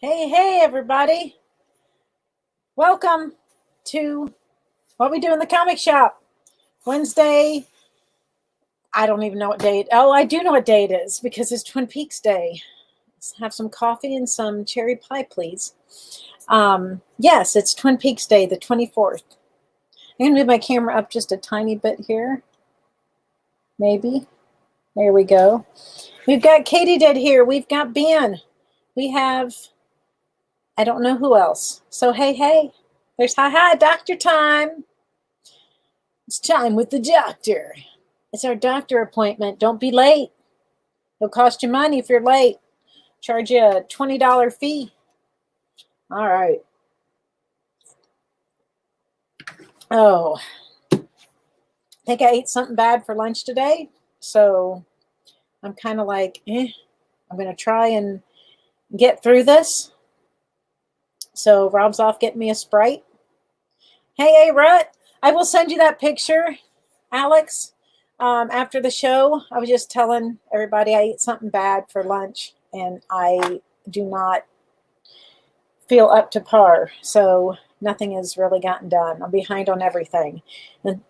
Hey, everybody. Welcome to What We Do in the Comic Shop. Wednesday, I don't even know what day I do know what day it is because it's Twin Peaks Day. Let's have some coffee and some cherry pie, please. Yes, it's Twin Peaks Day, the 24th. I'm going to move my camera up just a tiny bit here. Maybe. There we go. We've got Katydid here. We've got Ben. We have, I don't know who else. So, hey. There's hi, doctor time. It's time with the doctor. It's our doctor appointment. Don't be late. It'll cost you money if you're late. Charge you a $20 fee. All right. Oh, I think I ate something bad for lunch today. So I'm kind of like, I'm going to try and get through this. So Rob's off getting me a Sprite. Hey, Rut, I will send you that picture, Alex. After the show, I was just telling everybody I ate something bad for lunch and I do not feel up to par. So nothing has really gotten done. I'm behind on everything,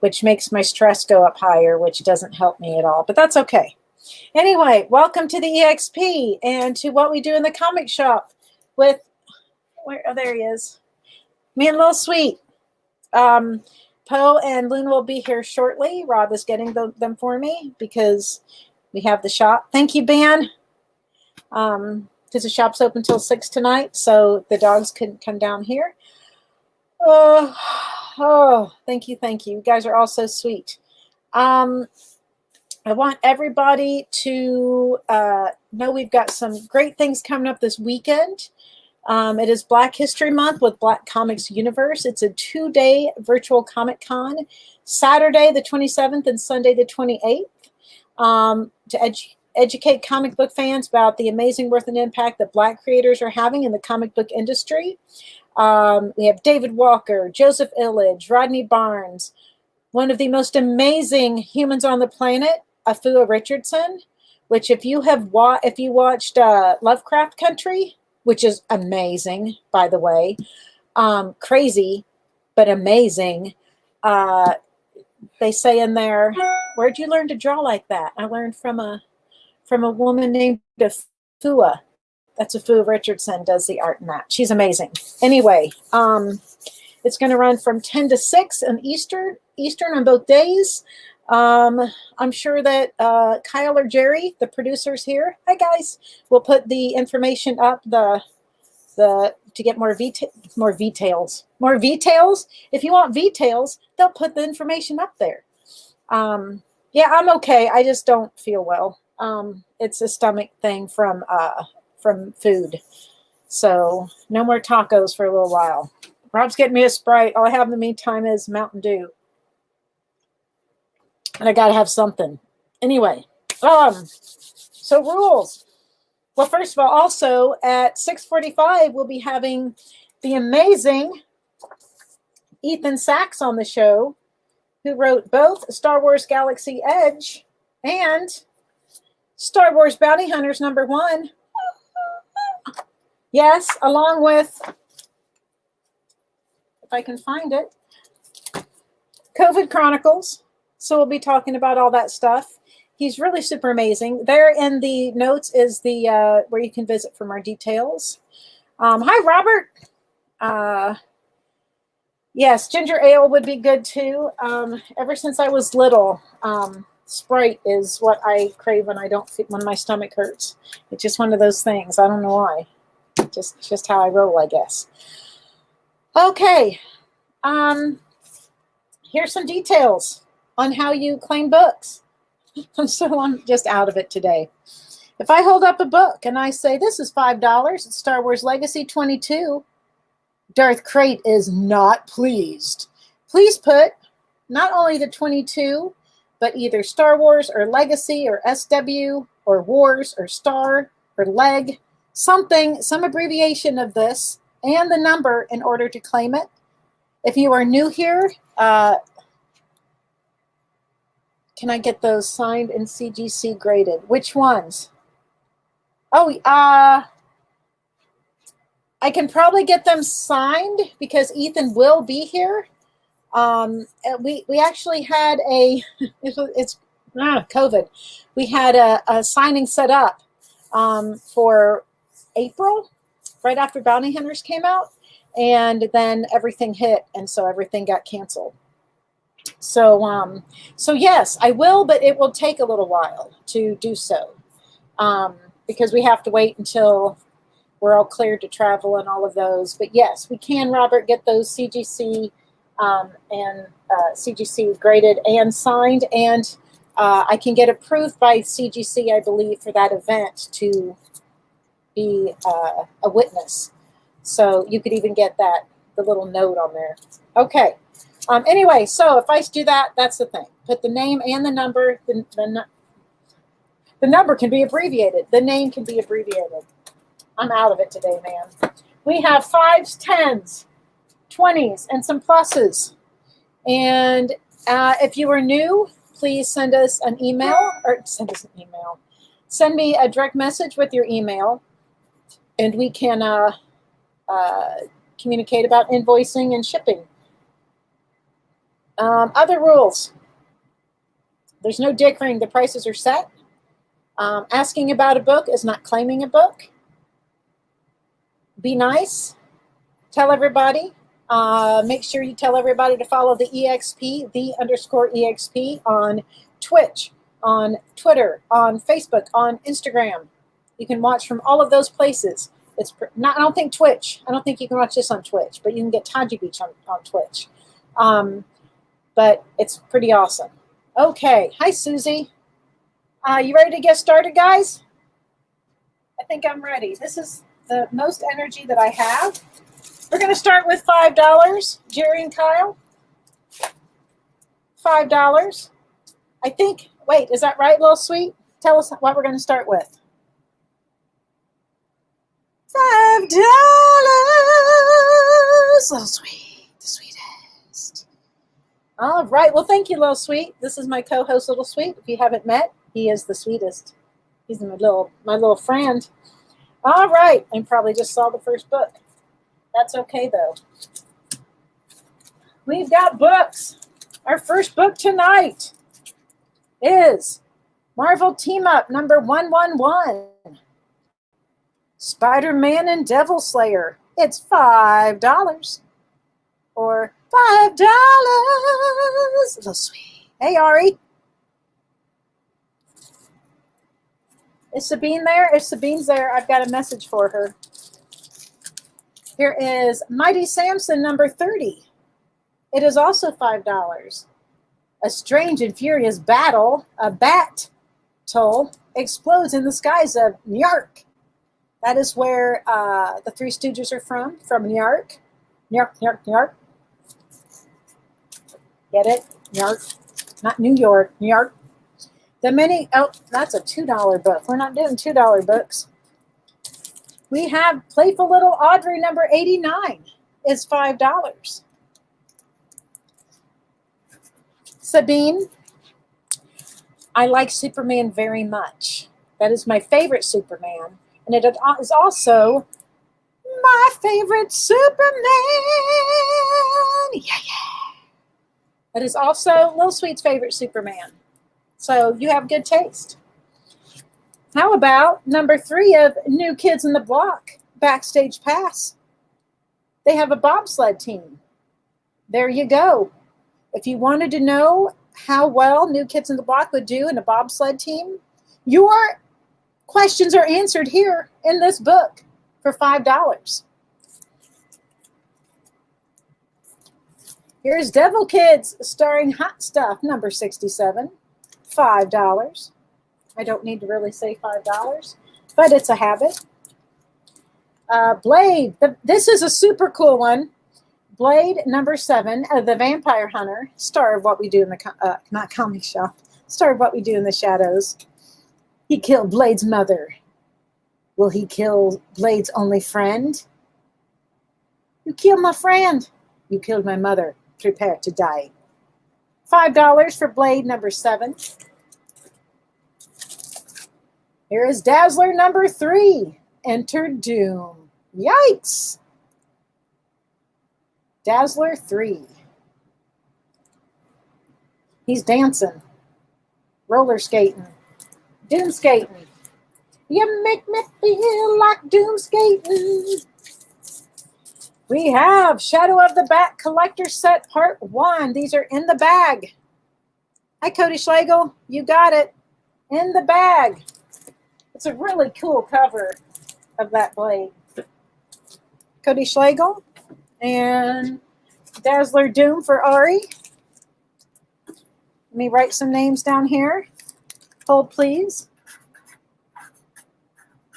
which makes my stress go up higher, which doesn't help me at all, but that's okay. Anyway, welcome to the EXP and to What We Do in the Comic Shop with, there he is, me and Lil Sweet. Poe and Loon will be here shortly. Rob is getting them for me because we have the shop. Thank you, Ben. Because the shop's open till 6 tonight, so the dogs couldn't come down here. Thank you. You guys are all so sweet. I want everybody to know we've got some great things coming up this weekend. It is Black History Month with Black Comics Universe. It's a 2-day virtual Comic Con, Saturday the 27th and Sunday the 28th, to educate comic book fans about the amazing worth and impact that Black creators are having in the comic book industry. We have David Walker, Joseph Illidge, Rodney Barnes, one of the most amazing humans on the planet, Afua Richardson, which if you watched Lovecraft Country, which is amazing, by the way, crazy, but amazing. They say in there, where'd you learn to draw like that? I learned from a woman named Afua. That's Afua Richardson does the art in that. She's amazing. Anyway, it's going to run from 10 to 6 on Eastern on both days. I'm sure that Kyle or Jerry, the producers here, hi guys, will put the information up to get more details. If you want details, they'll put the information up there. Yeah, I'm okay. I just don't feel well. It's a stomach thing from food. So no more tacos for a little while. Rob's getting me a Sprite. All I have in the meantime is Mountain Dew. And I got to have something. Anyway, so rules. Well, first of all, also at 6:45, we'll be having the amazing Ethan Sachs on the show, who wrote both Star Wars Galaxy Edge and Star Wars Bounty Hunters #1. Yes, along with, if I can find it, COVID Chronicles. So we'll be talking about all that stuff. He's really super amazing. There in the notes is the where you can visit for more details. Hi, Robert. Yes, ginger ale would be good too. Ever since I was little, Sprite is what I crave when when my stomach hurts. It's just one of those things. I don't know why. Just how I roll, I guess. Okay. Here's some details on how you claim books. I'm just out of it today. If I hold up a book and I say, this is $5, it's Star Wars Legacy 22, Darth Crate is not pleased. Please put not only the 22, but either Star Wars or Legacy or SW or Wars or Star or Leg, something, some abbreviation of this and the number in order to claim it. If you are new here, can I get those signed and CGC graded? Which ones? Oh, I can probably get them signed because Ethan will be here. We actually had it's COVID. We had a signing set up for April, right after Bounty Hunters came out, and then everything hit, and so everything got canceled. So yes, I will, but it will take a little while to do so, because we have to wait until we're all cleared to travel and all of those. But yes, we can, Robert, get those CGC and CGC graded and signed, and I can get approved by CGC, I believe, for that event to be a witness. So you could even get the little note on there. Okay. Anyway, so if I do that, that's the thing. Put the name and the number. The number can be abbreviated. The name can be abbreviated. I'm out of it today, man. We have 5s, 10s, 20s, and some pluses. And if you are new, please send us an email, Send me a direct message with your email, and we can communicate about invoicing and shipping. Other rules. There's no dickering. The prices are set. Asking about a book is not claiming a book. Be nice. Tell everybody. Make sure you tell everybody to follow the EXP, _EXP on Twitch, on Twitter, on Facebook, on Instagram. You can watch from all of those places. It's not. I don't think Twitch. I don't think you can watch this on Twitch, but you can get Taji Beach on Twitch. But it's pretty awesome. Okay. Hi, Susie. You ready to get started, guys? I think I'm ready. This is the most energy that I have. We're going to start with $5. Jerry and Kyle. $5. I think, wait, is that right, Little Sweet? Tell us what we're going to start with. $5. Little Sweet, the sweetest. All right. Well, thank you, Little Sweet. This is my co-host, Little Sweet. If you haven't met, he is the sweetest. He's my little friend. All right. And probably just saw the first book. That's okay, though. We've got books. Our first book tonight is Marvel Team Up number 111. Spider-Man and Devil Slayer. It's $5. Or $5. Little Sweet. Hey, Ari. Is Sabine there? If Sabine's there, I've got a message for her. Here is Mighty Samson number 30. It is also $5. A strange and furious battle, a bat toll, explodes in the skies of New York. That is where the Three Stooges are from New York. New York, New York, New York. Get it? New York. Not New York, New York. That's a $2 book. We're not doing $2 books. We have Playful Little Audrey number 89 is $5. Sabine, I like Superman very much. That is my favorite Superman. And it is also my favorite Superman. Yeah, yeah. That is also Little Sweet's favorite Superman. So you have good taste. How about number 3 of New Kids in the Block, Backstage Pass? They have a bobsled team. There you go. If you wanted to know how well New Kids in the Block would do in a bobsled team, your questions are answered here in this book for $5. Here's Devil Kids starring Hot Stuff number 67, $5. I don't need to really say $5, but it's a habit. Blade, this is a super cool one. Blade number 7, The Vampire Hunter, star of What We Do in the not comic shop, star of What We Do in the Shadows. He killed Blade's mother. Will he kill Blade's only friend? You killed my friend. You killed my mother. Prepare to die. $5 for Blade number 7. Here is Dazzler number 3, Enter Doom. Yikes. Dazzler 3. He's dancing. Roller skating. Doom skating. You make me feel like doom skating. We have Shadow of the Bat Collector Set Part 1. These are in the bag. Hi, Cody Schlegel. You got it. In the bag. It's a really cool cover of that blade. Cody Schlegel and Dazzler Doom for Ari. Let me write some names down here. Hold, please.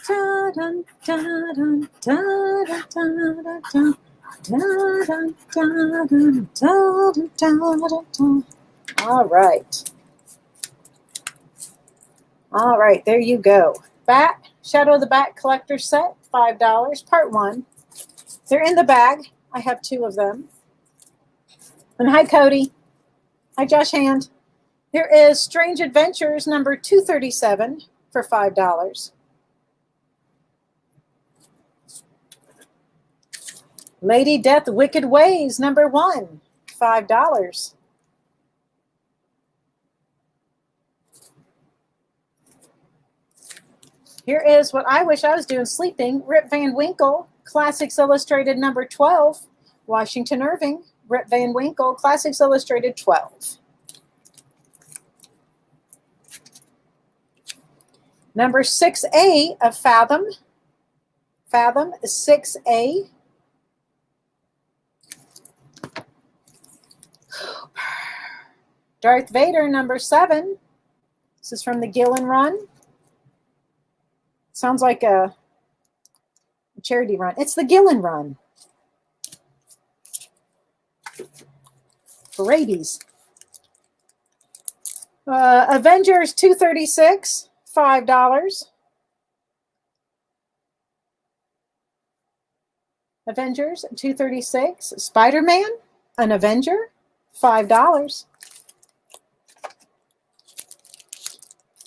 Da-dun, da-dun, da-dun, da-dun, da-dun. Da-dun, da-dun, da-dun, da-dun. All right. All right, there you go. Bat, Shadow of the Bat Collector Set, $5, Part 1. They're in the bag. I have 2 of them. And hi, Cody. Hi, Josh Hand. Here is Strange Adventures number 237 for $5. Lady Death Wicked Ways number 1, $5. Here is what I wish I was doing sleeping. Rip Van Winkle, Classics Illustrated number 12, Washington Irving. Rip Van Winkle, Classics Illustrated 12. Number 6A of Fathom. Fathom 6A. Darth Vader number 7. This is from the Gillen run. Sounds like a charity run. It's the Gillen run. For rabies. Avengers 236, $5. Avengers 236. Spider-Man, an Avenger, $5.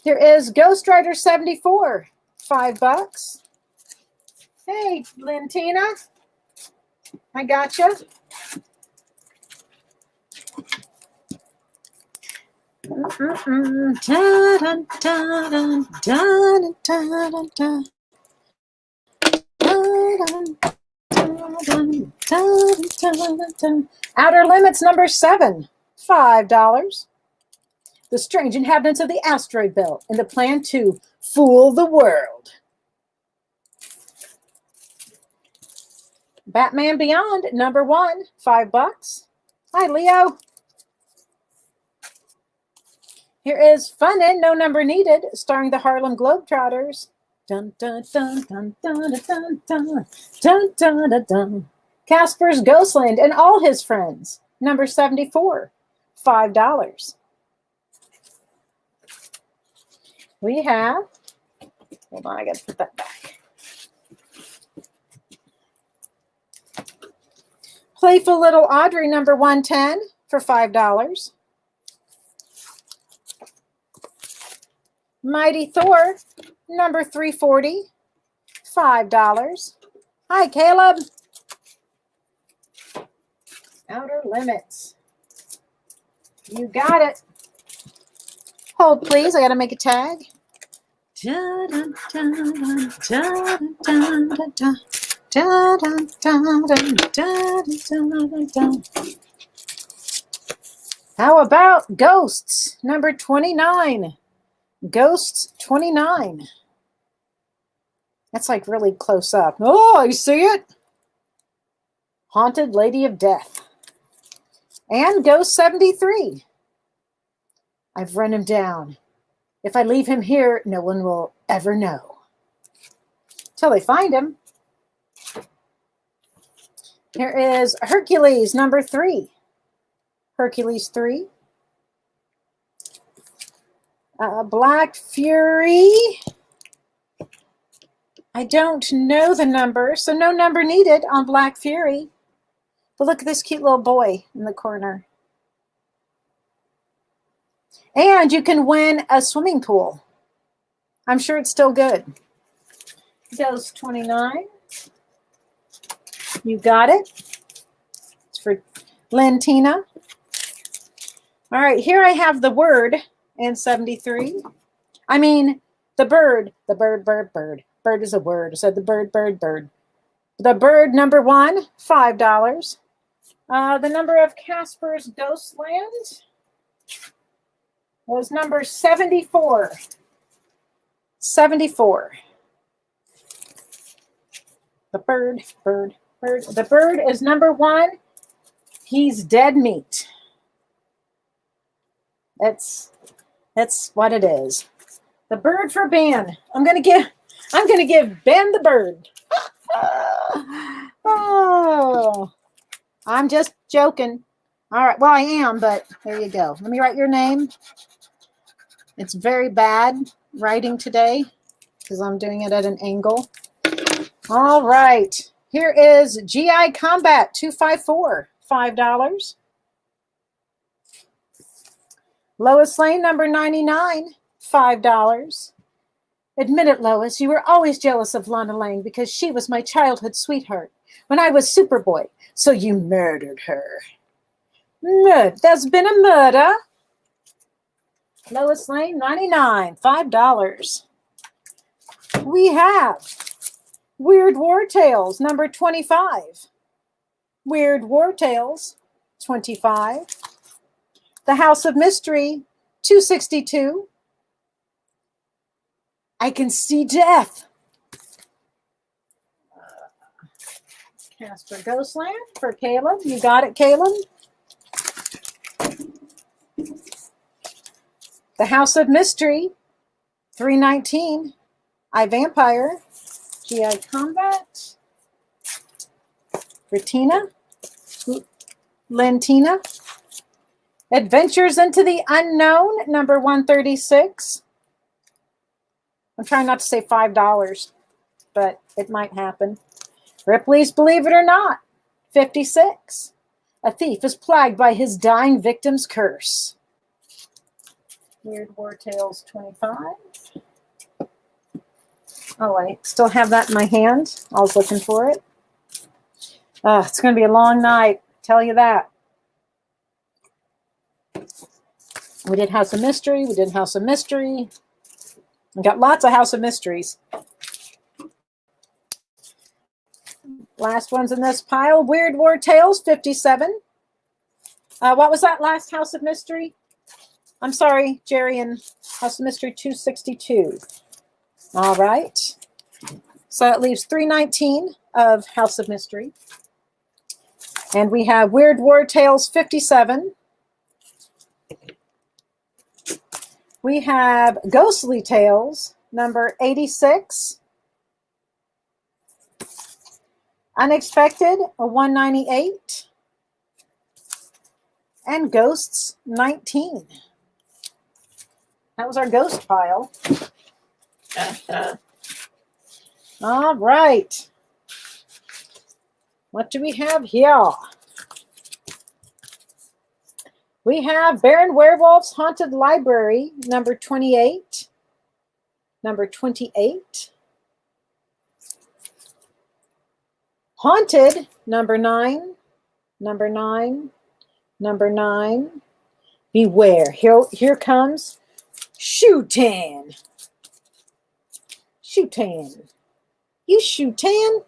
Here is Ghost Rider 74, $5. Hey, Lentina. I gotcha. Outer Limits number 7, $5. The strange inhabitants of the asteroid belt and the plan to fool the world. Batman Beyond number 1, $5. Hi, Leo. Here is Funnin', No Number Needed, starring the Harlem Globetrotters. Dun, dun, dun, dun, dun, dun, dun, dun, dun, dun, dun. Casper's Ghostland and All His Friends, number 74, $5. We have, hold on, I got to put that back. Playful Little Audrey, number 110, for $5. Mighty Thor, number 340, $5. Hi, Caleb. Outer Limits. You got it. Hold, please. I got to make a tag. How about Ghosts, number 29? Ghosts 29. That's like really close up. Oh, you see it? Haunted Lady of Death. And Ghost 73. I've run him down. If I leave him here, no one will ever know. Till they find him. Here is Hercules, number 3. Hercules 3. Black Fury. I don't know the number, so no number needed on Black Fury. But look at this cute little boy in the corner. And you can win a swimming pool. I'm sure it's still good. Ghost 29. You got it. It's for Lentina. All right, here I have the word and 73. I mean, the bird. The bird, bird, bird. Bird is a word. So the bird, bird, bird. The bird, number 1, $5. The number of Casper's Ghostland was number 74. 74. The bird, bird, bird. The bird is number 1. He's dead meat. That's what it is. The bird for Ben. I'm gonna give Ben the bird. Oh, I'm just joking. All right, well, I am, but there you go. Let me write your name. It's very bad writing today because I'm doing it at an angle. All right, here is GI Combat 254, $5. Lois Lane, number 99, $5. Admit it, Lois, you were always jealous of Lana Lang because she was my childhood sweetheart when I was Superboy, so you murdered her. There's been a murder. Lois Lane, 99, $5. We have Weird War Tales, number 25. Weird War Tales, 25. The House of Mystery, 262. I Can See Death. Casper Ghostland for Caleb. You got it, Caleb? The House of Mystery, 319. I Vampire. GI Combat. For Tina. Lentina. Adventures into the Unknown, number 136. I'm trying not to say $5, but it might happen. Ripley's Believe It or Not, 56. A thief is plagued by his dying victim's curse. Weird War Tales, 25. Oh, I still have that in my hand. I was looking for it. It's going to be a long night, tell you that. We did House of Mystery. We did House of Mystery. We got lots of House of Mysteries. Last one's in this pile. Weird War Tales, 57. What was that last House of Mystery? I'm sorry, Jerry, and House of Mystery 262. All right. So it leaves 319 of House of Mystery. And we have Weird War Tales, 57. We have Ghostly Tales, number 86. Unexpected, a 198. And Ghosts, 19. That was our ghost pile. All right. What do we have here? We have Baron Werewolf's Haunted Library, number 28. Number 28. Haunted, number 9. Number 9. Number 9. Beware. Here comes Shutan. Shutan. You Shutan?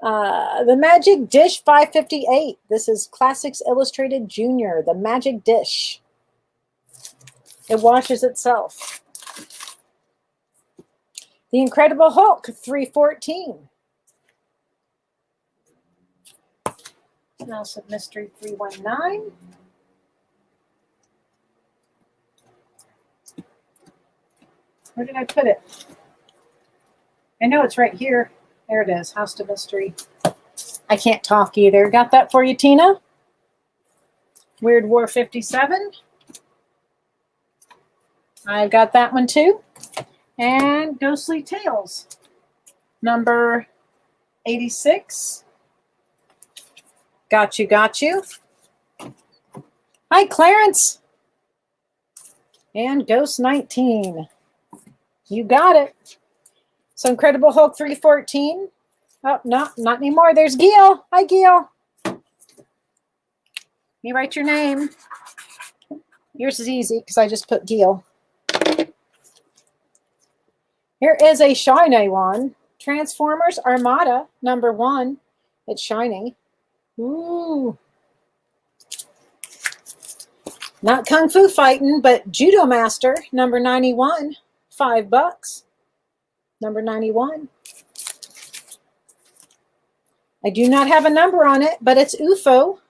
The Magic Dish 558. This is Classics Illustrated Junior, the Magic Dish. It washes itself. The Incredible Hulk 314. House of Mystery 319. Where did I put it? I know it's right here. There it is, House of Mystery. I can't talk either. Got that for you, Tina? Weird War 57. I've got that one too. And Ghostly Tales, number 86. Got you, got you. Hi, Clarence. And Ghost 19. You got it. So Incredible Hulk 314. Oh, no, not anymore. There's Gil. Hi, Gil. You write your name. Yours is easy because I just put Gil. Here is a shiny one. Transformers Armada #1. It's shiny. Ooh. Not Kung Fu fighting, but Judo Master #91. $5. #91. I do not have a number on it, but it's UFO,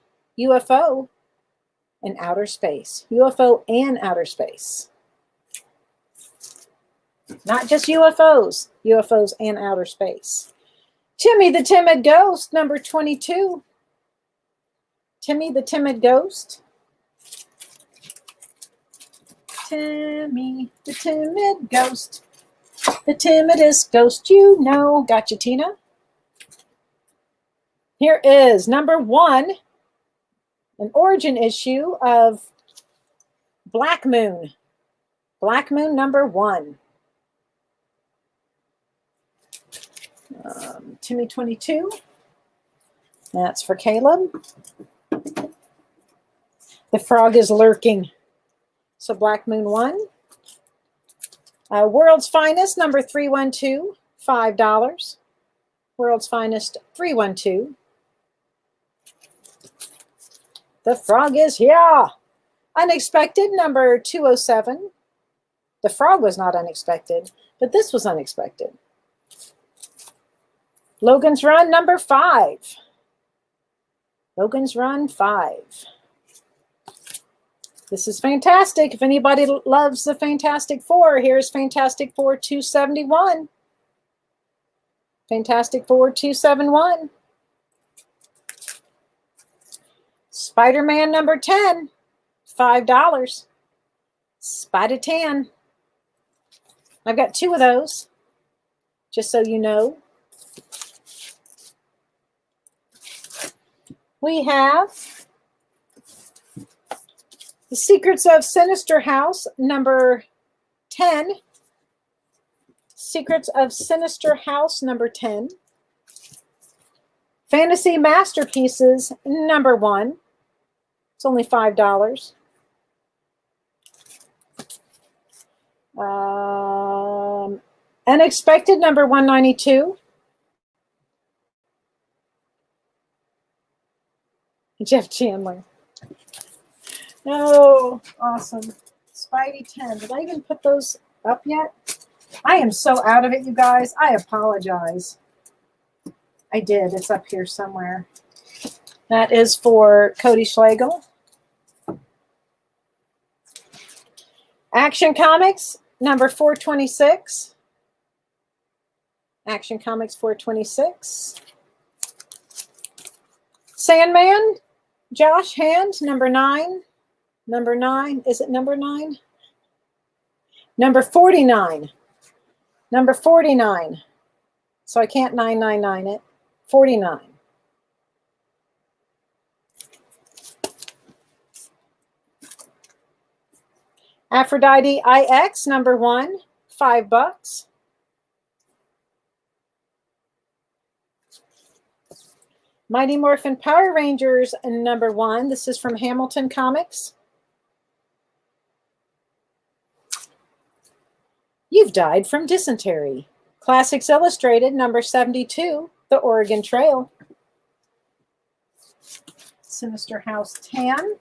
in outer space. UFO and outer space. Not just UFOs, UFOs and outer space. Timmy the Timid Ghost, #22. Timmy the Timid Ghost. Timmy the Timid Ghost. The timidest ghost you know. Gotcha, Tina. Here is #1, an origin issue of Black Moon. Black Moon #1. Timmy 22. That's for Caleb. The frog is lurking. So Black Moon 1. World's Finest #312. $5. World's Finest 312. The frog is here. Unexpected #207. The frog was not unexpected, but this was unexpected. Logan's Run #5. Logan's Run 5. This is fantastic. If anybody loves the Fantastic Four, here's Fantastic Four 271. Fantastic Four 271. Spider-Man #10. $5. Spider-10. I've got 2 of those, just so you know. We have The Secrets of Sinister House #10. Secrets of Sinister House #10. Fantasy Masterpieces #1. It's only $5. Unexpected #192. Jeff Chandler. Oh, awesome. Spidey 10. Did I even put those up yet? I am so out of it, you guys. I apologize. I did. It's up here somewhere. That is for Cody Schlegel. Action Comics #426. Action Comics 426. Sandman, Josh Hand, #9. #9. Is it #9? #49. #49. So I can't 999 it. 49. Aphrodite IX #1. $5. Mighty Morphin Power Rangers #1. This is from Hamilton Comics. You've Died from Dysentery. Classics Illustrated #72. The Oregon Trail. Sinister House 10.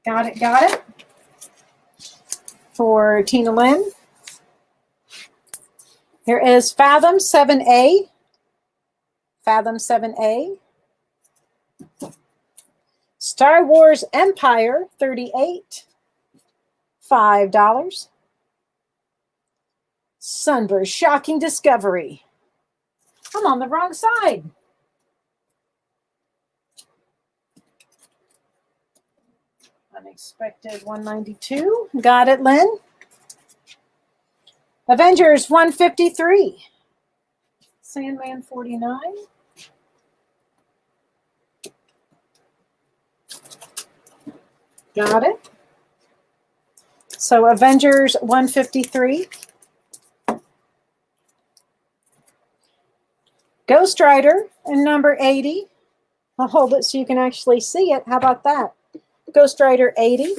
Got it. For Tina Lynn. Here is Fathom 7A. Fathom 7A. Star Wars Empire 38. $5. Sunburst Shocking Discovery. I'm on the wrong side. Unexpected 192. Got it, Lynn. Avengers 153. Sandman 49. Got it. So Avengers 153. Ghost Rider in number 80. I'll hold it so you can actually see it. How about that? Ghost Rider 80.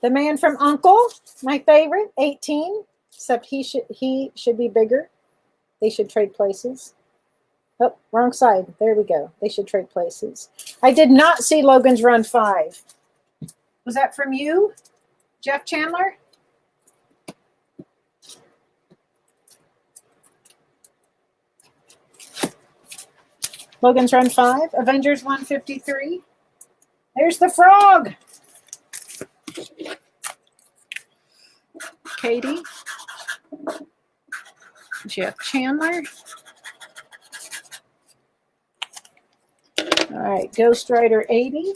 The Man from U.N.C.L.E., my favorite, 18. Except he should be bigger. They should trade places. Oh, wrong side. There we go. They should trade places. I did not see Logan's Run 5. Was that from you, Jeff Chandler? Logan's Run 5. Avengers 153. There's the frog. Katie. Jeff Chandler. All right, Ghost Rider 80.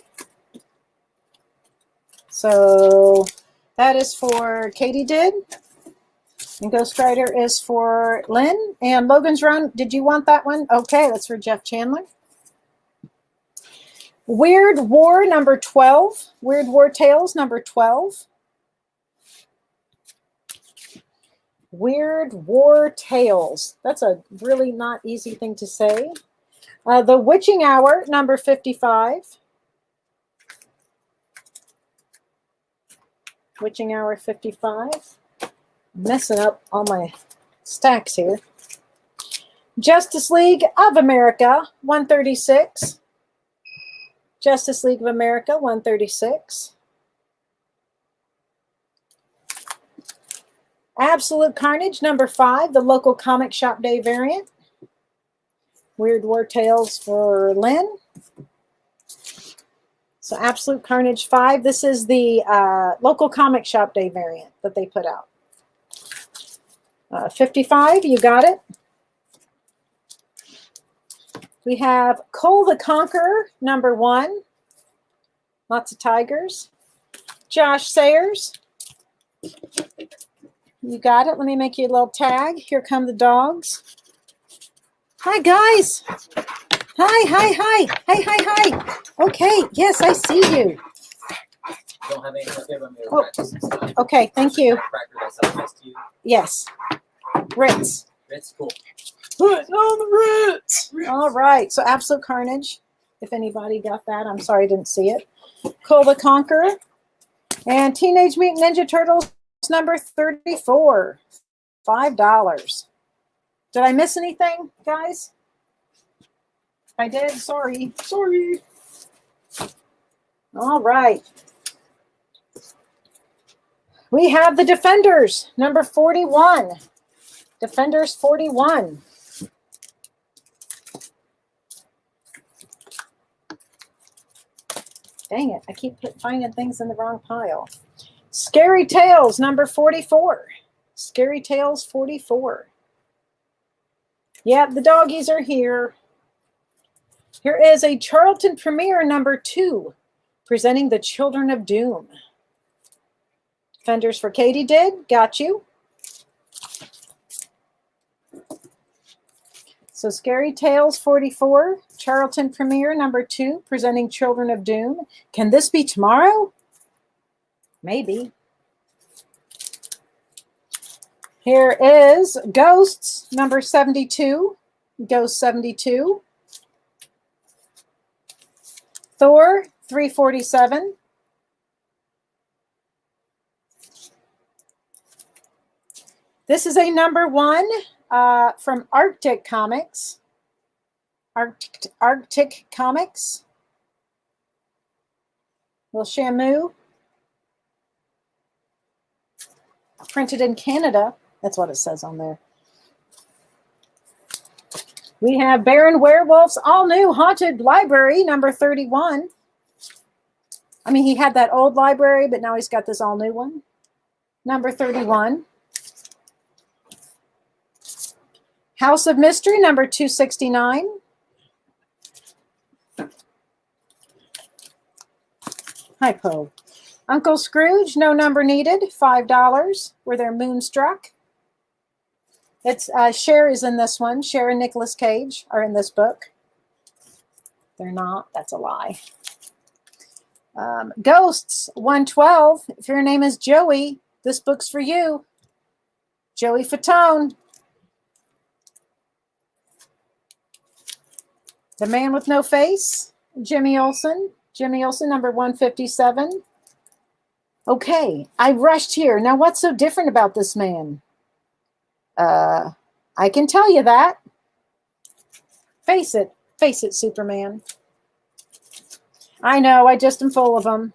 So that is for Katie did. And Ghost Rider is for Lynn. And Logan's Run, did you want that one? Okay, that's for Jeff Chandler. Weird War number 12. Weird War Tales number 12. Weird War Tales. That's a really not easy thing to say. The Witching Hour number 55. Witching Hour 55. Messing up all my stacks here. Justice League of America 136. Justice League of America 136. Absolute Carnage number 5, the local comic shop day variant. Weird War Tales for Lynn. So Absolute Carnage 5. This is the local comic shop day variant that they put out. 55, you got it. We have Cole the Conqueror number 1. Lots of tigers. Josh Sayers. You got it. Let me make you a little tag. Here come the dogs. Hi, guys. Hi. Hi. Okay. Yes, I see you. Don't have any of me. Oh, okay. Thank you. Yes. Ritz. Ritz, cool. Put on the Ritz. All right. So Absolute Carnage. If anybody got that, I'm sorry I didn't see it. Cole the Conqueror. And Teenage Mutant Ninja Turtles number 34. $5. Did I miss anything, guys? If I did, sorry. Sorry. All right. We have the Defenders, number 41. Defenders 41. Dang it, I keep finding things in the wrong pile. Scary Tales, number 44. Scary Tales 44. Yeah, the doggies are here. Here is a Charlton Premiere number 2, presenting the Children of Doom. Defenders for Katie did. Got you. So Scary Tales 44, Charlton Premiere number 2, presenting Children of Doom. Can this be tomorrow? Maybe. Here is Ghosts number 72. Ghost 72. Thor 347. This is a number 1 from Arctic Comics. Arctic Comics. Little Shamu. Printed in Canada. That's what it says on there. We have Baron Werewolf's all new Haunted Library, number 31. I mean, he had that old library, but now he's got this all new one. Number 31. House of Mystery, number 269. Hi, Poe. Uncle Scrooge, no number needed, $5. Were there Moonstruck? It's Cher is in this one. Cher and Nicolas Cage are in this book. They're not. That's a lie. Ghosts, 112. If your name is Joey, this book's for you. Joey Fatone. The Man with No Face, Jimmy Olsen. Jimmy Olsen, number 157. Okay, I rushed here. Now, what's so different about this man? I can tell you that. Face it, Superman. I know, I just am full of them.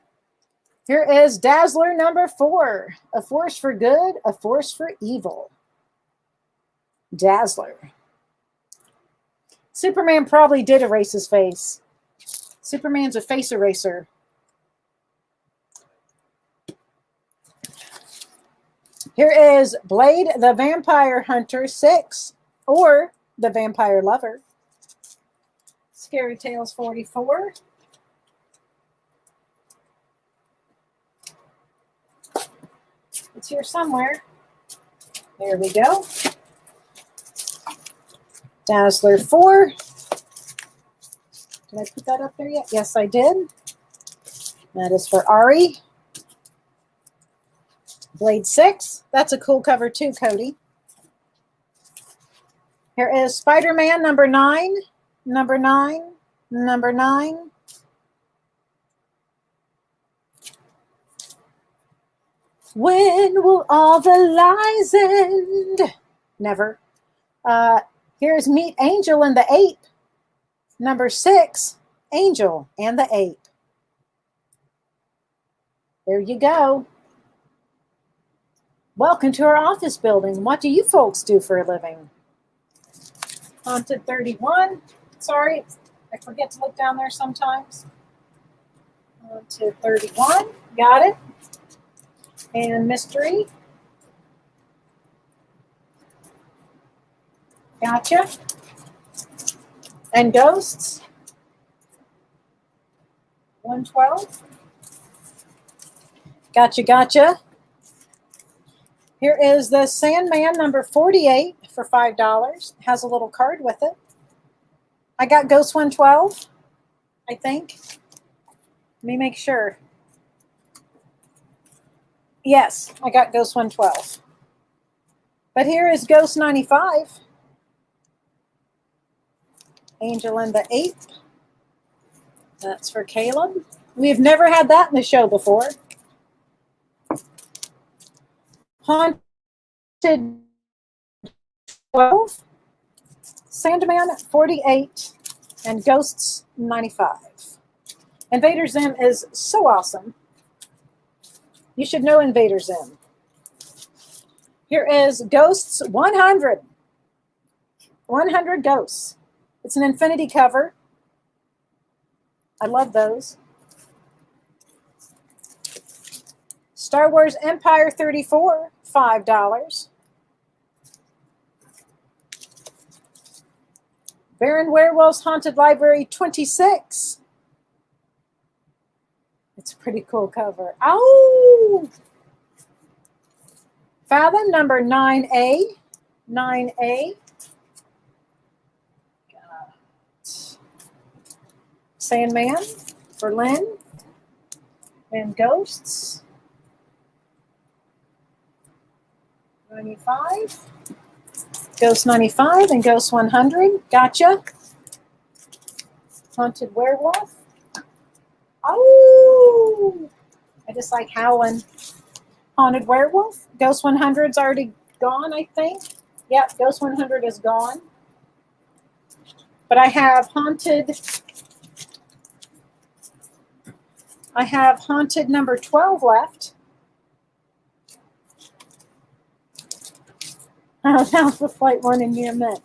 Here is Dazzler number 4. A force for good, a force for evil. Dazzler. Superman probably did erase his face. Superman's a face eraser. Here is Blade the Vampire Hunter 6, or the Vampire Lover. Scary Tales 44. It's here somewhere. There we go. Dazzler 4. Did I put that up there yet? Yes, I did. That is for Ari. Blade 6. That's a cool cover too, Cody. Here is Spider-Man number 9. Number 9. Number 9. When will all the lies end? Never. Here's Meet Angel and the Ape. Number 6, Angel and the Ape. There you go. Welcome to our office building. What do you folks do for a living? Haunted 31. Sorry, I forget to look down there sometimes. Haunted 31. Got it. And Mystery. Gotcha. And Ghosts. 112. Gotcha, gotcha. Here is the Sandman number 48 for $5. Has a little card with it. I got Ghost 112, I think. Let me make sure. Yes, I got Ghost 112. But here is Ghost 95. Angel and the Ape. That's for Caleb. We've never had that in the show before. Haunted 12. Sandman 48. And Ghosts 95. Invader Zim is so awesome. You should know Invader Zim. Here is Ghosts 100. 100 Ghosts. It's an infinity cover. I love those. Star Wars Empire 34, $5. Baron Werewolf's Haunted Library 26. It's a pretty cool cover. Oh! Fathom number 9A. 9A. Sandman for Lynn. And Ghosts. 95. Ghost 95 and Ghost 100. Gotcha. Haunted Werewolf. Oh! I just like howling. Haunted Werewolf. Ghost 100's already gone, I think. Yep, Ghost 100 is gone. But I have Haunted number 12 left. Oh, that was the flight one in near mint.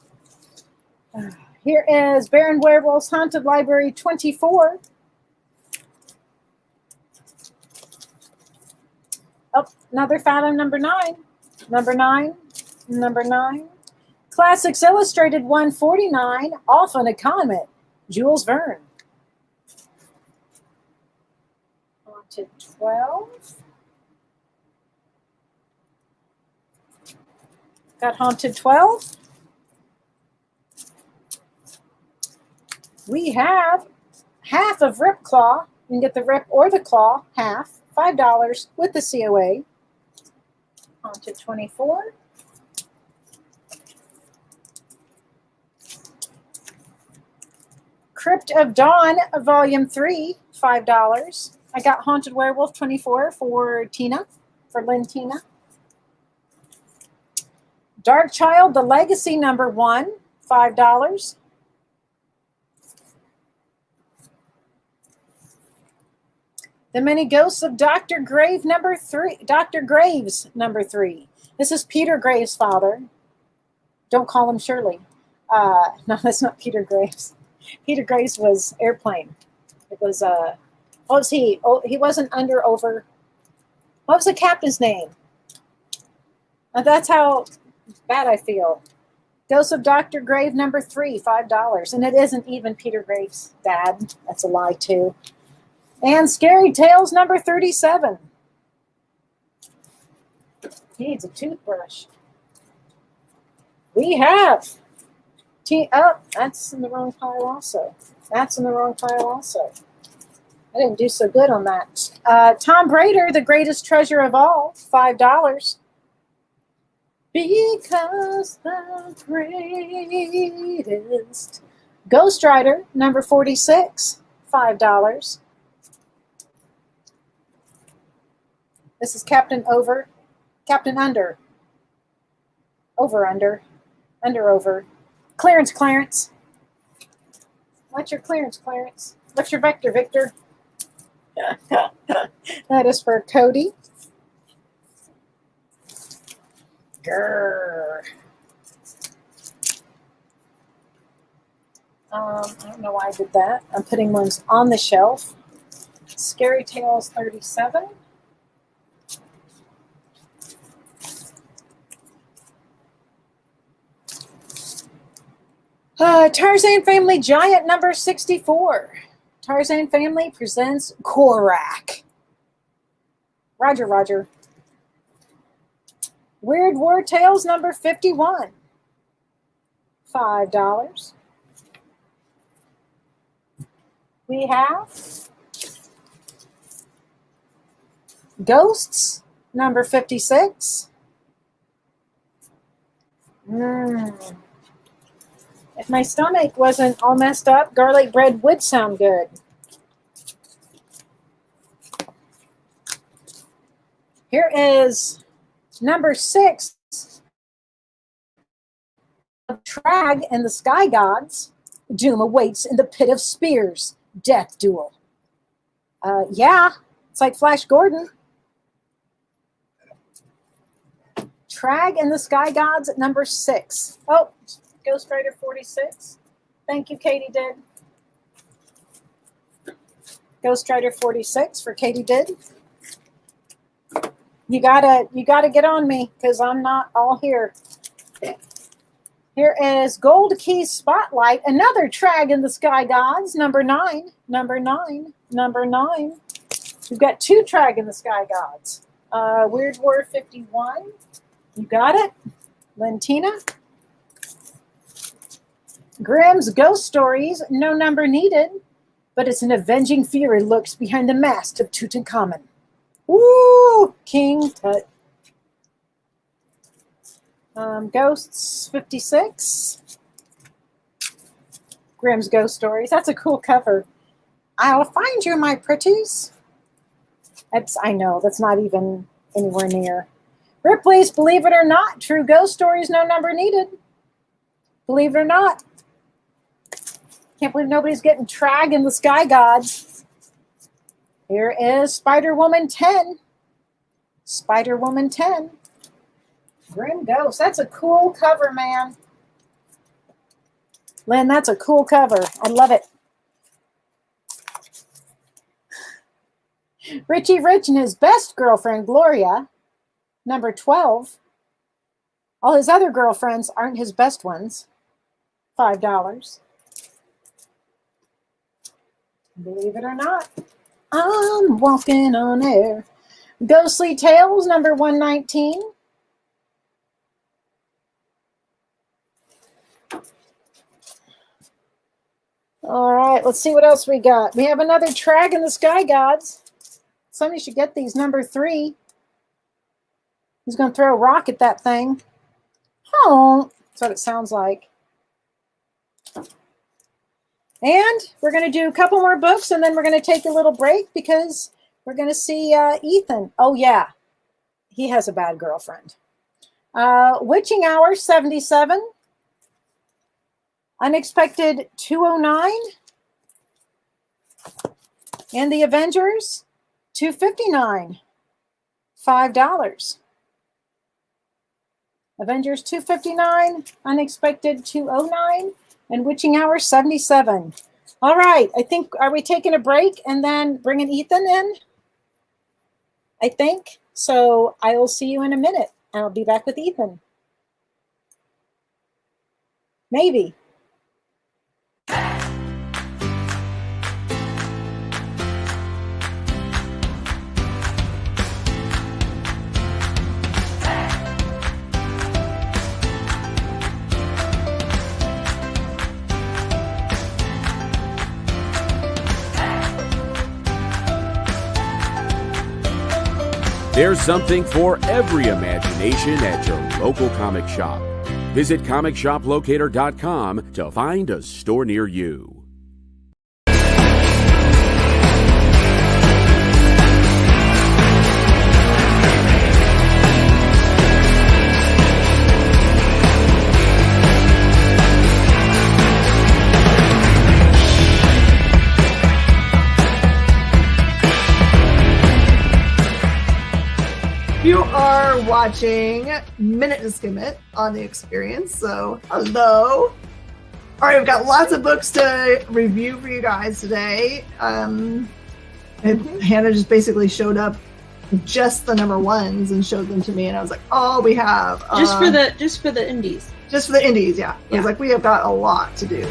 Here is Baron Werewolf's Haunted Library 24. Oh, another Fathom number 9. Number 9. Number 9. Classics Illustrated 149. Off on a Comet. Jules Verne. Haunted 12. Got Haunted 12. We have half of Rip Claw. You can get the Rip or the Claw, half, $5 with the COA. Haunted 24. Crypt of Dawn, Volume 3, $5. I got Haunted Werewolf 24 for Tina, for Lynn Tina. Dark Child, The Legacy, number 1, $5. The Many Ghosts of Dr. Grave, number 3. Dr. Graves, number 3. This is Peter Graves' father. Don't call him Shirley. No, that's not Peter Graves. Peter Graves was Airplane. It was, what was he? Oh, he wasn't over. What was the captain's name? That's how bad I feel. Ghost of Dr. Grave, number 3, $5. And it isn't even Peter Graves' dad. That's a lie, too. And Scary Tales, number 37. He needs a toothbrush. We have. That's in the wrong pile also. That's in the wrong pile also. I didn't do so good on that. Tom Raider, The Greatest Treasure of All, $5. Because the greatest. Ghost Rider, number 46, $5. This is Captain Under. Under. Clearance, Clarence. What's your clearance, Clarence? What's your vector, Victor? That is for Cody. Grrr. I don't know why I did that. I'm putting ones on the shelf. Scary Tales 37. Tarzan Family Giant, number 64. Tarzan Family presents Korak. Roger. Weird War Tales, number 51. $5. We have Ghosts, number 56. If my stomach wasn't all messed up, garlic bread would sound good. Here is number 6 of Trag and the Sky Gods. Doom awaits in the pit of spears. Death duel. Yeah, it's like Flash Gordon. Trag and the Sky Gods at number 6. Oh, Ghost Rider 46. Thank you, Katie Did. Ghost Rider 46 for Katie Did. You gotta get on me because I'm not all here. Here is Gold Key Spotlight, another Trag in the Sky Gods, number 9. We've got 2 Trag in the Sky Gods. Weird War 51. You got it. Lentina. Grimm's Ghost Stories, no number needed, but it's an avenging fury lurks behind the mask of Tutankhamun. Woo! King Tut. Ghosts 56. Grimm's Ghost Stories. That's a cool cover. I'll find you, my pretties. I know, that's not even anywhere near. Ripley's Believe It or Not, True Ghost Stories, no number needed. Believe it or not. Can't believe nobody's getting Trag in the Sky Gods. Here is Spider-Woman 10. Spider-Woman 10. Grim Ghost. That's a cool cover, man. Lynn, that's a cool cover. I love it. Richie Rich and his best girlfriend, Gloria, number 12. All his other girlfriends aren't his best ones. $5. Believe it or not, I'm walking on air. Ghostly Tales, number 119. All right, let's see what else we got. We have another Trag in the Sky Gods. Somebody should get these, number 3. He's going to throw a rock at that thing. Oh, that's what it sounds like. And we're going to do a couple more books, and then we're going to take a little break because we're going to see Ethan. Oh, yeah. He has a bad girlfriend. Witching Hour 77. Unexpected 209. And The Avengers 259. $5. Avengers 259, Unexpected 209, and Witching Hour 77. All right, I think, are we taking a break and then bringing Ethan in? I think. So I will see you in a minute. I'll be back with Ethan. Maybe. There's something for every imagination at your local comic shop. Visit comicshoplocator.com to find a store near you. You are watching Minute to Skim It on The Experience, so hello. All right, we've got lots of books to review for you guys today. And Hannah just basically showed up just the number ones and showed them to me, and I was like, oh, we have just for the indies. Just for the indies, yeah. I was like, we have got a lot to do.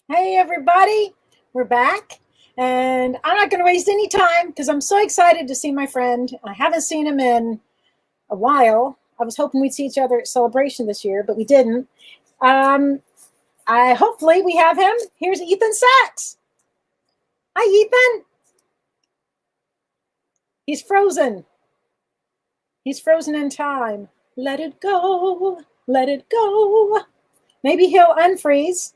Hey, everybody. We're back. And I'm not going to waste any time because I'm so excited to see my friend. I haven't seen him in a while. I was hoping we'd see each other at Celebration this year, but we didn't. Hopefully we have him. Here's Ethan Sachs. Hi, Ethan. He's frozen. He's frozen in time. Let it go. Let it go. Maybe he'll unfreeze.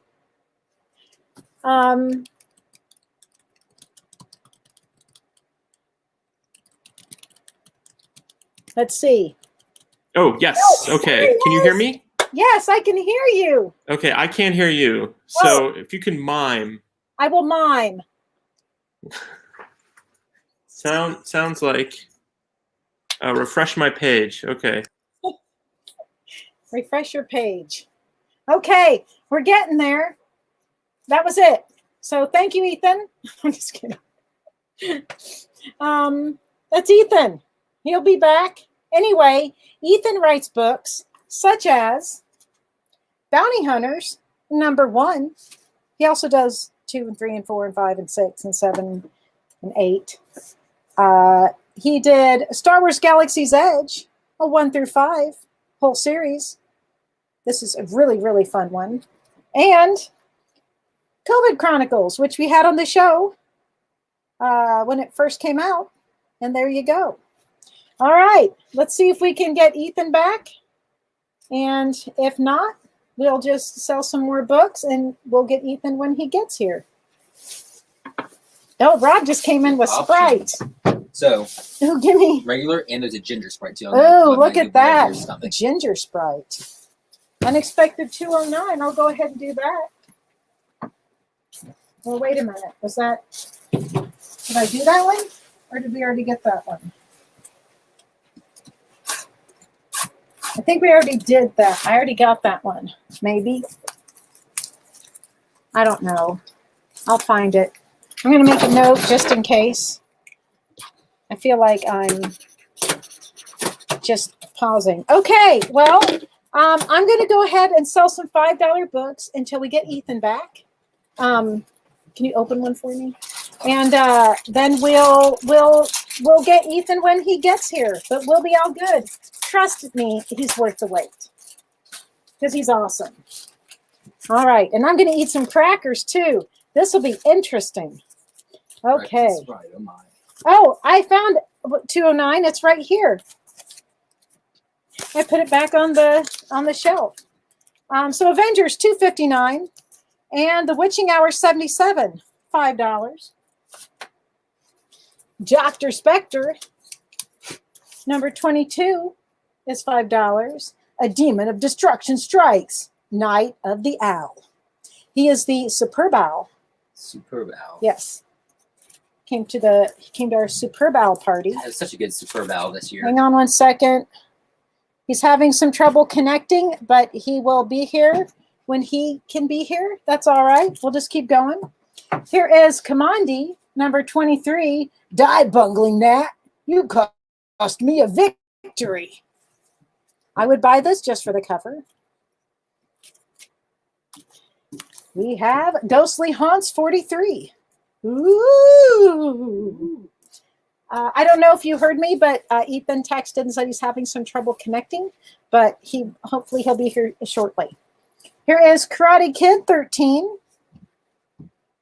Let's see. Oh, yes. Okay. Can you hear me? Yes, I can hear you. Okay, I can't hear you. So if you can mime. I will mime. Sounds like refresh my page. Okay. Refresh your page. Okay, we're getting there. That was it. So thank you, Ethan. I'm just kidding. That's Ethan. He'll be back. Anyway, Ethan writes books such as Bounty Hunters, #1. He also does 2 and 3 and 4 and 5 and 6 and 7 and 8. He did Star Wars Galaxy's Edge, a 1 through 5 whole series. This is a really, really fun one. And COVID Chronicles, which we had on the show when it first came out. And there you go. All right, let's see if we can get Ethan back. And if not, we'll just sell some more books and we'll get Ethan when he gets here. Oh, Rob just came in with Sprite. So, Oh, give me. regular, and there's a ginger Sprite too. Oh, look at that. Ginger Sprite. Unexpected 209. I'll go ahead and do that. Well, wait a minute. Was that, did I do that one? Or did we already get that one? I think we already did that. I already got that one. Maybe. I don't know. I'll find it. I'm going to make a note just in case. I feel like I'm just pausing. Okay, well, I'm going to go ahead and sell some $5 books until we get Ethan back. Can you open one for me? And then we'll get Ethan when he gets here. But we'll be all good. Trust me, he's worth the wait because he's awesome. All right, and I'm going to eat some crackers too. This will be interesting. Okay. Sprite, oh my. Oh, I found 209. It's right here. I put it back on the shelf. So Avengers 259 and The Witching Hour 77, $5. Dr. Spectre, #22 is $5. A Demon of Destruction Strikes, Night of the Owl. He is the Superb Owl. Superb Owl. Yes. He came to our Superb Owl party. It was such a good Superb Owl this year. Hang on one second. He's having some trouble connecting, but he will be here when he can be here. That's all right. We'll just keep going. Here is Commandi, #23. Die, bungling gnat. You cost me a victory. I would buy this just for the cover. We have Ghostly Haunts 43. Ooh. I don't know if you heard me, but Ethan texted and said he's having some trouble connecting, but hopefully he'll be here shortly. Here is Karate Kid 13.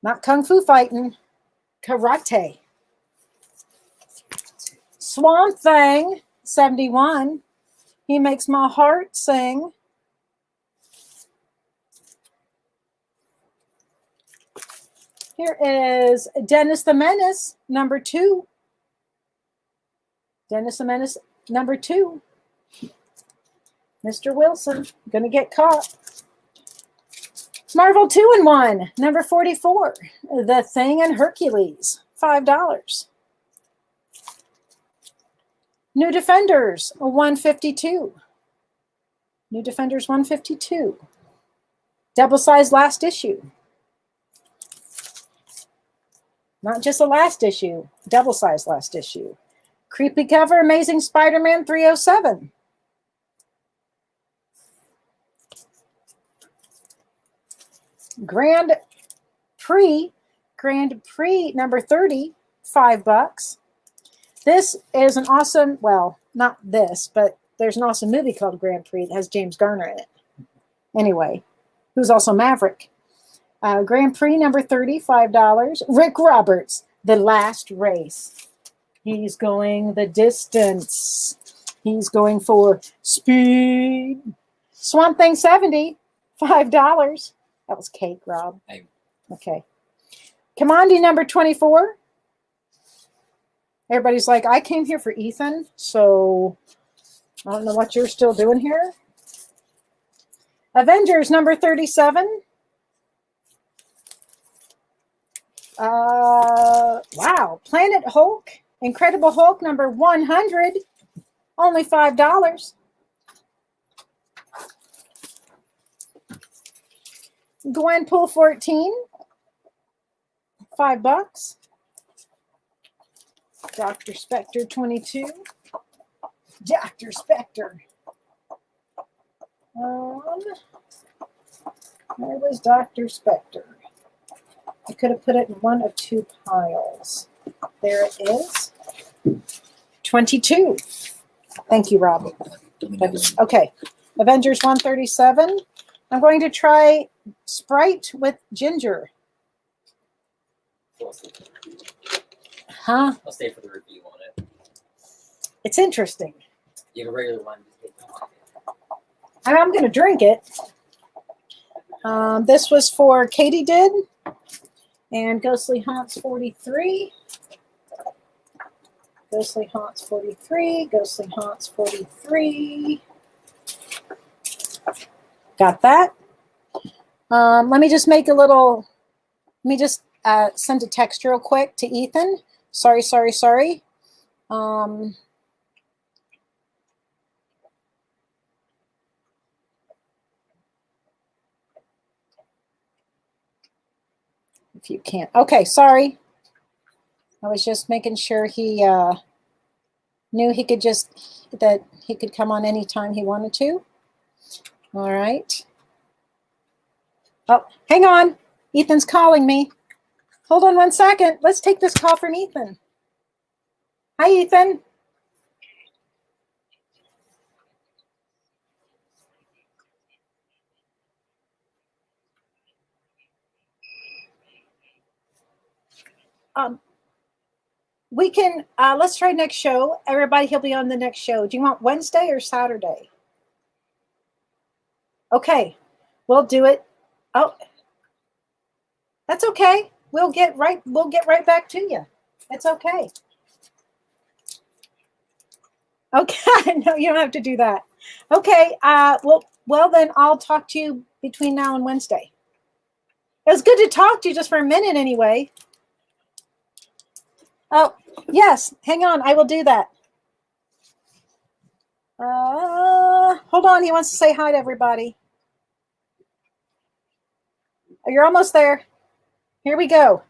Not Kung Fu fighting, karate. Swamp Thing 71. He makes my heart sing. Here is Dennis the Menace, #2. Dennis the Menace, #2. Mr. Wilson, gonna get caught. Marvel 2-in-1, #44. The Thing and Hercules, $5. New Defenders, 152. New Defenders 152. Double size last issue. Not just a last issue, double size last issue. Creepy cover, Amazing Spider-Man 307. Grand Prix #30, $5. This is an awesome, well, not this, but there's an awesome movie called Grand Prix that has James Garner in it. Anyway, who's also Maverick. Grand Prix #30, $5. Rick Roberts, The Last Race. He's going the distance. He's going for speed. Swamp Thing 70, $5. That was cake, Rob. Hey. Okay. Commandi #24. Everybody's like, I came here for Ethan, so I don't know what you're still doing here. Avengers #37. Wow. Planet Hulk, Incredible Hulk #100, only $5. Gwenpool 14, $5. Dr. Spectre 22. Dr. Spectre. Where was Dr. Spectre? I could have put it in one of two piles. There it is. 22. Thank you, Rob. Okay. Avengers 137. I'm going to try Sprite with ginger. Huh? I'll stay for the review on it. It's interesting. You have a regular one. I'm going to drink it. This was for Katie did. And Ghostly Haunts 43. Ghostly Haunts 43. Ghostly Haunts 43. Got that. Let me just make a little, let me just send a text real quick to Ethan. Sorry. If you can't. Okay, sorry. I was just making sure he knew he could that he could come on anytime he wanted to. All right. Oh, hang on. Ethan's calling me. Hold on 1 second. Let's take this call from Ethan. Hi, Ethan. We can, let's try next show. Everybody, he'll be on the next show. Do you want Wednesday or Saturday? Okay, we'll do it. Oh, that's okay. We'll get right back to you. It's okay. Okay, no, you don't have to do that. Okay, well then I'll talk to you between now and Wednesday. It was good to talk to you just for a minute anyway. Oh, yes, hang on, I will do that. Hold on, he wants to say hi to everybody. You're almost there. Here we go.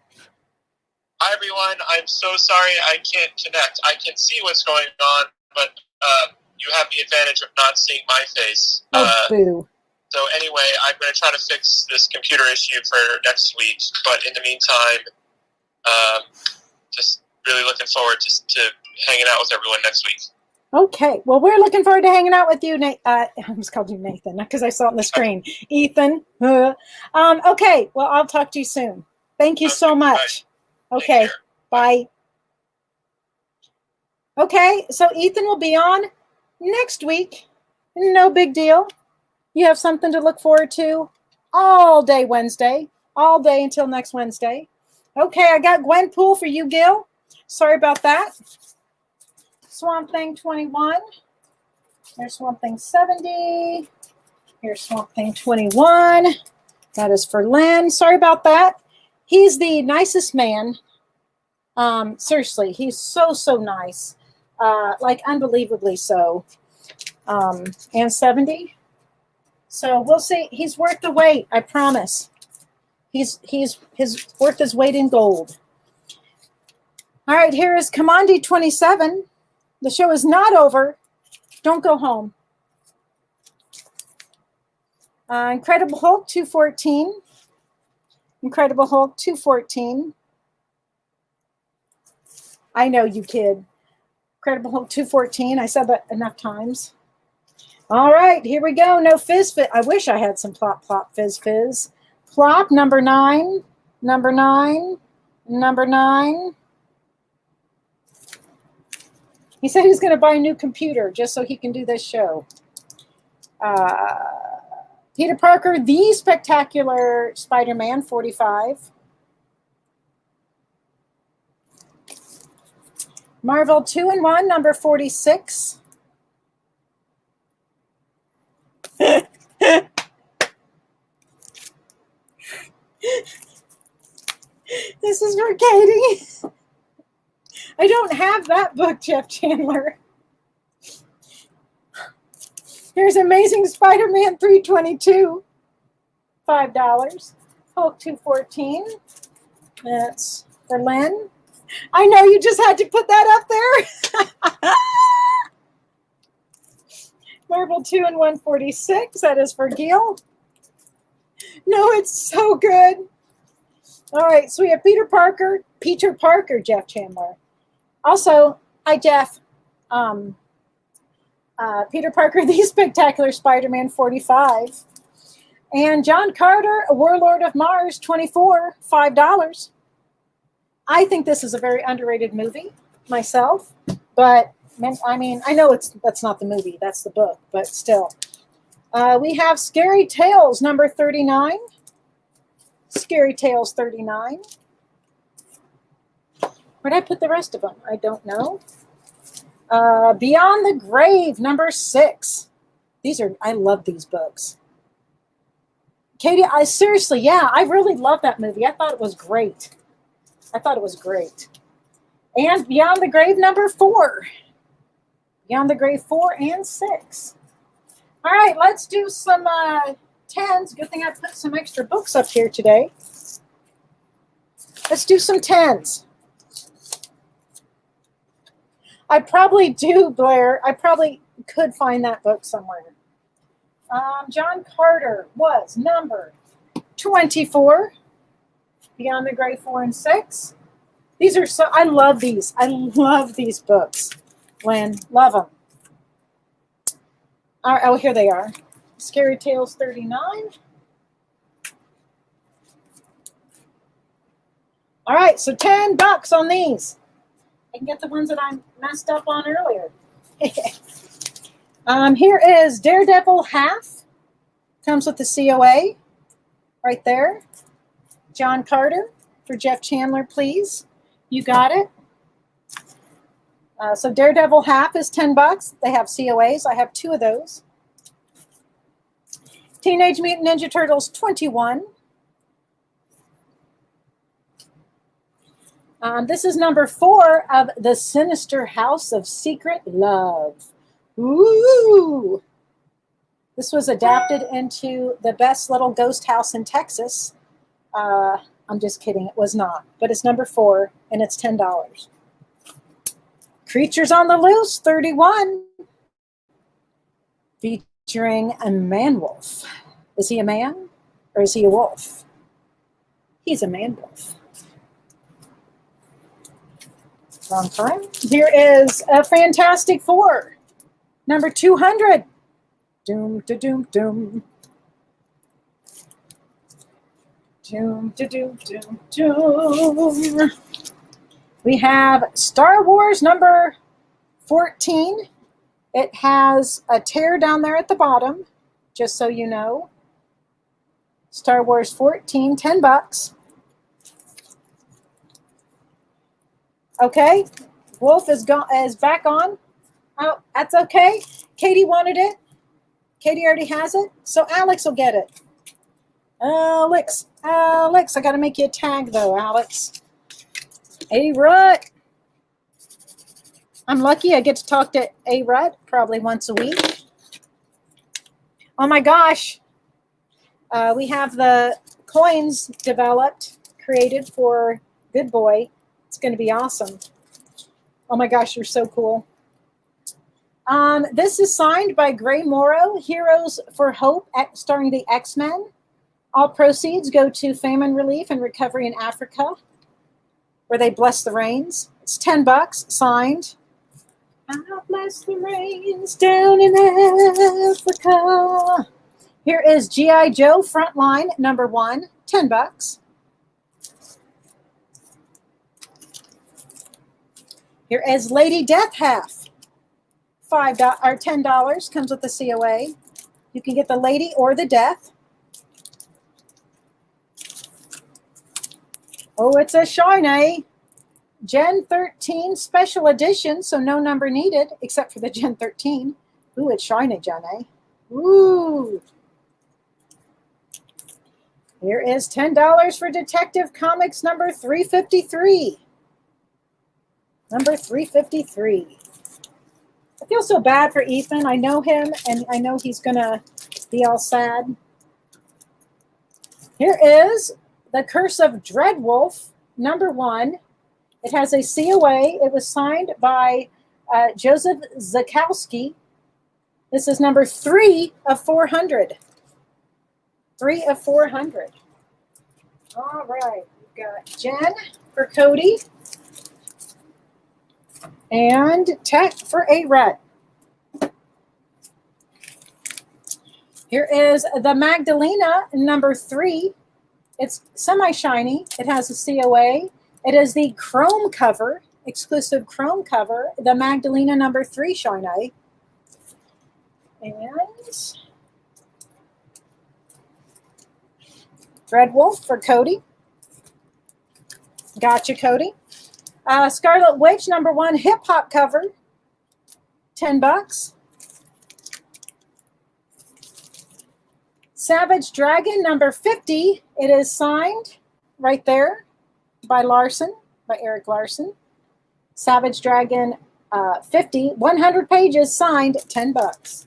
Hi, everyone. I'm so sorry I can't connect. I can see what's going on, but you have the advantage of not seeing my face. Boo. So anyway, I'm going to try to fix this computer issue for next week. But in the meantime, just really looking forward to hanging out with everyone next week. Okay. Well, we're looking forward to hanging out with you, Nate. I almost called you Nathan because I saw it on the screen. Ethan. Okay. Well, I'll talk to you soon. Thank you so much. Okay. Bye. Okay. So Ethan will be on next week. No big deal. You have something to look forward to all day Wednesday, all day until next Wednesday. Okay. I got Gwenpool for you, Gil. Sorry about that. Swamp Thing 21. Here's Swamp Thing 70. Here's Swamp Thing 21. That is for Len. Sorry about that. He's the nicest man. Seriously, he's so nice. Like unbelievably so. And 70. So we'll see. He's worth the wait, I promise. He's worth his weight in gold. All right, here is Commandi 27. The show is not over. Don't go home. Incredible Hulk 214. Incredible Hulk 214. I know you, kid. Incredible Hulk 214. I said that enough times. All right, here we go. No fizz fit. I wish I had some plop fizz fizz. Plop number 9. Number 9. Number 9. He said he's going to buy a new computer just so he can do this show. Peter Parker, the Spectacular Spider-Man, 45. Marvel 2-in-1, number 46. This is for Katie. I don't have that book, Jeff Chandler. Here's Amazing Spider-Man 322. $5. Hulk 214. That's for Lynn. I know you just had to put that up there. Marvel 2 and 146. That is for Gil. No, it's so good. All right, so we have Peter Parker, Jeff Chandler. Also, hi, Jeff. Peter Parker, The Spectacular Spider-Man 45. And John Carter, A Warlord of Mars 24, $5. I think this is a very underrated movie myself, but I mean, I know that's not the movie, that's the book, but still. We have Scary Tales number 39. Scary Tales 39. Where'd I put the rest of them? I don't know. Beyond the Grave number 6. I love these books. Katie, seriously, yeah, I really love that movie. I thought it was great. And Beyond the Grave number 4. Beyond the Grave 4 and 6. All right, let's do some 10s. Good thing I put some extra books up here today. Let's do some 10s. I probably do, Blair. I probably could find that book somewhere. John Carter was number 24. Beyond the Grave 4 and 6. These are I love these. I love these books. Lynn, love them. All right, oh, here they are. Scary Tales 39. All right, so $10 on these. I can get the ones that I messed up on earlier. Here is Daredevil Half. Comes with the COA right there. John Carter for Jeff Chandler, please. You got it. So Daredevil Half is $10. They have COAs. I have 2 of those. Teenage Mutant Ninja Turtles 21. This is number 4 of The Sinister House of Secret Love. Ooh! This was adapted into The Best Little Ghost House in Texas. I'm just kidding. It was not. But it's number 4, and it's $10. Creatures on the Loose, 31. Featuring a man-wolf. Is he a man, or is he a wolf? He's a man-wolf. Wrong time. Here is a Fantastic Four, number 200. Doom, da, doom, doom. Doom, da, doom, doom, doom. We have Star Wars number 14. It has a tear down there at the bottom, just so you know. Star Wars 14, $10. Okay, Wolf is back on. Oh, that's okay. Katie wanted it. Katie already has it, so Alex will get it. Alex, I got to make you a tag though, Alex. A-Rut. I'm lucky I get to talk to A-Rut probably once a week. Oh my gosh. We have the coins developed, created for Good Boy. It's going to be awesome. Oh my gosh, you're so cool. This is signed by Gray Morrow, Heroes for Hope, starring the X-Men. All proceeds go to famine relief and recovery in Africa, where they bless the rains. It's $10, signed. I'll bless the rains down in Africa. Here is G.I. Joe Frontline, number 1, $10. Here is Lady Death Half, $5 or $10, comes with the COA. You can get the Lady or the Death. Oh, it's a shiny Gen 13 special edition, so no number needed except for the Gen 13. Ooh, it's shiny, Gen A. Ooh. Here is $10 for Detective Comics number 353. Number 353. I feel so bad for Ethan. I know him, and I know he's going to be all sad. Here is The Curse of Dreadwolf, #1. It has a COA. It was signed by Joseph Zakowski. This is number 3 of 400. 3 of 400. All right. We've got Jen for Cody and Tech for A-Ret. Here is the Magdalena, #3. It's semi-shiny. It has a COA. It is the chrome cover, exclusive chrome cover, the Magdalena #3 shiny. And Dreadwolf for Cody. Gotcha, Cody. Scarlet Witch #1 hip hop cover, $10. Savage Dragon #50. It is signed right there by Larson, by Eric Larson. Savage Dragon 50, 100 pages signed, $10.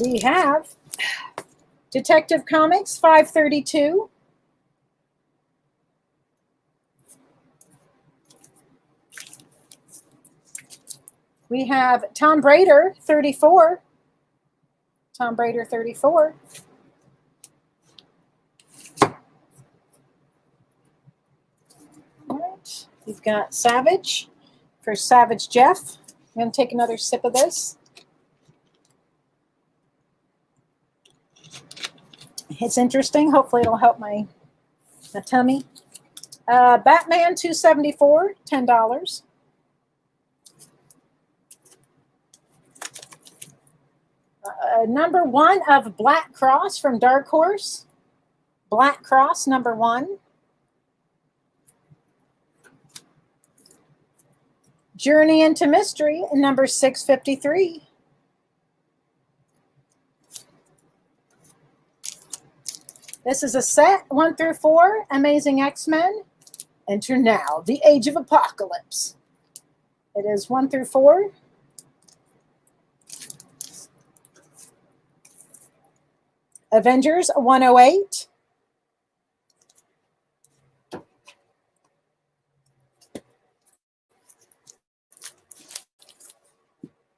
We have Detective Comics 532. We have Tom Brader 34. Tom Brader 34. All right. We've got Savage for Savage Jeff. I'm going to take another sip of this. It's interesting. Hopefully it'll help my tummy. Batman 274, $10. #1 of Black Cross from Dark Horse. Black Cross #1. Journey into Mystery #653. This is a set 1 through 4. Amazing X-Men. Enter now the Age of Apocalypse. It is 1 through 4. Avengers 108.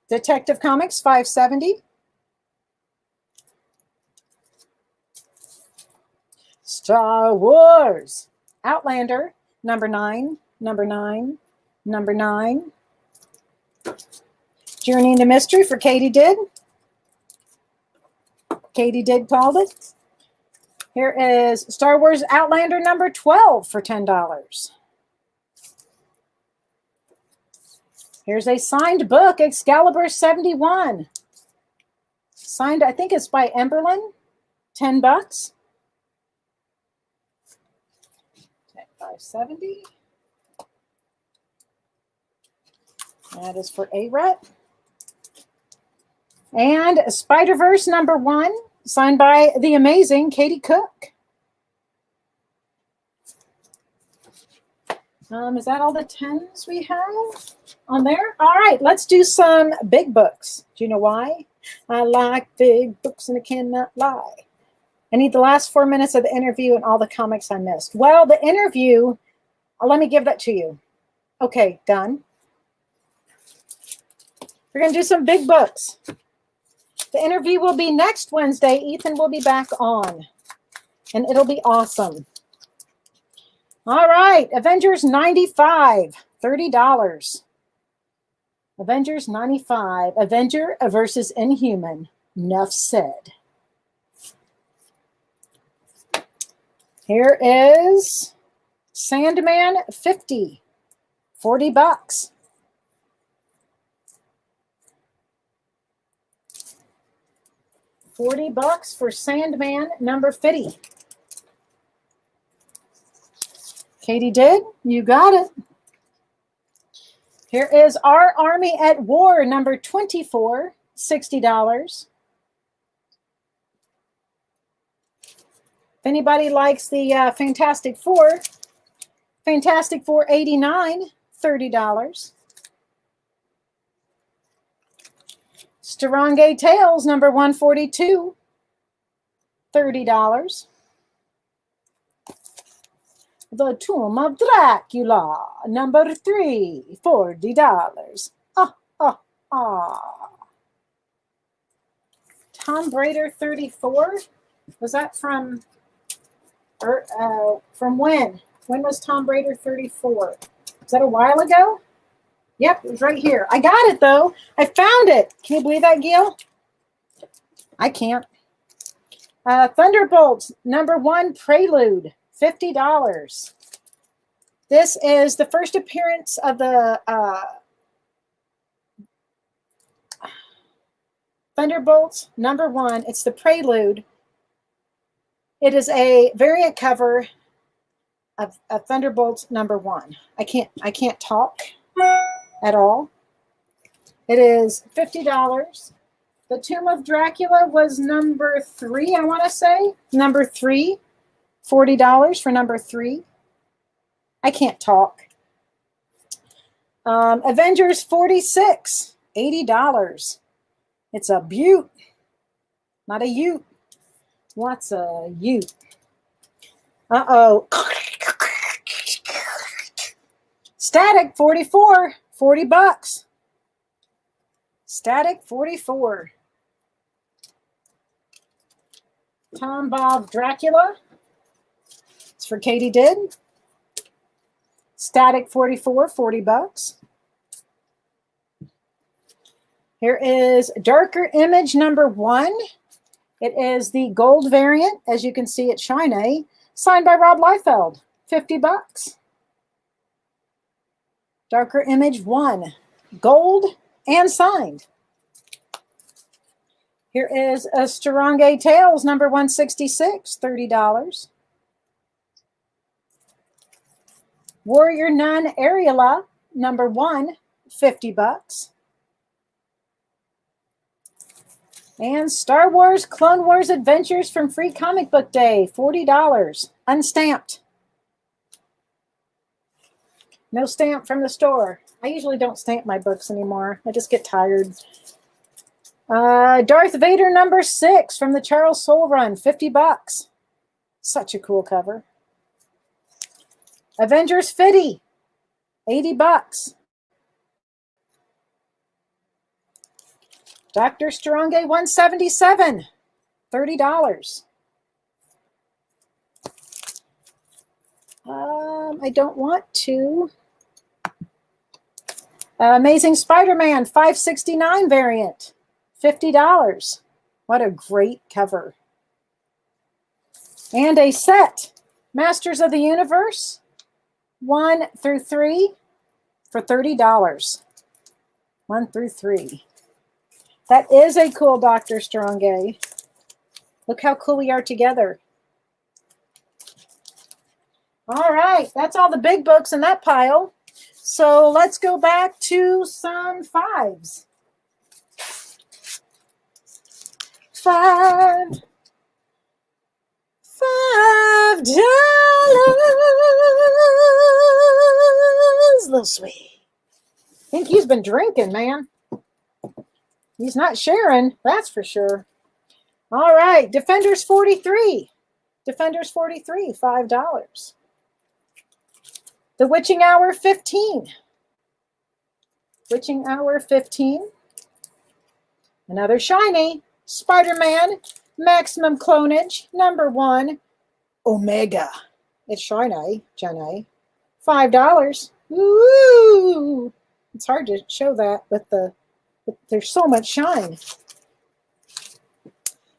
Detective Comics 570. Star Wars. Outlander #9, #9, #9. Journey into Mystery for Katie Did. Katie Did called it. Here is Star Wars Outlander #12 for $10. Here's a signed book, Excalibur 71. Signed, I think it's by Emberlin, $10. 570. That is for A-Ret. And Spider-Verse #1, signed by the amazing Katie Cook. Is that all the 10s we have on there? All right, let's do some big books. Do you know why? I like big books and I cannot lie. I need the last 4 minutes of the interview and all the comics I missed. Well, the interview, let me give that to you. Okay, done. We're going to do some big books. The interview will be next Wednesday. Ethan will be back on, and it'll be awesome. All right, Avengers 95, $30. Avengers 95, Avenger versus Inhuman. Enough said. Here is Sandman 50, $40. $40 for Sandman #50. Katie Did, you got it. Here is Our Army at War #24, $60. If anybody likes the Fantastic Four 89, $30. Strongay Tales, number 142, $30. The Tomb of Dracula, number 3, $40. Ah, ah, ah. Tom Raider 34? Was that from when? When was Tom Raider 34? Was that a while ago? Yep, it was right here. I got it, though. I found it. Can you believe that, Gil? I can't. Thunderbolts, number 1, Prelude, $50. This is the first appearance of the Thunderbolts, number 1. It's the Prelude. It is a variant cover of Thunderbolts number 1. I can't talk at all. It is $50. The Tomb of Dracula was number 3, I want to say. Number 3, $40 for number 3. I can't talk. Avengers 46, $80. It's a beaut, not a ute. What's a ute? Uh-oh. Static 44, $40. Static 44. Tom Bob Dracula. It's for Katie Did. Static 44, $40. Here is Darker Image number 1. It is the gold variant, as you can see at Shine, signed by Rob Liefeld, $50. Darker Image 1, gold and signed. Here is a Strongay Tales number 166, $30. Warrior Nun Ariela number 1, $50. And Star Wars Clone Wars Adventures from Free Comic Book Day, $40, unstamped. No stamp from the store. I usually don't stamp my books anymore. I just get tired. Darth Vader number 6 from the Charles Soule run, $50. Such a cool cover. Avengers 50, $80. Dr. Strongay 177, $30. I don't want to. Amazing Spider-Man 569 variant, $50. What a great cover. And a set, Masters of the Universe 1 through 3 for $30. 1 through 3. That is a cool Dr. Strongay. Look how cool we are together. All right, that's all the big books in that pile. So let's go back to some 5s. 5. $5. Little sweet. I think he's been drinking, man. He's not sharing, that's for sure. All right, Defenders 43. Defenders 43, $5. The Witching Hour 15. Witching Hour 15. Another shiny. Spider-Man Maximum Clonage, number 1. Omega. It's shiny, Jenny. $5. Woo! It's hard to show that with there's so much shine.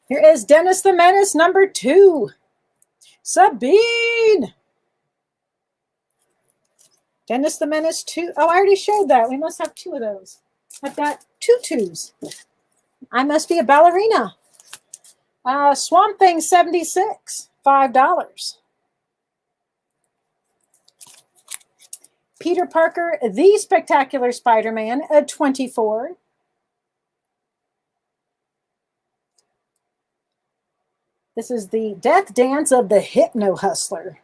Here is Dennis the Menace number 2. Sabine. Dennis the Menace 2. Oh, I already showed that. We must have 2 of those. I've got 2 2s. I must be a ballerina. Swamp Thing 76, $5. Peter Parker, The Spectacular Spider-Man, at $24. This is the Death Dance of the Hypno Hustler.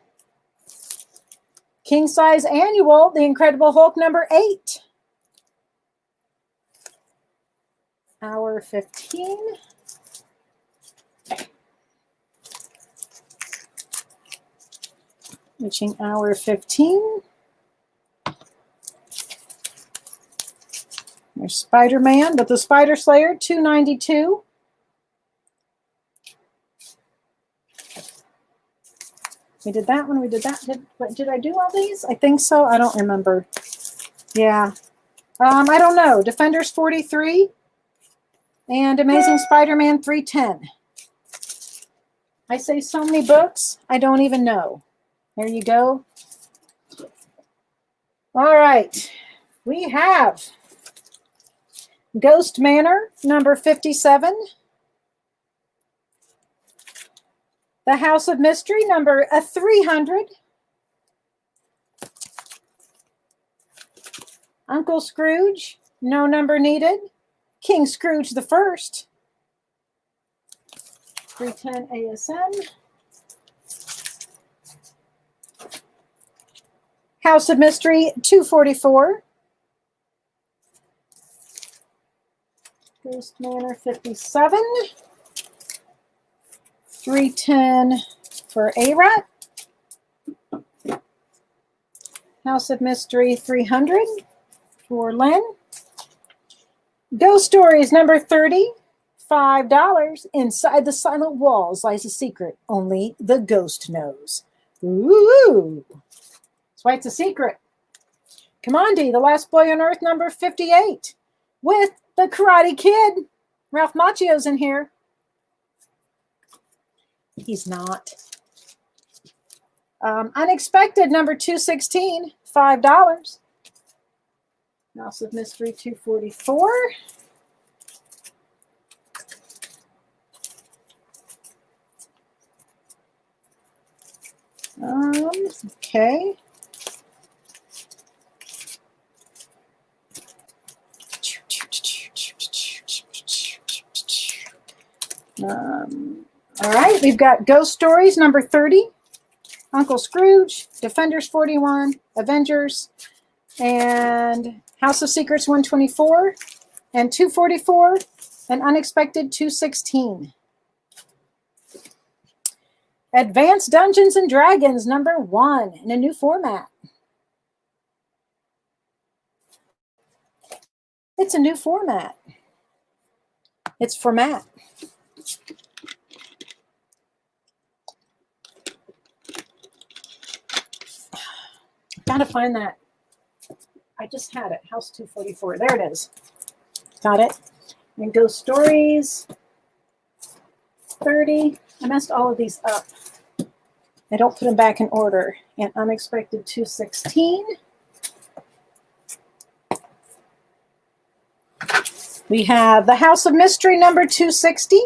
King Size Annual, The Incredible Hulk number 8. hour 15. Reaching hour 15. There's Spider-Man, but the Spider Slayer, 292. We did that one. We did that. Did I do all these? I think so. I don't remember. Yeah. I don't know. Defenders 43 and Amazing Spider-Man 310. I say so many books, I don't even know. There you go. All right. We have Ghost Manor, number 57. The House of Mystery, number 300. Uncle Scrooge, no number needed. King Scrooge the First, 310 ASM. House of Mystery, 244. Ghost Manor, 57. 310 for A-Rat. House of Mystery, 300 for Lynn. Ghost Stories, number 30, $5. Inside the silent walls lies a secret only the ghost knows. Ooh. That's why it's a secret. Commandi, The Last Boy on Earth, number 58. With the Karate Kid. Ralph Macchio's in here. He's not. Unexpected, number 216, $5. House of Mystery, 244. Okay. All right, we've got Ghost Stories, number 30. Uncle Scrooge, Defenders 41, Avengers, and House of Secrets 124, and 244, and Unexpected 216. Advanced Dungeons and Dragons, number 1, in a new format. It's a new format. It's format. Gotta find that. I just had it. House 244. There it is. Got it. And Ghost Stories 30. I messed all of these up. I don't put them back in order. And Unexpected 216. We have The House of Mystery, number 260.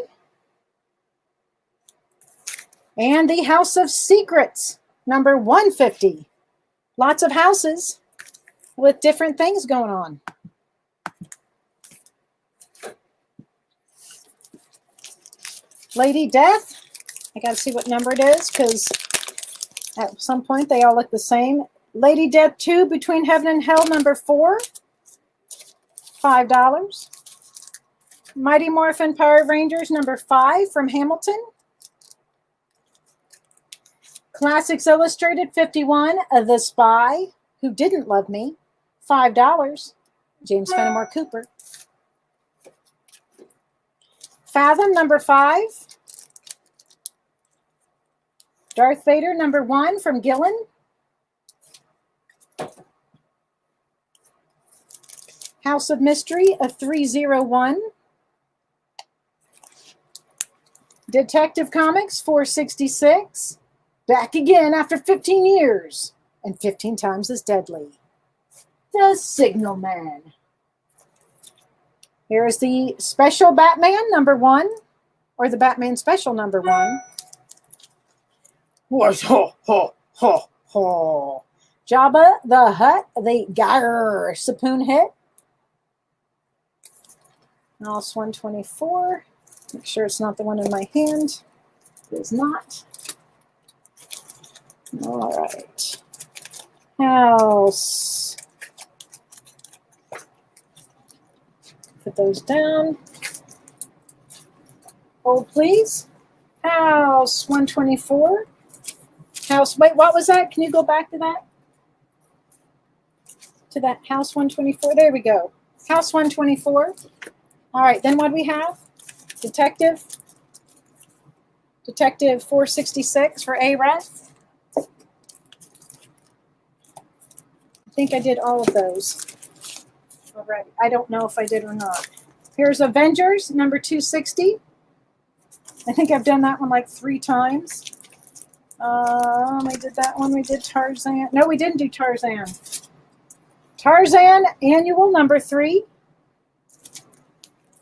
And The House of Secrets, number 150. Lots of houses with different things going on. Lady Death, I got to see what number it is because at some point they all look the same. Lady Death 2, Between Heaven and Hell, number 4, $5. Mighty Morphin Power Rangers, number 5 from Hamilton. Classics Illustrated 51, The Spy Who Didn't Love Me, $5. James Fenimore Cooper. Fathom, number 5. Darth Vader, number 1 from Gillen. House of Mystery, a 301. Detective Comics, 466. Back again after 15 years and 15 times as deadly. The Signal Man. Here is the Special Batman, number 1, or the Batman Special, number 1. What's ho, ho, ho, ho. Jabba the Hutt, the Gyre Sapoon hit. Alice 124. Make sure it's not the one in my hand. It is not. All right. House. Put those down. Hold, please. House 124. Wait, what was that? Can you go back to that? To that House 124. There we go. House 124. All right, then what do we have? Detective 466 for ARES. I think I did all of those already. I don't know if I did or not. Here's Avengers, number 260. I think I've done that one like 3 times. We did that one. We did Tarzan. No, we didn't do Tarzan. Tarzan Annual, number 3.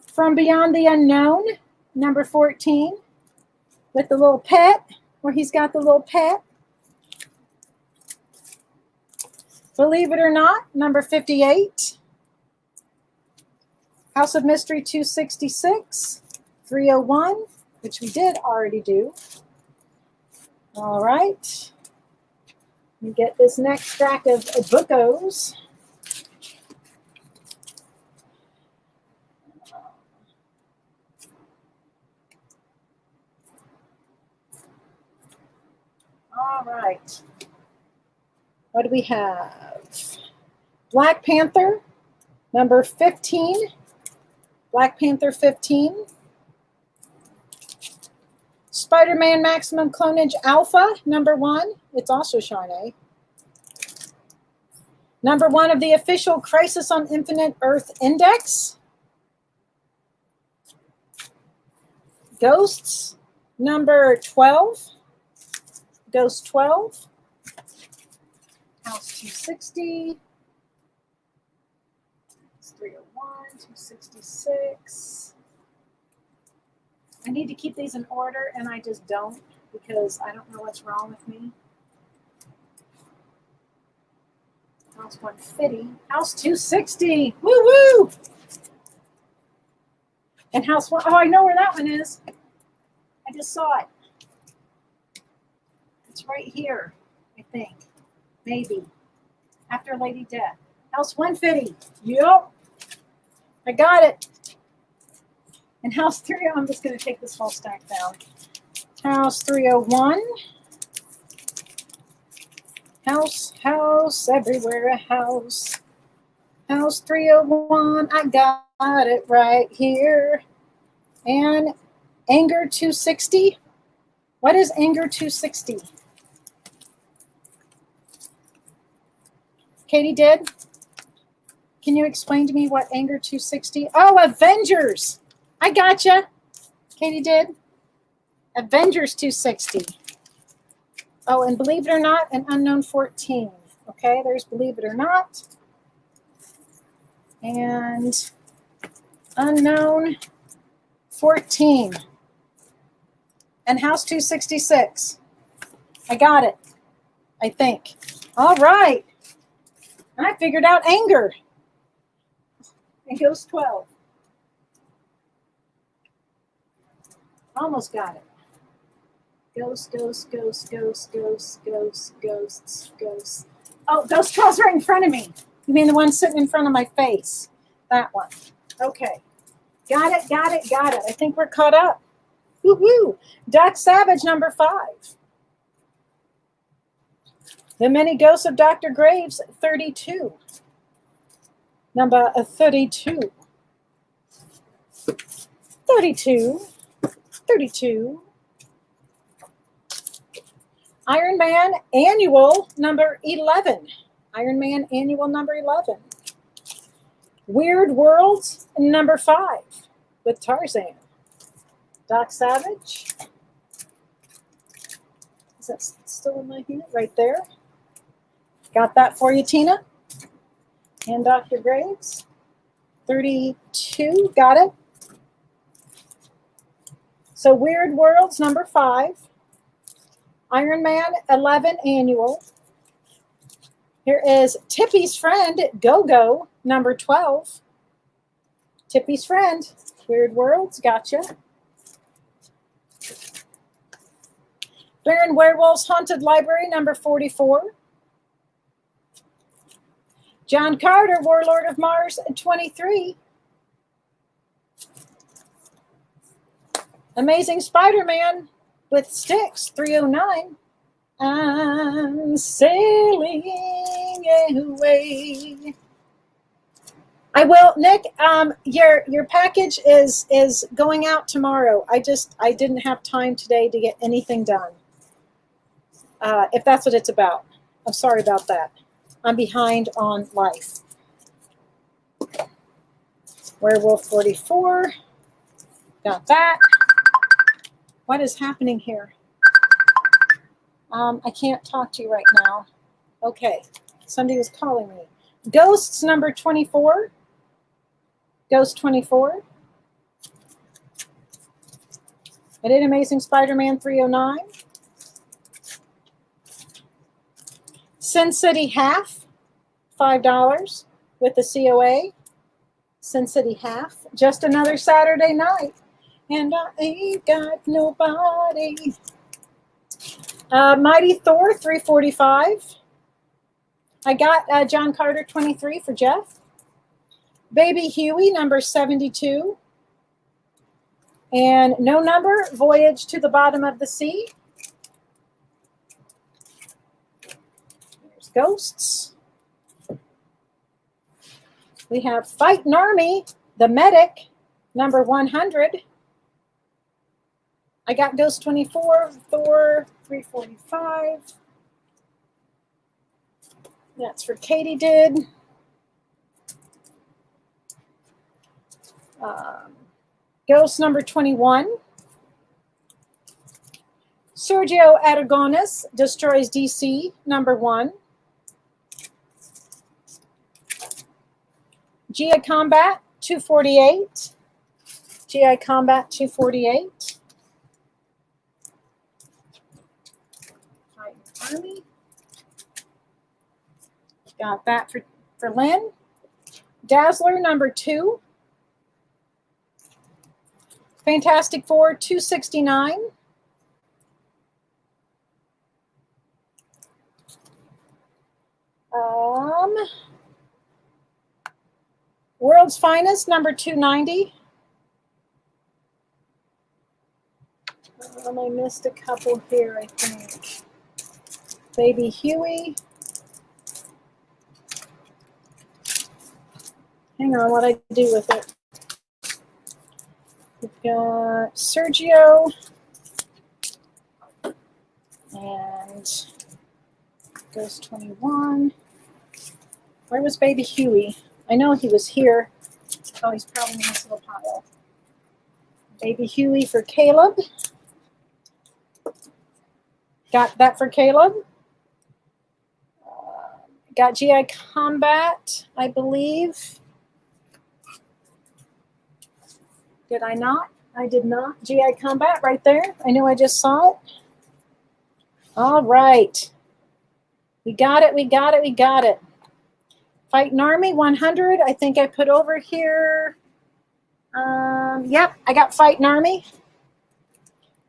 From Beyond the Unknown, number 14. With the little pet, where he's got the little pet. Believe It or Not, number 58. House of Mystery 266, 301, which we did already do. All right. You get this next stack of bookos. All right. What do we have? Black Panther, number 15. Black Panther 15. Spider-Man Maximum Clonage Alpha, number 1. It's also Shanae. Number 1 of the official Crisis on Infinite Earth Index. Ghosts, number 12. Ghost 12. House 260. 301, 266. I need to keep these in order, and I just don't because I don't know what's wrong with me. House 150. House 260. Woo woo! And House 1. Oh, I know where that one is. I just saw it. It's right here, I think. Maybe. After Lady Death. House 150. Yup. I got it. And House 3, I'm just going to take this whole stack down. House 301. House, everywhere a house. House 301, I got it right here. And Anger 260. What is Anger 260? Katie did? Can you explain to me what Anger 260? Oh, Avengers. I gotcha. Katie did. Avengers 260. Oh, and Believe It or Not, an Unknown 14. Okay, there's Believe It or Not. And Unknown 14. And House 266. I got it, I think. All right. I figured out Anger. And Ghost 12. Almost got it. Ghost. Oh, Ghost 12's right in front of me. You mean the one sitting in front of my face? That one. Okay. Got it. I think we're caught up. Woo-hoo. Doc Savage, number 5. The Many Ghosts of Dr. Graves, 32. Number 32. 32. Iron Man Annual, number 11. Iron Man Annual, number 11. Weird Worlds, number 5, with Tarzan. Doc Savage. Is that still in my hand? Right there. Got that for you, Tina. And Dr. Graves. 32. Got it. So Weird Worlds, number 5. Iron Man 11 Annual. Here is Tippy's Friend, Go-Go, number 12. Tippy's Friend, Weird Worlds, gotcha. Baron Werewolf's Haunted Library, number 44. John Carter, Warlord of Mars, 23. Amazing Spider-Man with Sticks, 309. I'm sailing away. I will, Nick. Your package is going out tomorrow. I didn't have time today to get anything done. If that's what it's about, I'm sorry about that. I'm behind on life. Werewolf 44. Got that. What is happening here? I can't talk to you right now. Okay, somebody was calling me. Ghosts number 24. Ghost 24. I did Amazing Spider-Man 309. Sin City half, $5 with the COA. Sin City half. Just another Saturday night. And I ain't got nobody. Mighty Thor 345. I got John Carter 23 for Jeff. Baby Huey number 72. And no number, Voyage to the Bottom of the Sea. There's Ghosts. We have Fightin' Army, the Medic, number 100. I got Ghost 24, Thor 345. That's for Katie did. Ghost number 21. Sergio Aragonis destroys DC, number 1. GI Combat 248. GI Combat 248. Army. Got that for Lynn. Dazzler number 2. Fantastic Four 269. World's Finest number 290. I missed a couple here, I think. Baby Huey. Hang on, what I do with it. We've got Sergio and Ghost 21. Where was Baby Huey? I know he was here. Oh, he's probably in this little pile. Baby Huey for Caleb. Got that for Caleb. Got GI Combat, I believe. Did I not? I did not. GI Combat right there. I know I just saw it. All right. We got it, we got it, we got it. Fightin' Army 100. I think I put over here. Yep, I got Fightin' Army.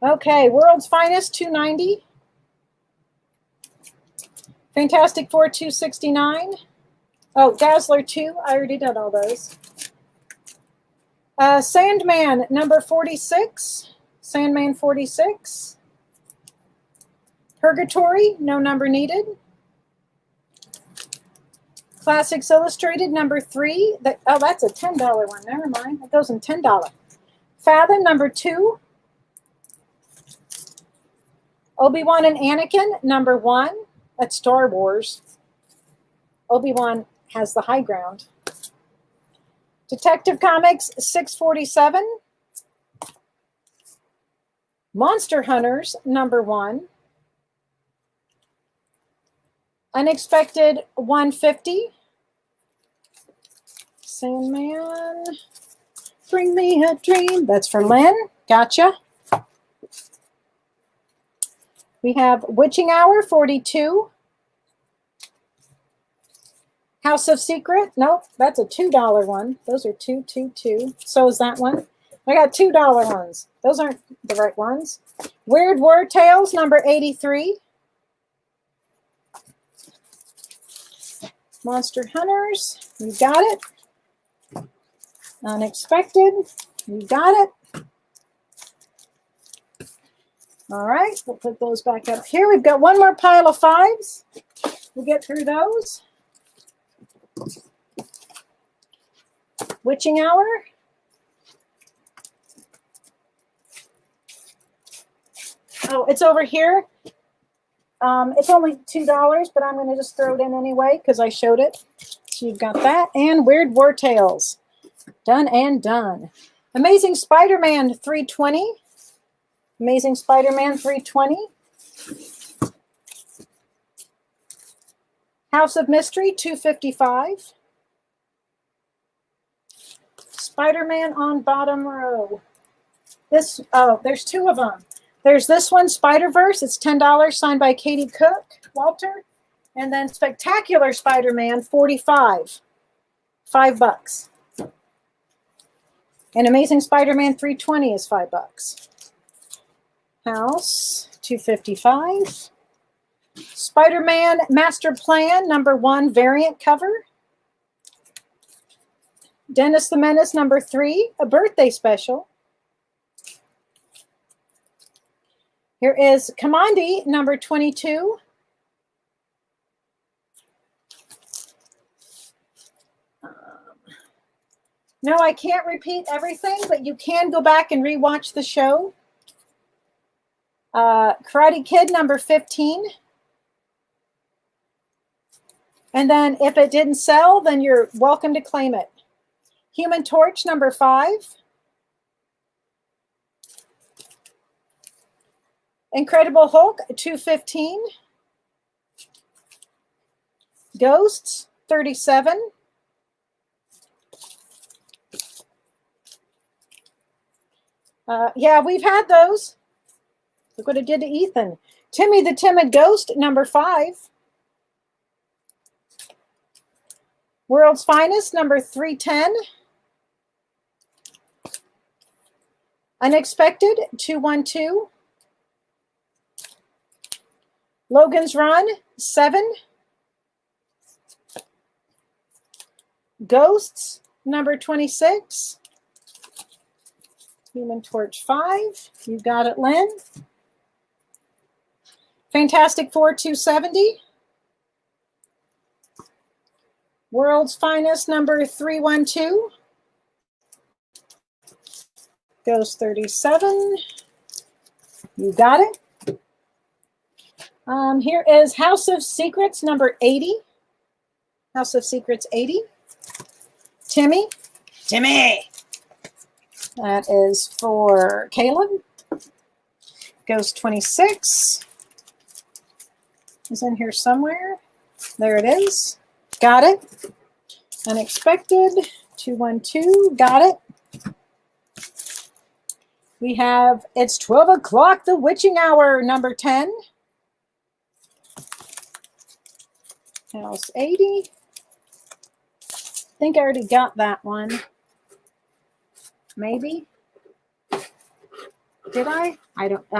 Okay, World's Finest 290. Fantastic Four 269. Oh, Dazzler 2. I already did all those. Sandman number 46. Sandman 46. Purgatory, no number needed. Classics Illustrated number 3. Oh, that's a $10 one. Never mind. That goes in $10. Fathom number 2. Obi-Wan and Anakin number 1. That's Star Wars. Obi-Wan has the high ground. Detective Comics 647. Monster Hunters number 1. Unexpected 150. Sandman. Bring me a dream. That's for Lynn. Gotcha. We have Witching Hour 42. House of Secret. Nope, that's a $2 one. Those are 222. So is that one. I got $2 ones. Those aren't the right ones. Weird Word Tales number 83. Monster Hunters. You got it. Unexpected. You got it. All right, we'll put those back up here. We've got one more pile of 5s. We'll get through those. Witching Hour. Oh, it's over here. It's only $2, but I'm going to just throw it in anyway because I showed it. So you've got that. And Weird War Tales. Done and done. Amazing Spider-Man 320. Amazing Spider-Man 320. House of Mystery 255. Spider-Man on bottom row. This, oh, there's 2 of them. There's this one, Spider-Verse. It's $10, signed by Katie Cook, Walter. And then Spectacular Spider-Man, $45. $5. And Amazing Spider-Man 320 is $5. House, $255. Spider-Man Master Plan, #1 variant cover. Dennis the Menace, #3, a birthday special. Here is Commandi, #22. No, I can't repeat everything, but you can go back and rewatch the show. Karate Kid, #15. And then if it didn't sell, then you're welcome to claim it. Human Torch, #5. Incredible Hulk, $2.15. Ghosts, $37. Yeah, we've had those. Look what it did to Ethan. Timmy the Timid Ghost, #5. World's Finest, #310. Unexpected, $212. Logan's Run, $7. Ghosts, #26. Human Torch, $5. You got it, Lynn. Fantastic Four, $270. World's Finest, #312. Ghost, $37. You got it. Here is House of Secrets, #80. House of Secrets, $80. Timmy. That is for Caleb. Ghost, $26. Is in here somewhere. There it is. Got it. Unexpected, $212. Got it. We have It's 12 O'Clock, The Witching Hour, #10. House 80. I think I already got that one. Maybe. Did I? I don't.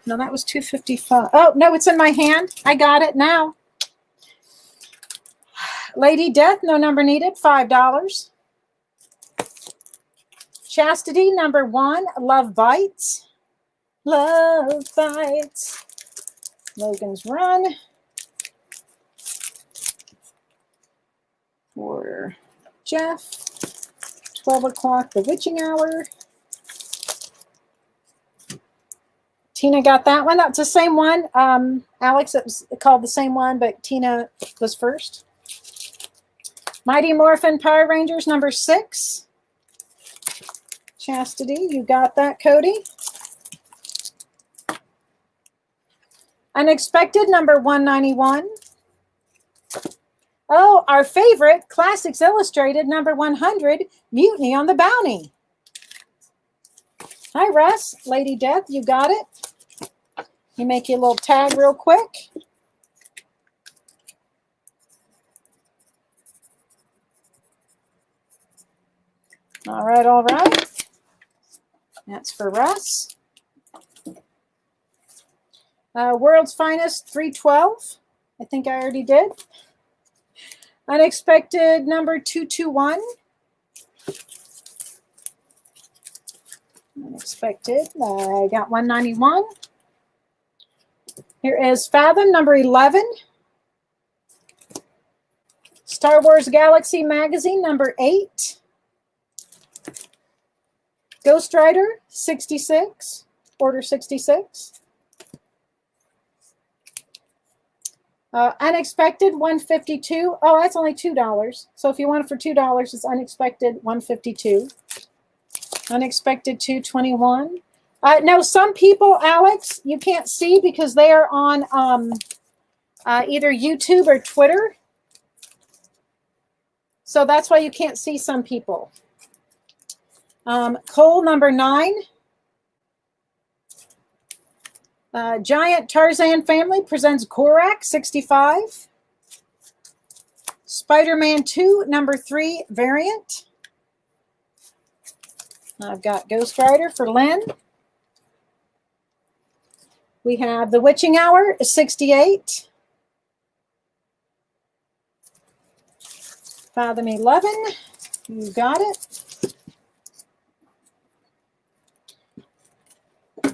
No, that was $255. Oh, no, it's in my hand. I got it now. Lady Death, no number needed, $5. Chastity, #1, Love Bites. Love Bites. Logan's Run. For Jeff. 12 O'Clock, The Witching Hour. Tina got that one. That's the same one. Alex, it was called the same one, but Tina was first. Mighty Morphin Power Rangers, #6. Chastity, you got that, Cody. Unexpected, #191. Oh, our favorite, Classics Illustrated, #100, Mutiny on the Bounty. Hi, Russ. Lady Death, you got it. You make your little tag real quick. All right, all right. That's for Russ. World's Finest, 312. I think I already did. Unexpected, #221. Unexpected. I got 191. Here is Fathom number 11. Star Wars Galaxy Magazine number 8. Ghost Rider 66. Order 66. Unexpected 152. Oh, that's only $2. So if you want it for $2, it's Unexpected 152. Unexpected 221. No, some people, Alex, you can't see because they are on either YouTube or Twitter. So that's why you can't see some people. Cole number 9. Giant Tarzan Family presents Korak 65. Spider-Man 2 number 3 variant. I've got Ghost Rider for Lynn. We have The Witching Hour 68. Fathom 11. You got it.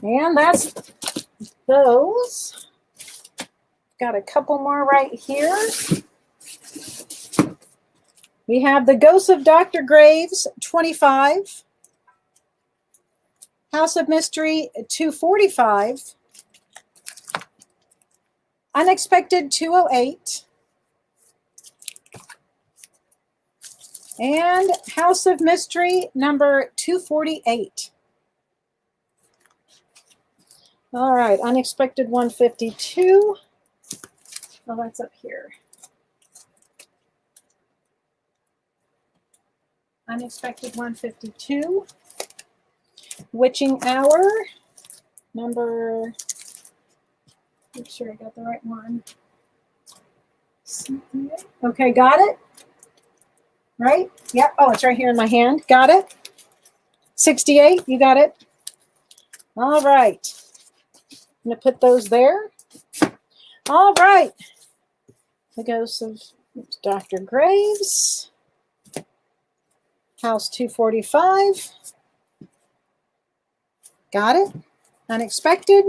And that's those. Got a couple more right here. We have The Ghost of Dr. Graves 25. House of Mystery 245. Unexpected 208. And House of Mystery number 248. All right, Unexpected 152. Oh, that's up here. Unexpected 152. Witching Hour number, make sure I got the right one. Okay, got it. Right? Yep. Oh, it's right here in my hand. Got it. 68. You got it. All right. I'm going to put those there. All right. The Ghost of Dr. Graves. House 245. Got it. Unexpected.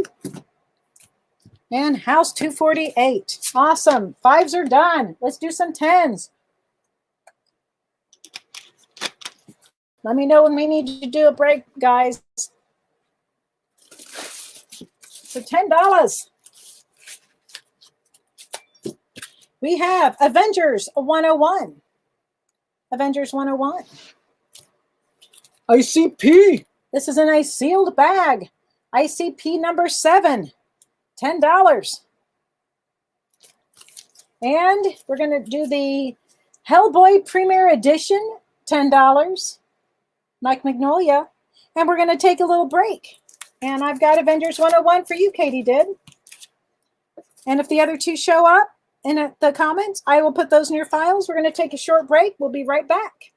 And House 248. Awesome. 5s are done. Let's do some 10s. Let me know when we need to do a break, guys. For $10, we have Avengers 101. Avengers 101. ICP. This is in a sealed bag. ICP number 7. $10. And we're going to do the Hellboy Premier Edition. $10. Mike Magnolia. And we're going to take a little break. And I've got Avengers 101 for you, Katie did. And if the other two show up in the comments, I will put those in your files. We're going to take a short break. We'll be right back.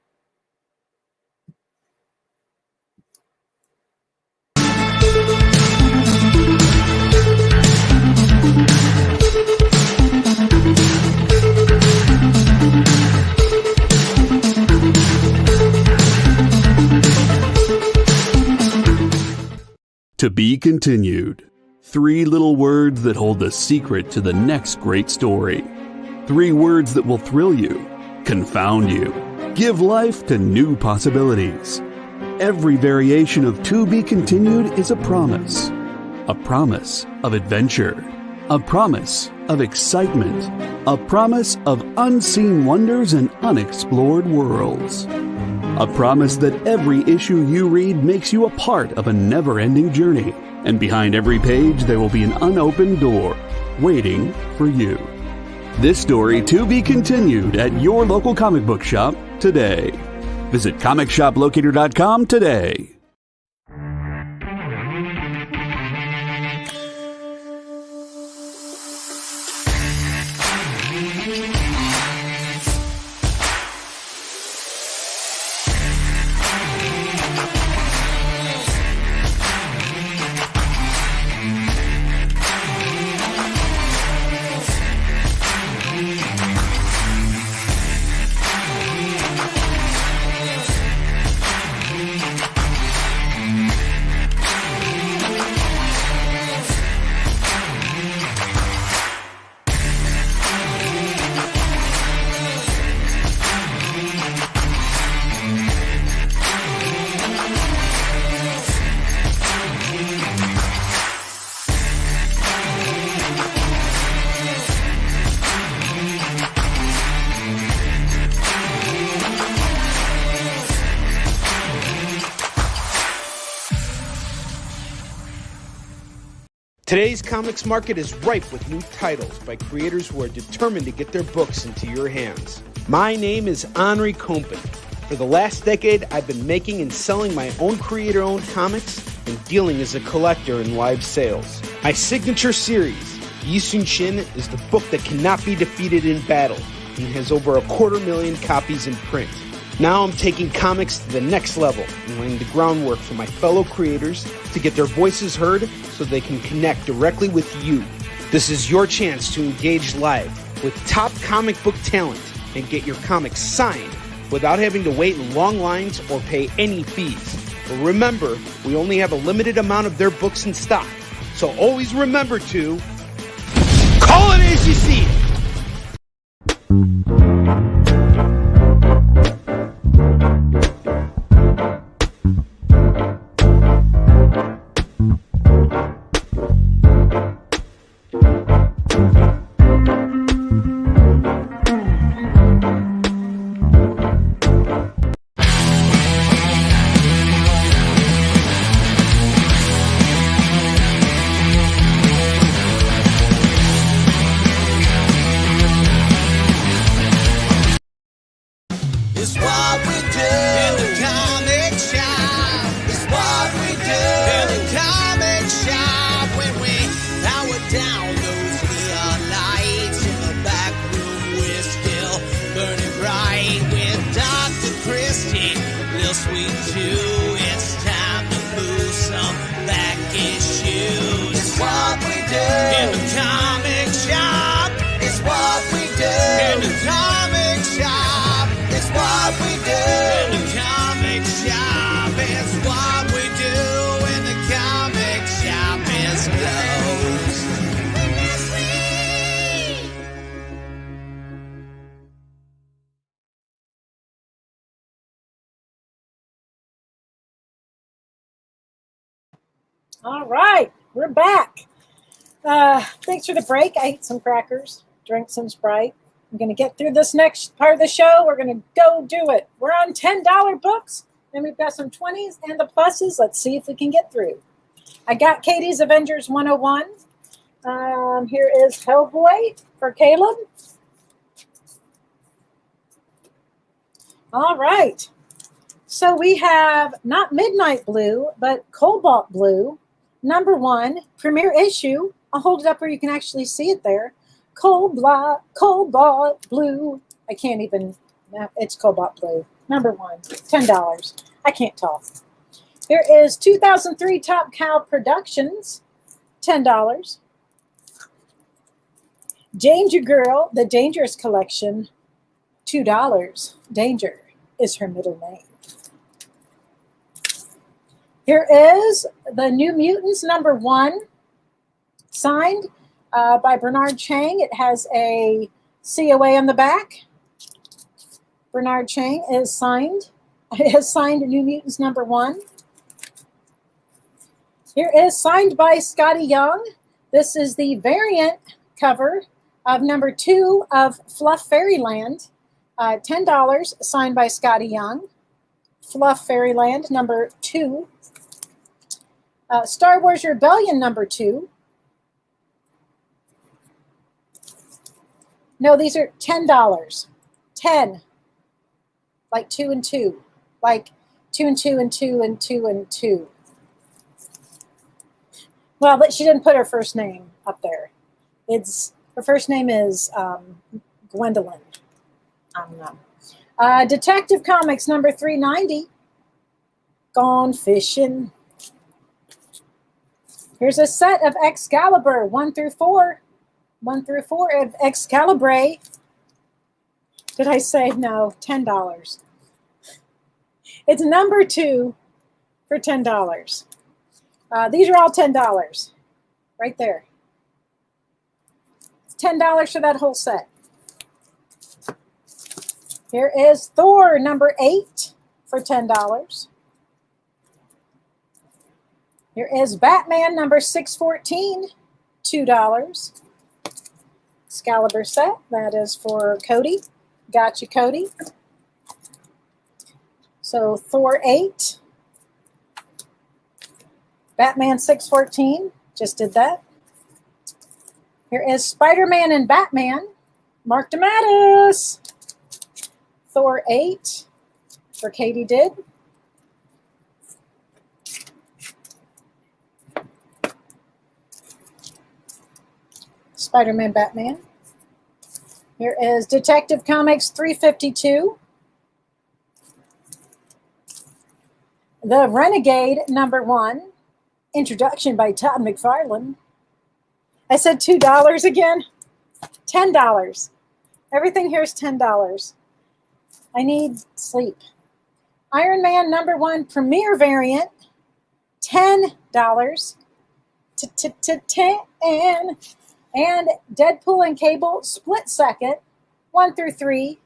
To be continued. 3 little words that hold the secret to the next great story. 3 words that will thrill you, confound you, give life to new possibilities. Every variation of To Be Continued is a promise of adventure, a promise of excitement, a promise of unseen wonders and unexplored worlds. A promise that every issue you read makes you a part of a never-ending journey. And behind every page, there will be an unopened door waiting for you. This story to be continued at your local comic book shop today. Visit comicshoplocator.com today. Today's comics market is ripe with new titles by creators who are determined to get their books into your hands. My name is Henri Compen. For the last decade, I've been making and selling my own creator-owned comics and dealing as a collector in live sales. My signature series, Yi Sun Shin, is the book that cannot be defeated in battle and has over 250,000 copies in print. Now I'm taking comics to the next level and laying the groundwork for my fellow creators to get their voices heard so they can connect directly with you. This is your chance to engage live with top comic book talent and get your comics signed without having to wait in long lines or pay any fees. But remember, we only have a limited amount of their books in stock, so always remember to call it as you see it. It's what we do in the comic shop. It's what we do in the comic shop. When we power down those neon lights in the back room, we're still burning bright with Dr. Christie, Lil Sweet too. It's time to move some back issues. It's what we do in the comic shop. It's what we do in the comic shop. It's what we do in the comic shop. It's what we do in the comic shop. It's closed. All right, we're back. Thanks for the break. I ate some crackers, drank some Sprite. I'm going to get through this next part of the show. We're going to go do it. We're on $10 books. Then we've got some 20s and the pluses. Let's see if we can get through. I got Katie's Avengers 101. Here is Hellboy for Caleb. All right. So we have not Midnight Blue, but Cobalt Blue. #1, premiere issue. I'll hold it up where you can actually see it there. Cobalt Blue. I can't even, it's Cobalt Blue. #1, $10. I can't talk. Here is 2003 Top Cow Productions, $10. Danger Girl, the Dangerous Collection, $2. Danger is her middle name. Here is the New Mutants #1, signed by Bernard Chang. It has a COA on the back. Bernard Chang is signed. It has signed New Mutants #1. Here is signed by Scotty Young. This is the variant cover of #2 of Fluff Fairyland. $10, signed by Scotty Young. Fluff Fairyland #2. Star Wars Rebellion #2. No, these are $10. 10. Like 2 and 2. Like 2 and 2 and 2 and 2 and 2. Well, but she didn't put her first name up there. Her first name is Gwendolyn. I don't know. Detective Comics #390. Gone Fishing. Here's a set of Excalibur 1 through 4. 1 through 4 of Excalibur. Did I say no? $10. It's #2 for $10. These are all $10 right there. It's $10 for that whole set. Here is Thor #8 for $10. Here is Batman #614, $2. Excalibur set, that is for Cody. Gotcha, Cody. So Thor 8. Batman 614, just did that. Here is Spider-Man and Batman. Mark DeMattis. Thor 8 for Katie did. Spider-Man, Batman. Here is Detective Comics 352. The Renegade #1. Introduction by Todd McFarlane. I said $2 again. $10. Everything here is $10. I need sleep. Iron Man #1 premiere variant. $10. 10. And Deadpool and Cable split second, 1 through 3,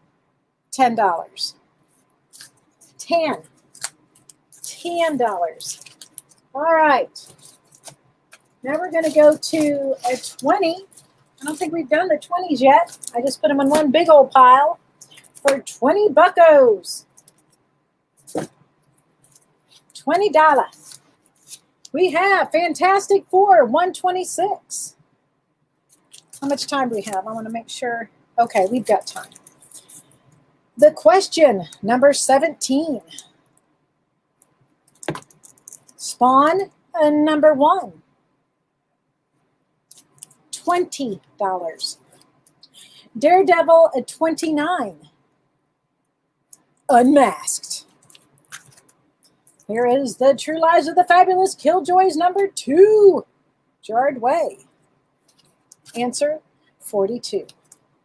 $10. $10. All right. Now we're going to go to a 20. I don't think we've done the 20s yet. I just put them in one big old pile for 20 buckos. $20. We have Fantastic Four 126. How much time do we have? I want to make sure. Okay, we've got time. The question, number 17. Spawn, #1. $20. Daredevil, at 29. Unmasked. Here is The True Lives of the Fabulous Killjoys #2. Gerard Way. Answer, 42.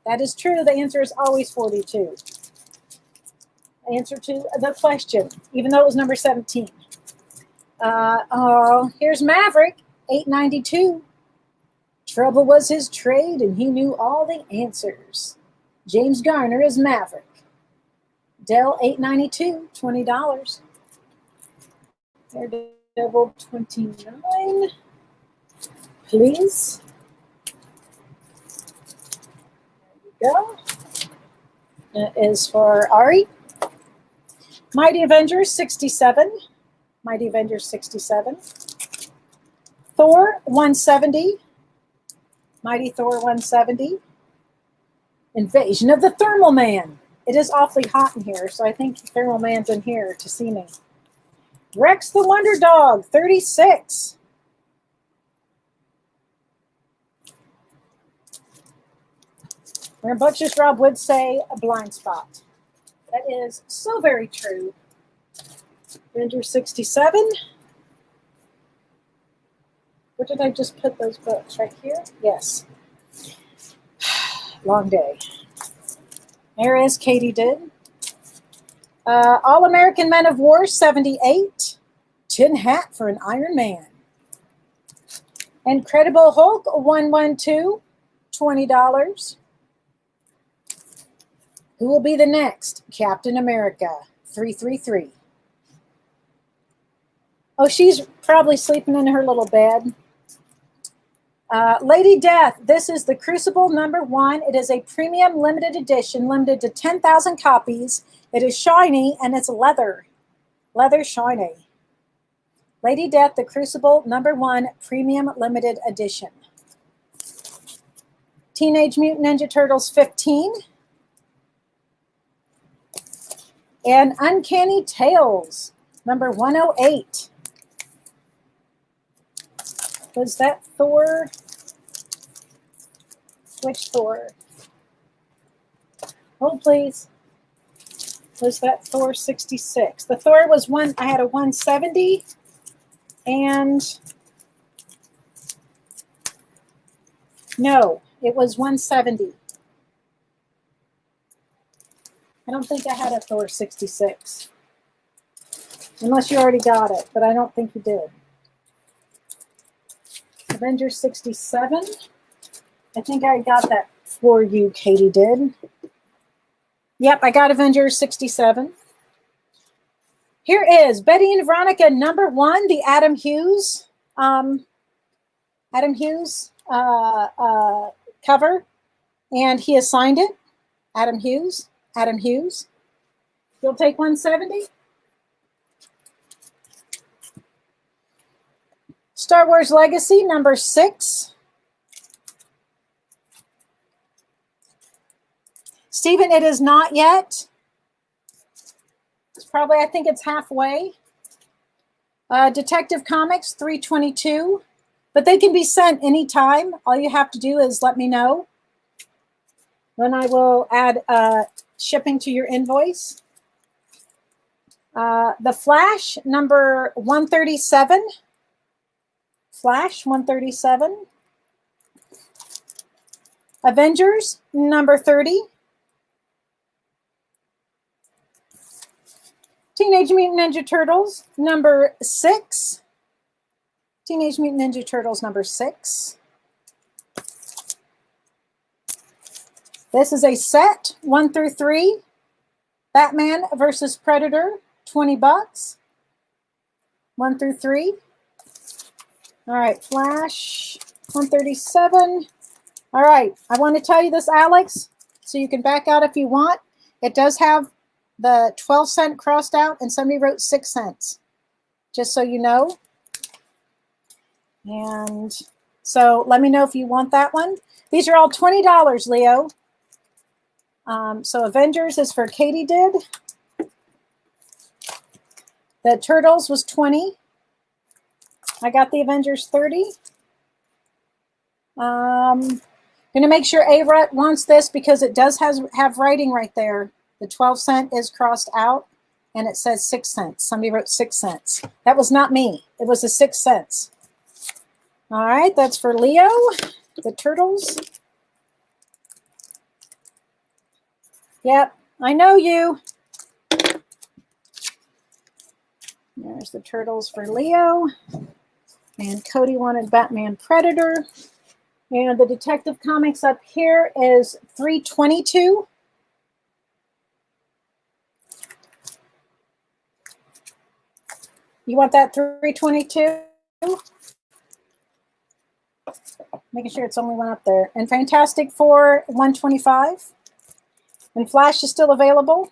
That is true. The answer is always 42. Answer to the question, even though it was number 17. Here's Maverick, 892. Trouble was his trade, and he knew all the answers. James Garner is Maverick. Dell, 892, $20. Daredevil, 29. Please. Go. That is for Ari. Mighty Avengers 67. Mighty Avengers 67. Thor 170. Mighty Thor 170. Invasion of the Thermal Man. It is awfully hot in here, so I think Thermal Man's in here to see me. Rex the Wonder Dog 36. Rambunctious Rob would say a blind spot. That is so very true. Avenger 67. Where did I just put those books? Right here? Yes. Long day. There is Katie did. All-American Men of War 78. Tin hat for an Iron Man. Incredible Hulk 112. $20. Who will be the next? Captain America, 333. Oh, she's probably sleeping in her little bed. Lady Death, this is the Crucible #1. It is a premium limited edition, limited to 10,000 copies. It is shiny, and it's leather. Leather shiny. Lady Death, the Crucible #1, premium limited edition. Teenage Mutant Ninja Turtles 15. And Uncanny Tales, #108. Was that Thor? Which Thor? Hold, please. Was that Thor 66? The Thor was one, I had a 170, and no, it was 170. I don't think I had a Thor 66. Unless you already got it, but I don't think you did. Avengers 67. I think I got that for you, Katie did. Yep, I got Avengers 67. Here is Betty and Veronica #1, the Adam Hughes. Adam Hughes cover. And he has signed it. Adam Hughes. Adam Hughes. You'll take 170. Star Wars Legacy #6. Stephen, it is not yet. It's probably, I think it's halfway. Detective Comics, $3.22. But they can be sent anytime. All you have to do is let me know. Then I will add shipping to your invoice. The Flash, number 137. Flash, 137. Avengers, number 30. Teenage Mutant Ninja Turtles, number 6. Teenage Mutant Ninja Turtles, number 6. This is a set, 1 through 3. Batman versus Predator, $20. 1 through 3. All right, Flash, 137. All right, I want to tell you this, Alex, so you can back out if you want. It does have the 12-cent crossed out, and somebody wrote 6 cents, just so you know. And so let me know if you want that one. These are all $20, Leo. So Avengers is for Katie did. The Turtles was 20. I got the Avengers 30. Going to make sure A-Rut wants this because it does have writing right there. The 12-cent is crossed out, and it says 6 cents. Somebody wrote 6 cents. That was not me. It was the 6 cents. All right, that's for Leo, the Turtles. Yep, I know you. There's the Turtles for Leo. And Cody wanted Batman Predator. And the Detective Comics up here is $3.22. You want that $3.22? Making sure it's only one up there. And Fantastic Four, $1.25. And Flash is still available.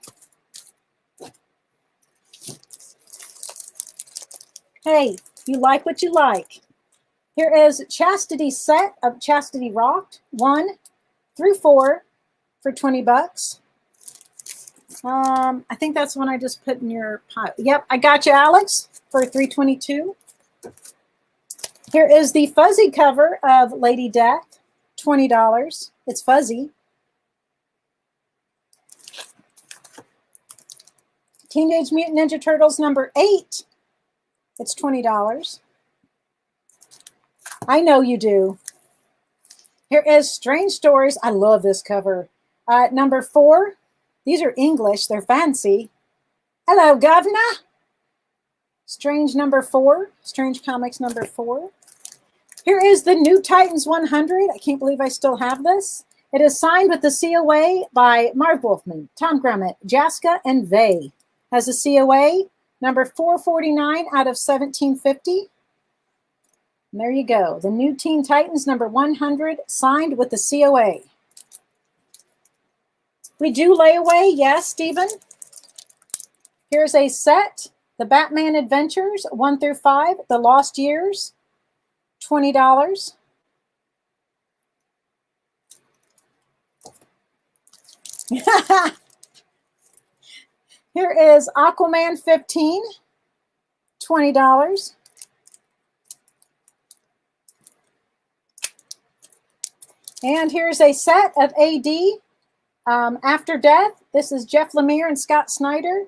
Hey, you like what you like. Here is Chastity set of Chastity Rocked, 1 through 4 for $20. I think that's one I just put in your pile. Yep, I got you, Alex, for $3.22. Here is the fuzzy cover of Lady Death, $20. It's fuzzy. Teenage Mutant Ninja Turtles number 8. It's $20. I know you do. Here is Strange Stories. I love this cover. Number 4. These are English. They're fancy. Hello, Governor. Strange number 4. Strange Comics number 4. Here is the New Titans 100. I can't believe I still have this. It is signed with the COA by Marv Wolfman, Tom Grummett, Jaska, and Vey. Has a COA number 449 out of 1750. And there you go. The New Teen Titans number 100 signed with the COA. We do layaway, yes, Stephen. Here's a set, The Batman Adventures 1 through 5, The Lost Years, $20. Here is Aquaman 15, $20. And here's a set of AD After Death. This is Jeff Lemire and Scott Snyder,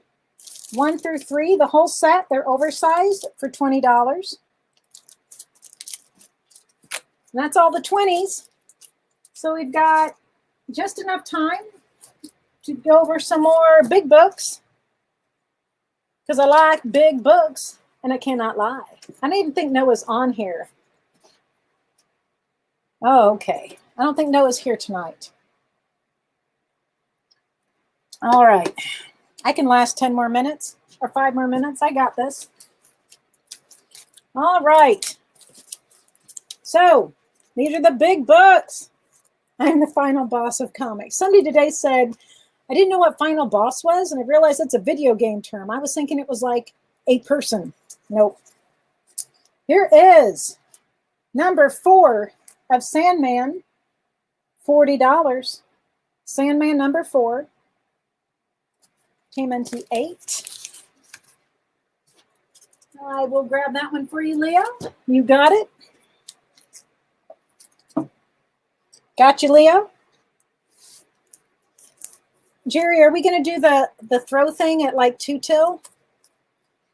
1 through 3. The whole set, they're oversized for $20. And that's all the 20s. So we've got just enough time to go over some more big books. Because I like big books, and I cannot lie. I don't even think Noah's on here. Oh, okay. I don't think Noah's here tonight. All right. I can last 10 more minutes or 5 more minutes. I got this. All right. So these are the big books. I'm the final boss of comics. Somebody today said, I didn't know what final boss was, and I realized it's a video game term. I was thinking it was like a person. Nope. Here is number 4 of Sandman, $40. Sandman number 4. TMNT 8. I will grab that one for you, Leo. You got it? Got you, Leo? Jerry, are we going to do the throw thing at like 2 till?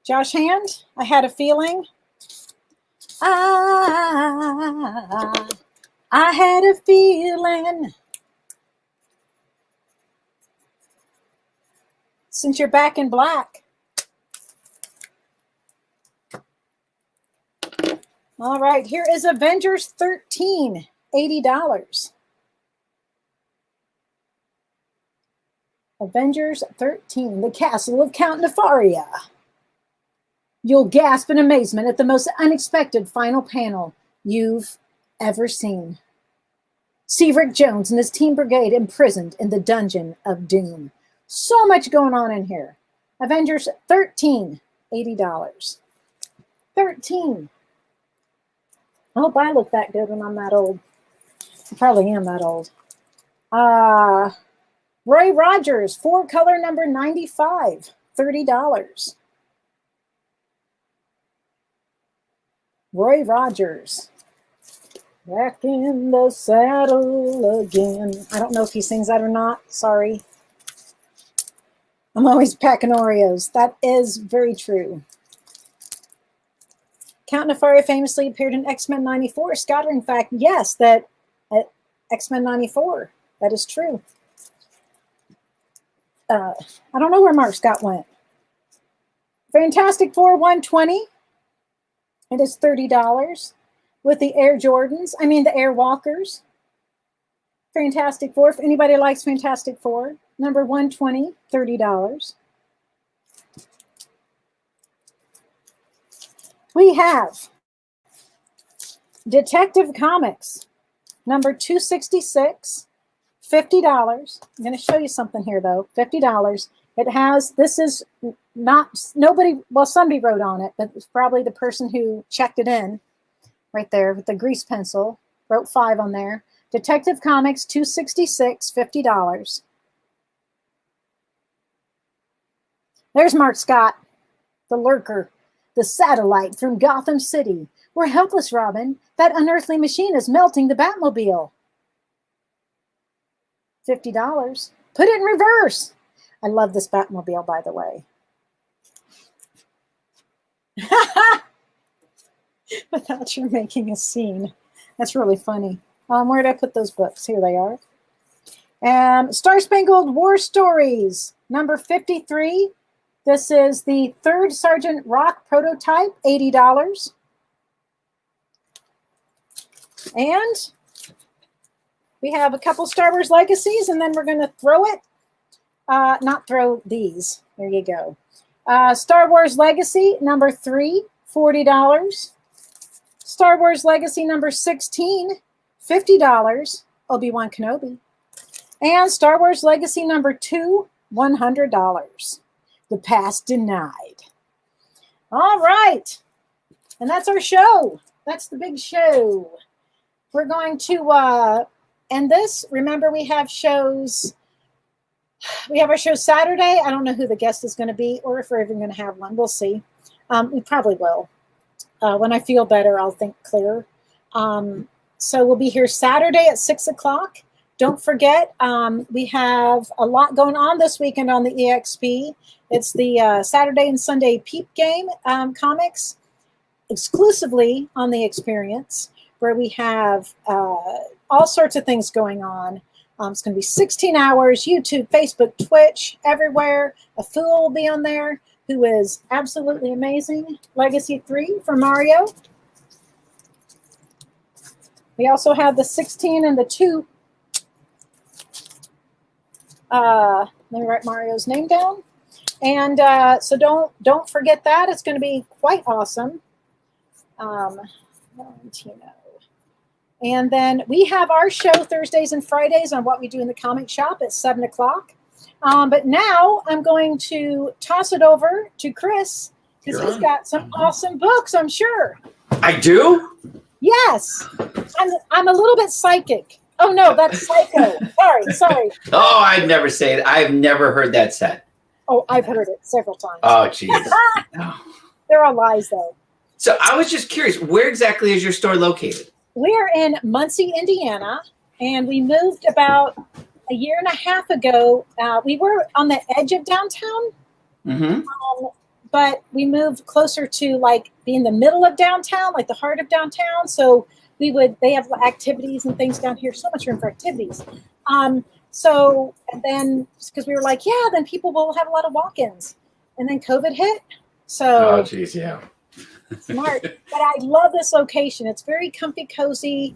Josh Hand, I had a feeling. I had a feeling. Since you're back in black. All right, here is Avengers 13, $80. Avengers 13, the Castle of Count Nefaria. You'll gasp in amazement at the most unexpected final panel you've ever seen. See Rick Jones and his Team Brigade imprisoned in the Dungeon of Doom. So much going on in here. Avengers 13, $80. 13. I hope I look that good when I'm that old. I probably am that old. Roy Rogers, 4-color number 95, $30. Roy Rogers, back in the saddle again. I don't know if he sings that or not. Sorry. I'm always packing Oreos. That is very true. Count Nefaria famously appeared in X-Men 94. Scott, in fact, yes, that X-Men 94. That is true. I don't know where Mark Scott went. Fantastic Four 120. It is $30 with the Air Jordans. I mean the Air Walkers. Fantastic Four. If anybody likes Fantastic Four, number 120, $30. We have Detective Comics, number 266, $50. I'm going to show you something here, though. $50. It has, this is not, nobody, well, somebody wrote on it, but it's probably the person who checked it in right there with the grease pencil. Wrote 5 on there. Detective Comics, 266, $50. There's Mark Scott, the lurker, the satellite from Gotham City. We're helpless, Robin. That unearthly machine is melting the Batmobile. $50. Put it in reverse. I love this Batmobile, by the way. Without you making a scene. That's really funny. Where did I put those books? Here they are. Star Spangled War Stories, number 53. This is the 3rd Sergeant Rock prototype, $80. And we have a couple Star Wars Legacies, and then we're going to throw it. Not throw these. There you go. Star Wars Legacy, number 3, $40. Star Wars Legacy, number 16, $50. Obi-Wan Kenobi. And Star Wars Legacy, number 2, $100. The Past Denied. All right. And that's our show. That's the big show. We're going to end this. Remember, we have shows. We have our show Saturday. I don't know who the guest is going to be or if we're even going to have one. We'll see. We probably will. When I feel better, I'll think clearer. So we'll be here Saturday at 6 o'clock. Don't forget, we have a lot going on this weekend on the EXP. It's the Saturday and Sunday Peep Game comics, exclusively on the Experience, where we have all sorts of things going on. It's going to be 16 hours, YouTube, Facebook, Twitch, everywhere. A Fool will be on there, who is absolutely amazing. Legacy 3 for Mario. We also have the 16 and the 2. Let me write Mario's name down. And so don't forget that. It's going to be quite awesome. Valentino. And then we have our show Thursdays and Fridays on What We Do in the Comic Shop at 7 o'clock. But now I'm going to toss it over to Chris because he's got some awesome books, I'm sure. I do? Yes. I'm a little bit psychic. Oh no, that's Psycho. Sorry. Oh, I'd never say it. I've never heard that said. Oh, I've heard it several times. Oh, jeez. No. They're all lies, though. So I was just curious, where exactly is your store located? We're in Muncie, Indiana, and we moved about a year and a half ago. We were on the edge of downtown, but we moved closer to like being the middle of downtown, like the heart of downtown. So they have activities and things down here, so much room for activities. So, and then because we were like, yeah, then people will have a lot of walk-ins. And then COVID hit. So, oh, geez, yeah. Smart. But I love this location. It's very comfy, cozy.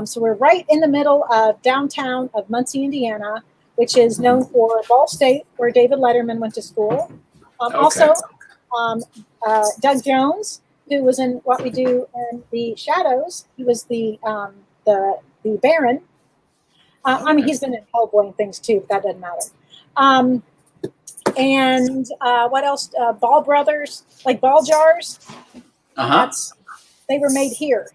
So we're right in the middle of downtown of Muncie, Indiana, which is known for Ball State, where David Letterman went to school. Also, Doug Jones, who was in What We Do in the Shadows. He was the Baron. I mean, he's been in Hellboy and things too, but that doesn't matter. And what else? Ball Brothers, like ball jars. They were made here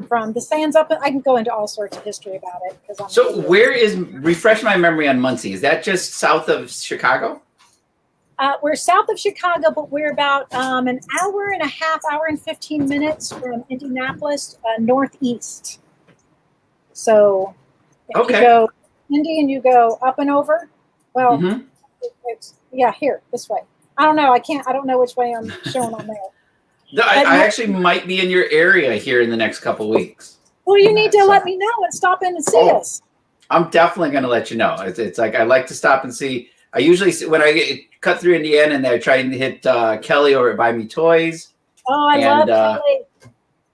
from the sands up. I can go into all sorts of history about it. So where is, refresh my memory on Muncie, is that just south of Chicago? We're south of Chicago, but we're about an hour and a half, hour and 15 minutes from Indianapolis, northeast. So if you go Indy and you go up and over, well, it's here, this way. I don't know. I don't know which way I'm showing on there. No, I actually might be in your area here in the next couple of weeks. Well, you need to let me know and stop in and see us. I'm definitely going to let you know. It's like I like to stop and see. I usually, when I cut through Indiana and they're trying to hit Kelly over at Buy Me Toys. Oh, I love Kelly.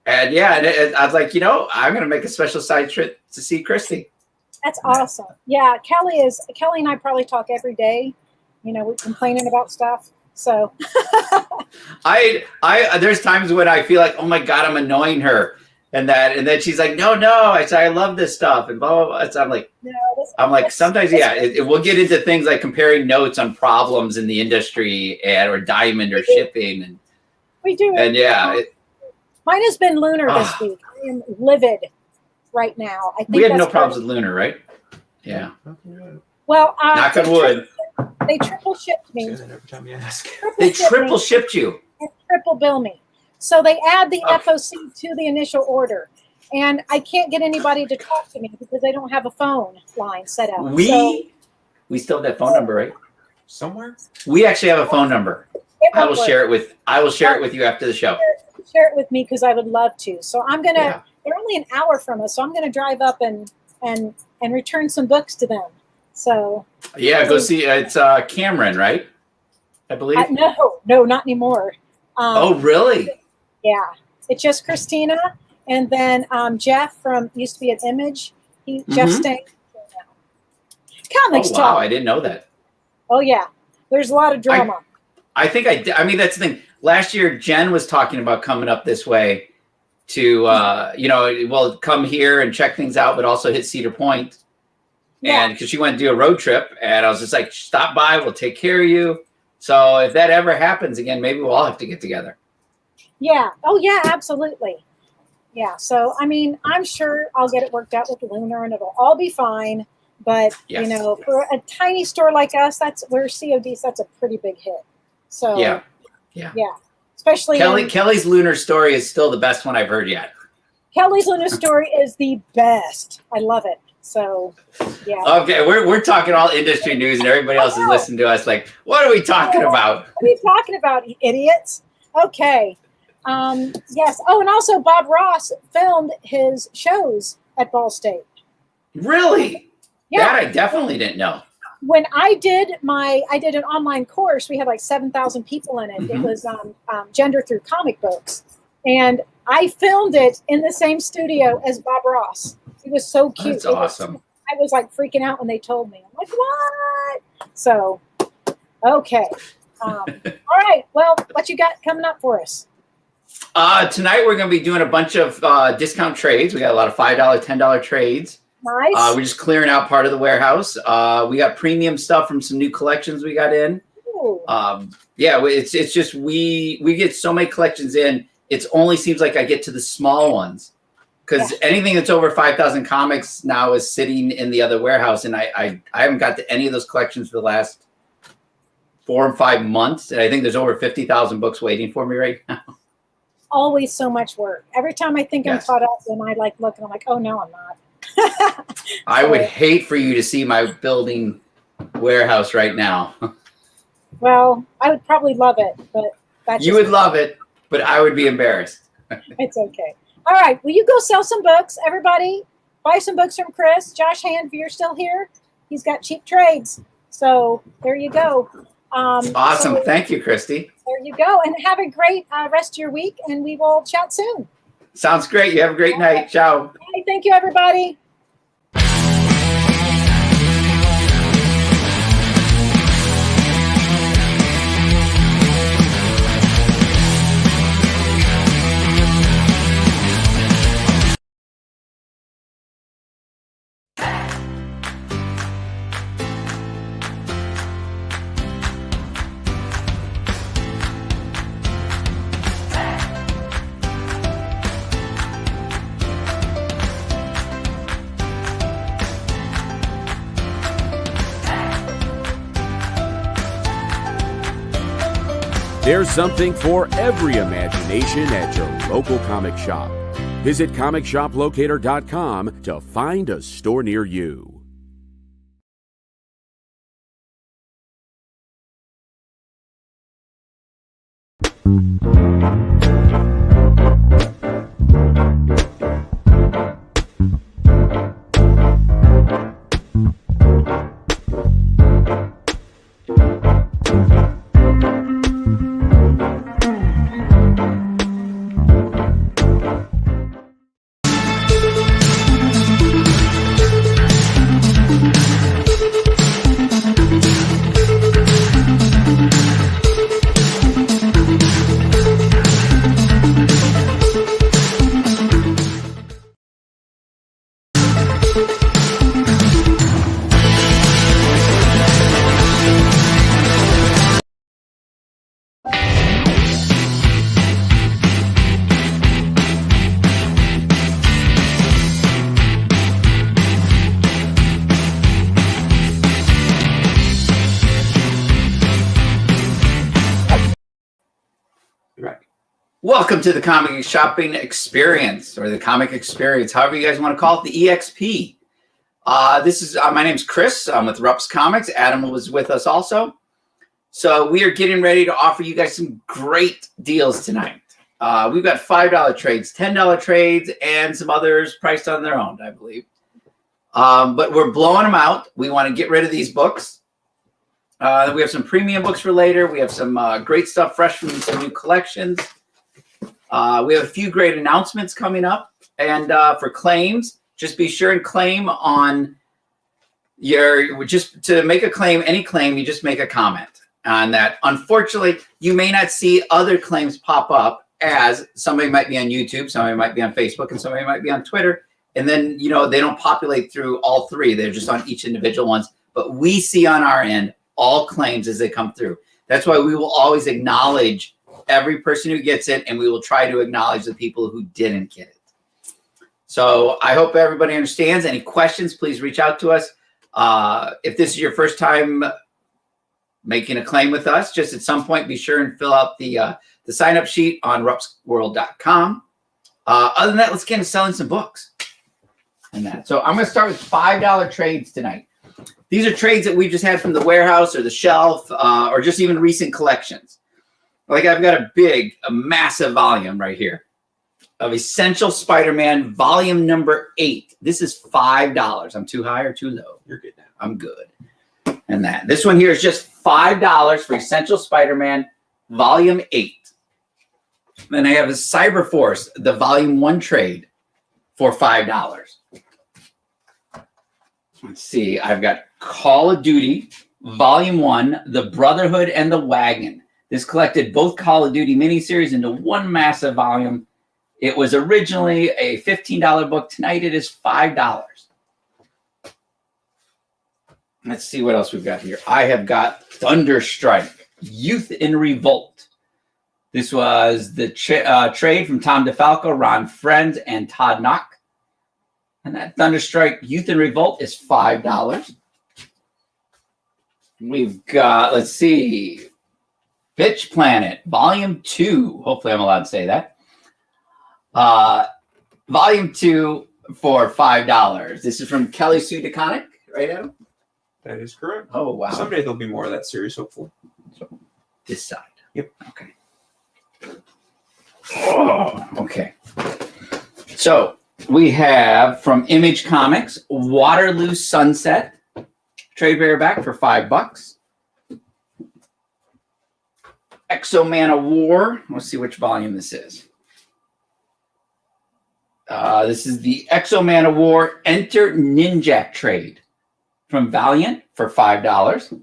And yeah, I was like, I'm going to make a special side trip to see Christy. That's awesome. Yeah, Kelly and I probably talk every day. We're complaining about stuff. So there's times when I feel like, oh my God, I'm annoying her. And then she's like, no. I say, I love this stuff. And blah, blah, blah. So I'm like, sometimes, we'll get into things like comparing notes on problems in the industry or diamond or shipping. And we do. And mine has been lunar this week. I am livid right now. I think we had no problems with lunar, right? Yeah. Well, knock on wood. They triple shipped me. Every time you ask. They triple shipped you. And triple bill me. So they add the FOC to the initial order. And I can't get anybody to talk to me because they don't have a phone line set up. We still have that phone number, right? Somewhere? We actually have a phone number. I will share it with you after the show. Share it with me because I would love to. So I'm gonna they're only an hour from us, so I'm gonna drive up and return some books to them. So go see it's Cameron, right? I believe. No, not anymore. Oh, really? Yeah, it's just Christina, and then Jeff from used to be at Image. Jeff Stang. Comics talk. Wow, I didn't know that. Oh yeah, there's a lot of drama. I think I mean that's the thing. Last year, Jen was talking about coming up this way to come here and check things out, but also hit Cedar Point. Yeah. And because she went to do a road trip, and I was just like, stop by, we'll take care of you. So if that ever happens again, maybe we'll all have to get together. Yeah. Oh, yeah, absolutely. Yeah. So, I mean, I'm sure I'll get it worked out with Lunar and it'll all be fine. But, for a tiny store like us, that's where COD's, that's a pretty big hit. So, yeah. Especially Kelly's Lunar story is still the best one I've heard yet. Kelly's Lunar story is the best. I love it. So, yeah. Okay, we're talking all industry news, and everybody else is listening to us like, what are we talking about? What are you talking about, you idiots? Okay. Yes. Oh, and also Bob Ross filmed his shows at Ball State. Really? Yeah. That I definitely didn't know. When I did an online course, we had like 7,000 people in it. It was Gender Through Comic Books. And I filmed it in the same studio as Bob Ross. It was so cute. That's awesome. I was like freaking out when they told me. I'm like, what? So, okay. All right. Well, what you got coming up for us? Tonight we're going to be doing a bunch of discount trades. We got a lot of $5, $10 trades. Nice. We're just clearing out part of the warehouse. We got premium stuff from some new collections we got in. It's just we get so many collections in. It only seems like I get to the small ones because anything that's over 5,000 comics now is sitting in the other warehouse, and I haven't got to any of those collections for the last 4 or 5 months, and I think there's over 50,000 books waiting for me right now. Always so much work. Every time I think I'm caught up, and I like look and I'm like, oh no, I'm not. I would hate for you to see my building warehouse right now. Well, I would probably love it, but that's you would love it, but I would be embarrassed. It's okay. All right. Will you go sell some books, everybody? Buy some books from Chris. Josh Hand, if you're still here, he's got cheap trades. So there you go. Awesome. So, thank you, Christy. There you go. And have a great rest of your week, and we will chat soon. Sounds great. You have a great night. Ciao. Hey, thank you, everybody. There's something for every imagination at your local comic shop. Visit comicshoplocator.com to find a store near you. Welcome to the comic shopping experience, or the comic experience, however you guys want to call it, the EXP. This is my name's Chris. I'm with Rupps Comics. Adam was with us also. So we are getting ready to offer you guys some great deals tonight. We've got $5 trades, $10 trades, and some others priced on their own, I believe. But we're blowing them out. We want to get rid of these books. We have some premium books for later. We have some great stuff fresh from some new collections. We have a few great announcements coming up. And for claims, just be sure and claim on your, just to make a claim, any claim, you just make a comment on that. Unfortunately, you may not see other claims pop up, as somebody might be on YouTube, somebody might be on Facebook, and somebody might be on Twitter. And then, you know, they don't populate through all three. They're just on each individual ones. But we see on our end all claims as they come through. That's why we will always acknowledge every person who gets it, and we will try to acknowledge the people who didn't get it. So I hope everybody understands. Any questions, please reach out to us. If this is your first time making a claim with us, just at some point, be sure and fill out the sign-up sheet on ruppsworld.com. Other than that, let's get into selling some books. And that. So I'm going to start with $5 trades tonight. These are trades that we've just had from the warehouse or the shelf, or just even recent collections. Like I've got a massive volume right here of Essential Spider-Man volume number 8. This is $5. I'm too high or too low? You're good now. I'm good. And that. This one here is just $5 for Essential Spider-Man volume 8. Then I have a Cyberforce, the volume 1 trade for $5. Let's see. I've got Call of Duty volume 1, the Brotherhood and the Wagon. This collected both Call of Duty miniseries into one massive volume. It was originally a $15 book. Tonight it is $5. Let's see what else we've got here. I have got Thunderstrike, Youth in Revolt. This was the trade from Tom DeFalco, Ron Friend, and Todd Knock. And that Thunderstrike Youth in Revolt is $5. We've got, let's see, Bitch Planet, Volume 2. Hopefully I'm allowed to say that. Volume 2 for $5. This is from Kelly Sue DeConnick, right, Adam? That is correct. Oh, wow. Someday there'll be more of that series, hopefully. This side. Yep. Okay. Oh, okay. So we have from Image Comics, Waterloo Sunset, trade paperback for $5. Exo-Man of War. Let's see which volume this is. This is the Exo-Man of War Enter Ninjak trade from Valiant for $5.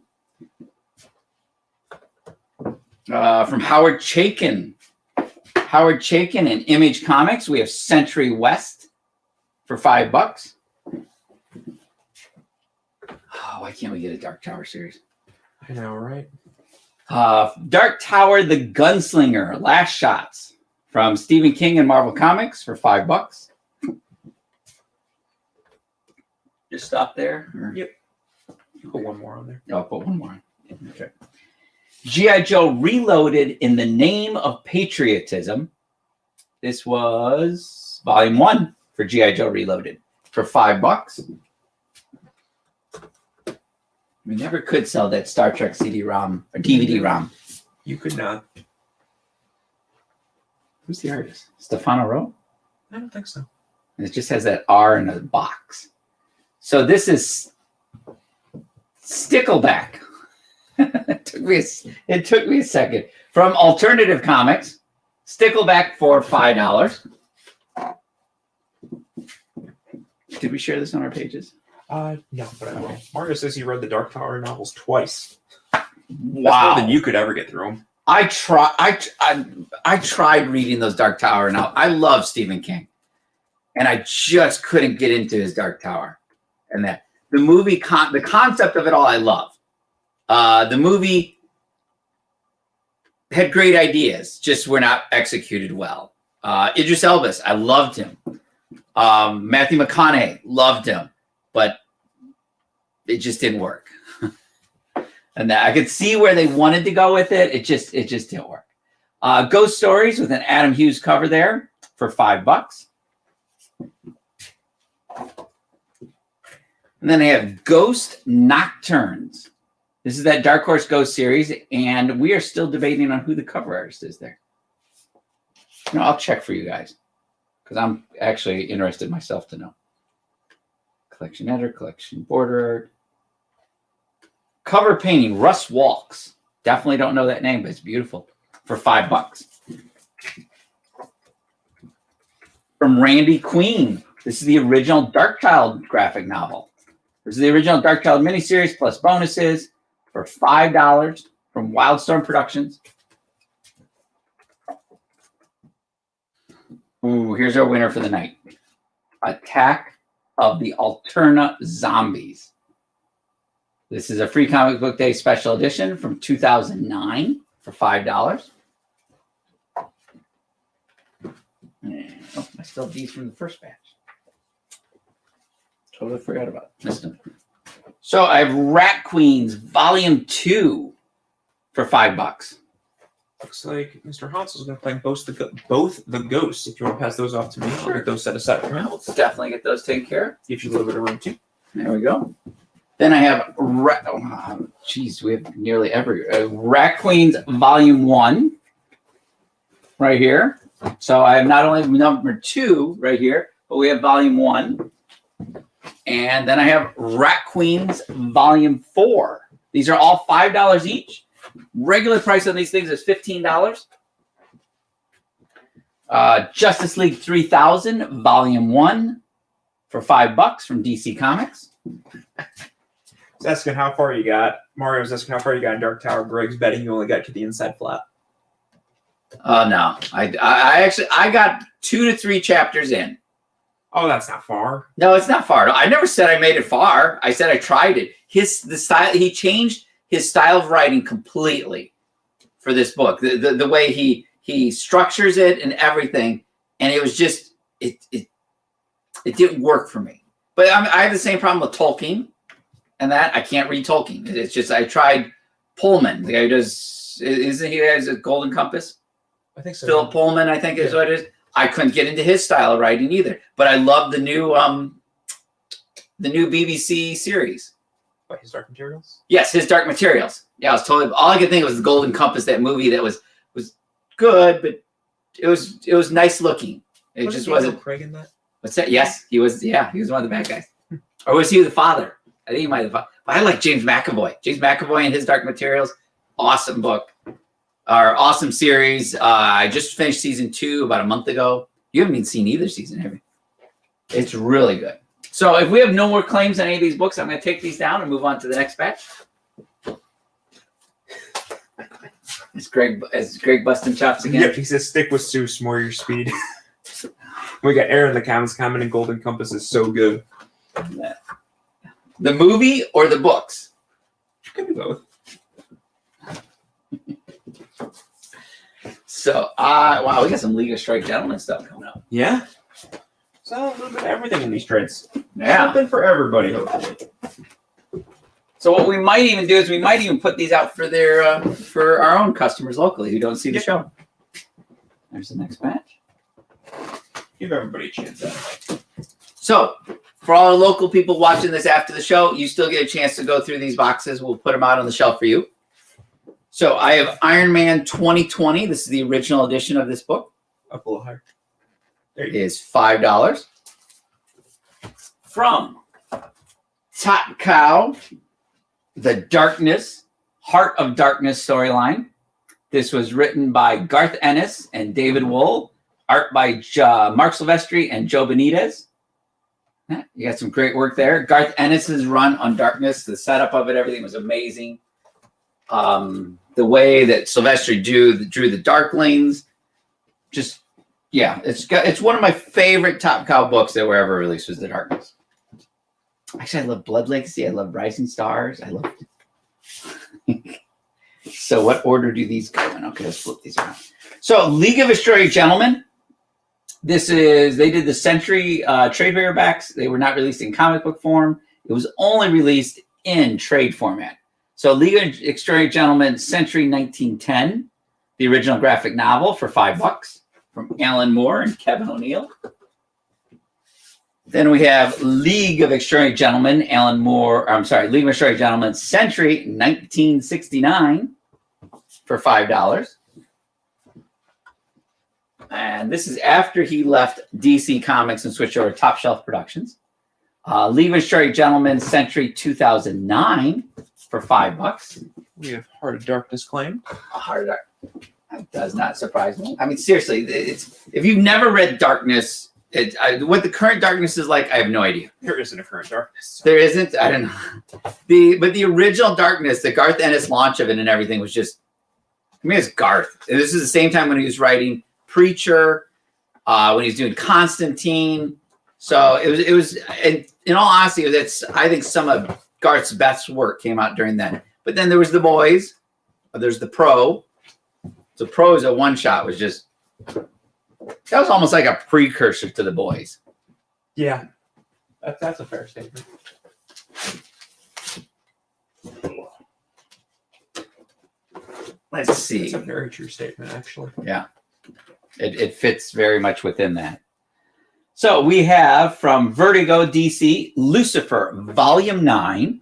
From Howard Chaykin. Howard Chaykin and Image Comics, we have Century West for $5. Oh, why can't we get a Dark Tower series? I know, right? Dark Tower, the Gunslinger, Last Shots from Stephen King and Marvel Comics for $5. Just stop there? Or? Yep. Put one more on there. No, I'll put one more on. Okay. G.I. Joe Reloaded in the Name of Patriotism. This was Volume 1 for G.I. Joe Reloaded for $5. We never could sell that Star Trek CD-ROM or DVD-ROM. You could not. Who's the artist? Stefano Ro? I don't think so. It just has that R in a box. So this is Stickleback. It took me a second. From Alternative Comics, Stickleback for $5. Did we share this on our pages? No, but I will. Mario says he read the Dark Tower novels twice. Wow. That's more than you could ever get through them. I tried reading those Dark Tower novels. I love Stephen King, and I just couldn't get into his Dark Tower. And that the movie, the concept of it all, I love. The movie had great ideas, just were not executed well. Idris Elba, I loved him. Matthew McConaughey, loved him, but it just didn't work. And that I could see where they wanted to go with it. It just didn't work. Ghost Stories with an Adam Hughes cover there for $5. And then I have Ghost Nocturnes. This is that Dark Horse Ghost series, and we are still debating on who the cover artist is there. No, I'll check for you guys, because I'm actually interested myself to know. Collection editor, collection border art. Cover painting, Russ Walks. Definitely don't know that name, but it's beautiful. For $5. From Randy Queen. This is the original Darkchild graphic novel. This is the original Darkchild miniseries plus bonuses for $5 from Wildstorm Productions. Ooh, here's our winner for the night. Attack of the Alterna Zombies. This is a free comic book day special edition from 2009 for $5. And, oh, I still have these from the first batch. Totally forgot about it. Missed them. So I have Rat Queens Volume 2 for $5. Looks like Mr. Hansel's going to play both the ghosts. If you want to pass those off to me, I'll get those set aside for him. We'll definitely get those taken care of. Give you a little bit of room too. There we go. Then I have, we have nearly every Rat Queens Volume 1 right here. So I have not only number 2 right here, but we have Volume 1. And then I have Rat Queens Volume 4. These are all $5 each. Regular price on these things is $15. Justice League 3000 Volume 1 for $5 from DC Comics. He's asking how far you got. Mario's asking how far you got in Dark Tower. Greg's betting you only got to the inside flap. No, I got 2 to 3 chapters in. Oh, that's not far. No, it's not far. I never said I made it far. I said I tried it. The style, he changed his style of writing completely for this book. The way he structures it and everything, and it was just It didn't work for me. But I have the same problem with Tolkien, and that I can't read Tolkien. It's just I tried Pullman, the guy who does. Isn't he has a Golden Compass? I think so. Philip Pullman, I think is what it is. I couldn't get into his style of writing either. But I love the new BBC series. What, His Dark Materials? Yes, His Dark Materials. Yeah, I was totally. All I could think of was the Golden Compass, that movie that was good, but it was nice looking. It just wasn't. Craig in that? What's that? Yes, he was. Yeah, he was one of the bad guys. Or was he the father? I think he might have. But I like James McAvoy. James McAvoy and His Dark Materials. Awesome book. Our awesome series. I just finished season 2 about a month ago. You haven't even seen either season, have you? It's really good. So if we have no more claims on any of these books, I'm going to take these down and move on to the next batch. It's Greg busting chops again. Yep, he says stick with Seuss, more your speed. We got Aaron in the comments commenting Golden Compass is so good. The movie or the books? Could be both. So, wow, we got some League of Strike Gentlemen stuff coming up. Yeah. So a little bit of everything in these trades. Yeah. Something for everybody, hopefully. So what we might even do is we might even put these out for their for our own customers locally who don't see the show. There's the next batch. Give everybody a chance at it. So for all our local people watching this after the show, you still get a chance to go through these boxes. We'll put them out on the shelf for you. So I have Iron Man 2020. This is the original edition of this book. Up a little higher. There It you go. is $5. From Top Cow, The Darkness, Heart of Darkness storyline. This was written by Garth Ennis and David Wohl. Art by Mark Silvestri and Joe Benitez. Yeah, you got some great work there. Garth Ennis's run on Darkness, the setup of it, everything was amazing. The way that Silvestri drew the Darklings, just yeah, it's one of my favorite Top Cow books that were ever released was The Darkness. Actually, I love Blood Legacy. I love Rising Stars. I love. So, what order do these go in? Okay, let's flip these around. So, League of Extraordinary Gentlemen. They did the Century trade paperbacks. They were not released in comic book form. It was only released in trade format. So, League of Extraordinary Gentlemen, Century 1910, the original graphic novel for $5 from Alan Moore and Kevin O'Neill. Then we have League of Extraordinary Gentlemen, League of Extraordinary Gentlemen, Century 1969 for $5. And this is after he left DC Comics and switched over to Top Shelf Productions. League of Extraordinary Gentlemen, Century 2009 for $5. We have Heart of Darkness claimed. Heart of Darkness. That does not surprise me. I mean, seriously, if you've never read Darkness, what the current Darkness is like, I have no idea. There isn't a current Darkness. There isn't? I don't know. But the original Darkness, the Garth Ennis launch of it and everything was just, I mean, it's Garth. And this is the same time when he was writing Preacher, when he was doing Constantine. So it was in all honesty, I think some of Garth's best work came out during then. But then there was The Boys. There's The Pro. So Pro is a one-shot was just, that was almost like a precursor to The Boys. Yeah. That's a fair statement. Let's see. It's a very true statement, actually. Yeah. It fits very much within that. So we have from Vertigo DC, Lucifer, Volume 9.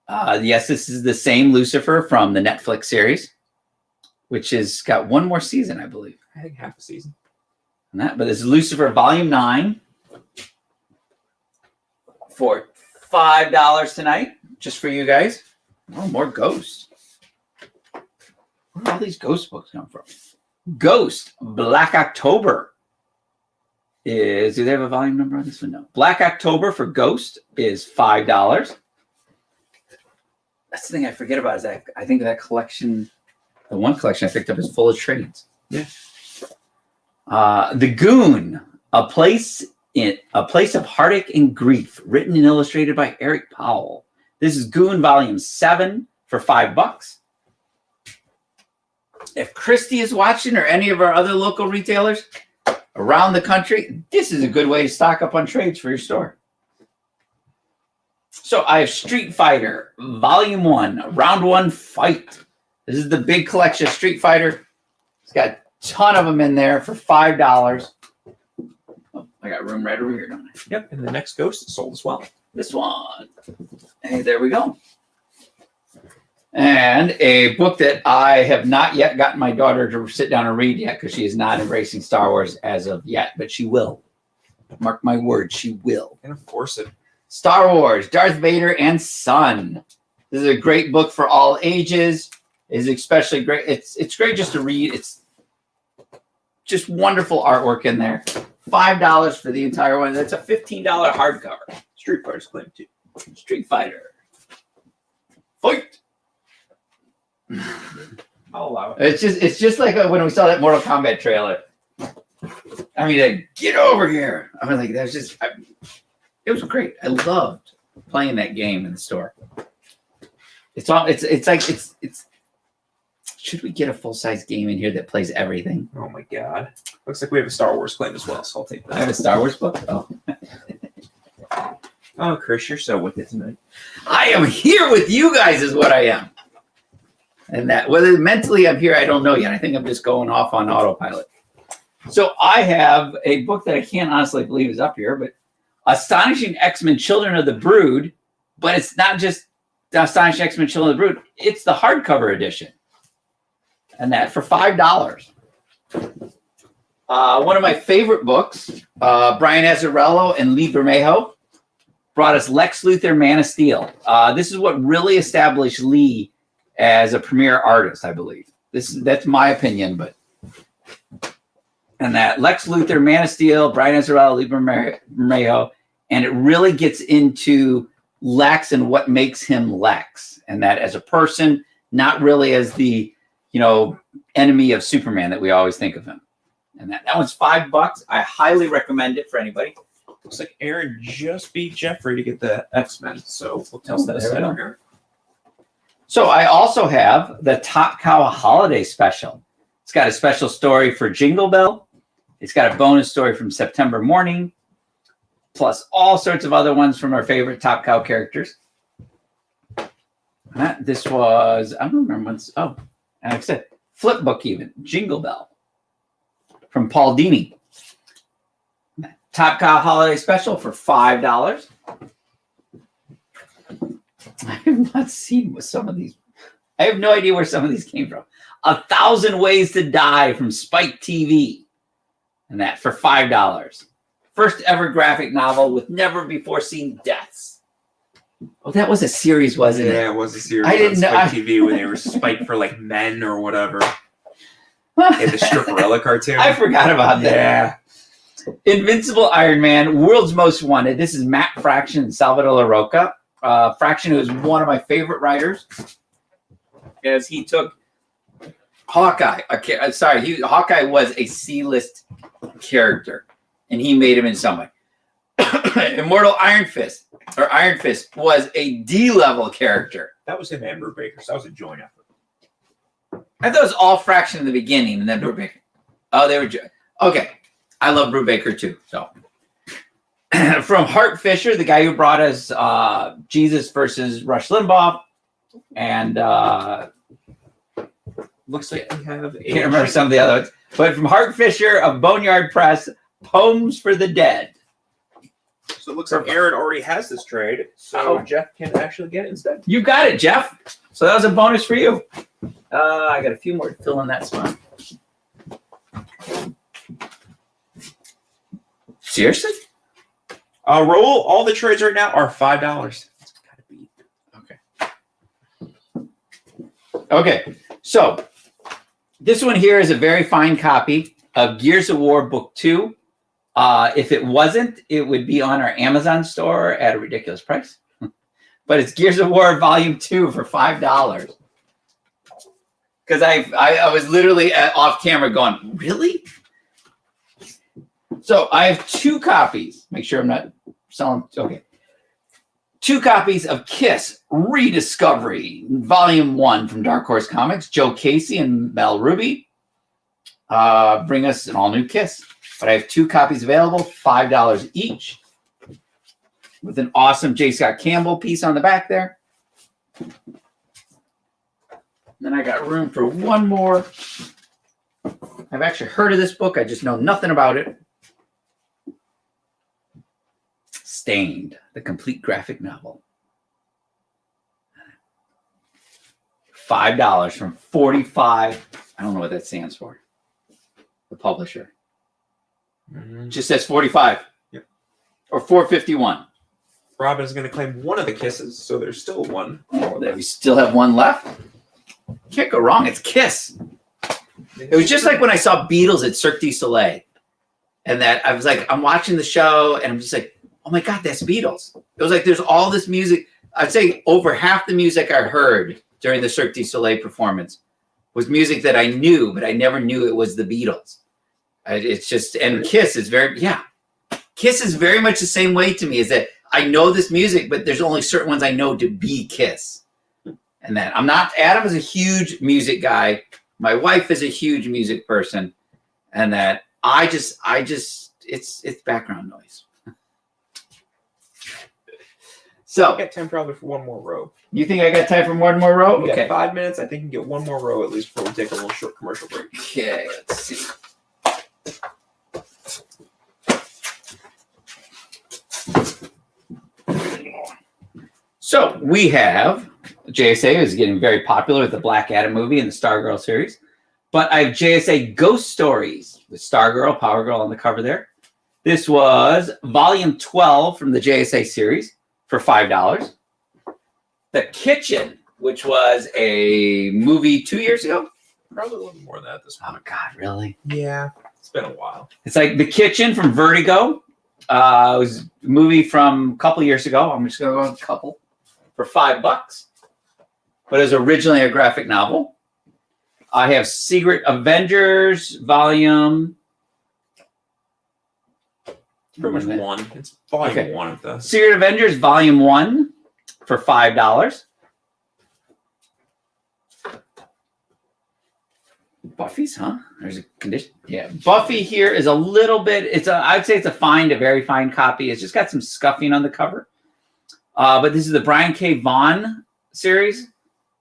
Yes, this is the same Lucifer from the Netflix series, which has got one more season, I believe. I think half a season. But this is Lucifer, Volume 9 for $5 tonight, just for you guys. Oh, more Ghosts. Where do all these Ghost books come from? Ghost, Black October. Do they have a volume number on this one? No. Black October for Ghost is $5. That's the thing I forget about is that I think that collection, the one collection I picked up is full of trades. Yeah. The Goon, a place of heartache and grief, written and illustrated by Eric Powell. This is Goon Volume 7 for $5. If Christie is watching or any of our other local retailers, around the country, this is a good way to stock up on trades for your store. So I have Street Fighter Volume 1, Round 1 Fight. This is the big collection of Street Fighter. It's got a ton of them in there for $5. Oh, I got room right over here, don't I? Yep, and the next Ghost is sold as well. This one. Hey, there we go. And a book that I have not yet gotten my daughter to sit down and read yet because she is not embracing Star Wars as of yet, but she will. Mark my words, she will. And of course it. Star Wars, Darth Vader and Son. This is a great book for all ages. It's especially great. It's great just to read. It's just wonderful artwork in there. $5 for the entire one. That's a $15 hardcover. Street Fighter's claim too. Street Fighter. Fight. I'll allow it. It's just like when we saw that Mortal Kombat trailer. I mean, like, get over here. I mean, like, that was just, it was great. I loved playing that game in the store. It's like, should we get a full-size game in here that plays everything? Oh my God. Looks like we have a Star Wars claim as well, so I'll take that. I have a Star Wars book? Oh. Oh, Chris, you're so with it tonight. I am here with you guys is what I am. And that, whether mentally I'm here, I don't know yet. I think I'm just going off on autopilot. So I have a book that I can't honestly believe is up here, but Astonishing X-Men Children of the Brood, but it's not just the Astonishing X-Men Children of the Brood. It's the hardcover edition. And that for $5. One of my favorite books, Brian Azzarello and Lee Bermejo, brought us Lex Luthor, Man of Steel. This is what really established Lee as a premier artist, I believe. That's my opinion, but and that Lex Luthor, Man of Steel, Brian Azzarello, Lee Bermejo, and it really gets into Lex and what makes him Lex, and that as a person, not really as the enemy of Superman that we always think of him. And that one's $5. I highly recommend it for anybody. Looks like Aaron just beat Jeffrey to get the X-Men, so we'll tell that aside on here. So I also have the Top Cow Holiday Special. It's got a special story for Jingle Bell. It's got a bonus story from September Morning, plus all sorts of other ones from our favorite Top Cow characters. This was, I don't remember what's, and like I said, flip book even, Jingle Bell from Paul Dini. Top Cow Holiday Special for $5. I have not seen some of these. I have no idea where some of these came from. 1,000 Ways to Die from Spike TV. And that for $5. First ever graphic novel with never before seen deaths. Oh, that was a series, wasn't it? Yeah, it was a series I didn't on know. Spike TV when they were Spike for like men or whatever. And the Stripperella cartoon. I forgot about that. Invincible Iron Man, World's Most Wanted. This is Matt Fraction and Salvador LaRocca. Fraction, who is one of my favorite writers, as he took Hawkeye. Hawkeye was a C-list character, and he made him in some way. Immortal Iron Fist was a D-level character. That was him and Brubaker, so that was a joint effort. I thought it was all Fraction in the beginning, and then Brubaker. Oh, they were okay. I love Brubaker too. So, from Hart Fisher, the guy who brought us Jesus versus Rush Limbaugh, and looks like we have. I can't remember some of the other ones, but from Hart Fisher of Boneyard Press, Poems for the Dead. So it looks like Aaron already has this trade, so Jeff can actually get it instead. You got it, Jeff. So that was a bonus for you. I got a few more to fill in that spot. Seriously? Roll. All the trades right now are $5. Okay. So this one here is a very fine copy of Gears of War Book 2. If it wasn't, it would be on our Amazon store at a ridiculous price. But it's Gears of War Volume 2 for $5. Because I was literally off camera going, really? So I have 2 copies. Make sure I'm not selling. Okay. 2 copies of Kiss Rediscovery, Volume 1 from Dark Horse Comics. Joe Casey and Mel Ruby bring us an all-new Kiss. But I have 2 copies available, $5 each, with an awesome J. Scott Campbell piece on the back there. Then I got room for one more. I've actually heard of this book. I just know nothing about it. Stained, the complete graphic novel. $5 from 45. I don't know what that stands for. The publisher. Just says 45. Yep. Or 451. Robin is going to claim one of the kisses, so there's still one. Oh, we still have one left. Can't go wrong. It's Kiss. It was just like when I saw Beatles at Cirque du Soleil. And that I was like, I'm watching the show and I'm just like, oh my God, that's Beatles. It was like there's all this music. I'd say over half the music I heard during the Cirque du Soleil performance was music that I knew, but I never knew it was the Beatles. It's just, and Kiss is Kiss is very much the same way to me, is that I know this music, but there's only certain ones I know to be Kiss. And that Adam is a huge music guy. My wife is a huge music person. And that I just, it's background noise. So I got time probably for one more row. You think I got time for one more row? We Okay. got 5 minutes. I think you can get one more row at least before we take a little short commercial break. Okay, let's see. So we have JSA is getting very popular with the Black Adam movie and the Stargirl series. But I have JSA Ghost Stories with Stargirl, Power Girl on the cover there. This was volume 12 from the JSA series for $5. The Kitchen, which was a movie 2 years ago. Probably a little more than that this Oh, God, really? Yeah, it's been a while. It's like The Kitchen from Vertigo. It was a movie from a couple years ago. I'm just going to go with a couple for $5. But it was originally a graphic novel. I have Secret Avengers volume. It's pretty much one. It's volume 1 of the Secret Avengers volume 1 for $5. Buffy's, huh? There's a condition. Yeah, Buffy here is a little bit. I'd say it's a very fine copy. It's just got some scuffing on the cover. But this is the Brian K. Vaughan series.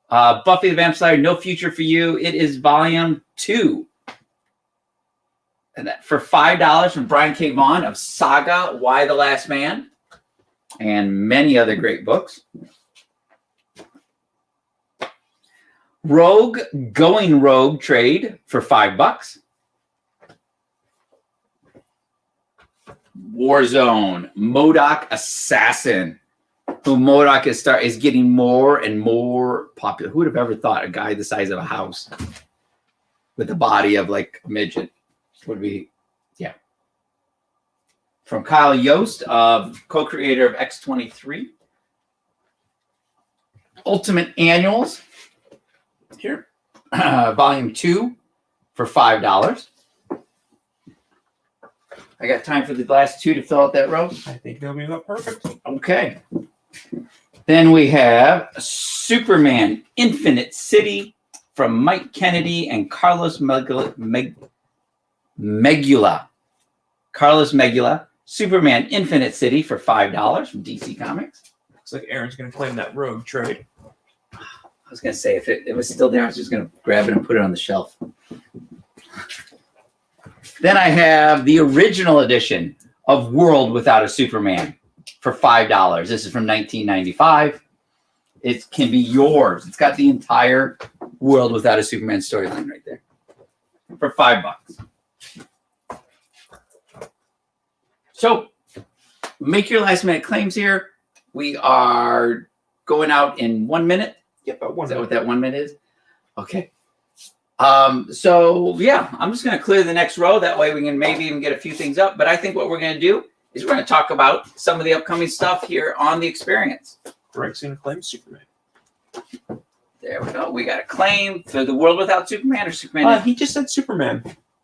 Buffy the Vampire Slayer, No Future for You. It is volume 2. And that for $5 from Brian K. Vaughan of Saga, Why the Last Man, and many other great books. Rogue, Going Rogue trade for $5. Warzone, MODOK Assassin, who MODOK is getting more and more popular. Who would have ever thought a guy the size of a house with the body of like a midget would be, yeah. From Kyle Yost, co-creator of X-23. Ultimate Annuals, here, volume 2 for $5. I got time for the last 2 to fill out that row. I think they'll be about perfect. Okay. Then we have Superman Infinite City from Mike Kennedy and Carlos Megula. Carlos Megula. Superman Infinite City for $5 from DC Comics. Looks like Aaron's going to claim that Rogue trade. I was going to say, if it was still there, I was just going to grab it and put it on the shelf. Then I have the original edition of World Without a Superman for $5. This is from 1995. It can be yours. It's got the entire World Without a Superman storyline right there for $5. So make your last minute claims here. We are going out in 1 minute. Yep, about 1 Is that minute. what that 1 minute is? Okay. So yeah, I'm just going to clear the next row. That way we can maybe even get a few things up. But I think what we're going to do is we're going to talk about some of the upcoming stuff here on the experience. Greg's going to claim Superman. There we go. We got a claim for the World Without Superman or Superman. He just said Superman.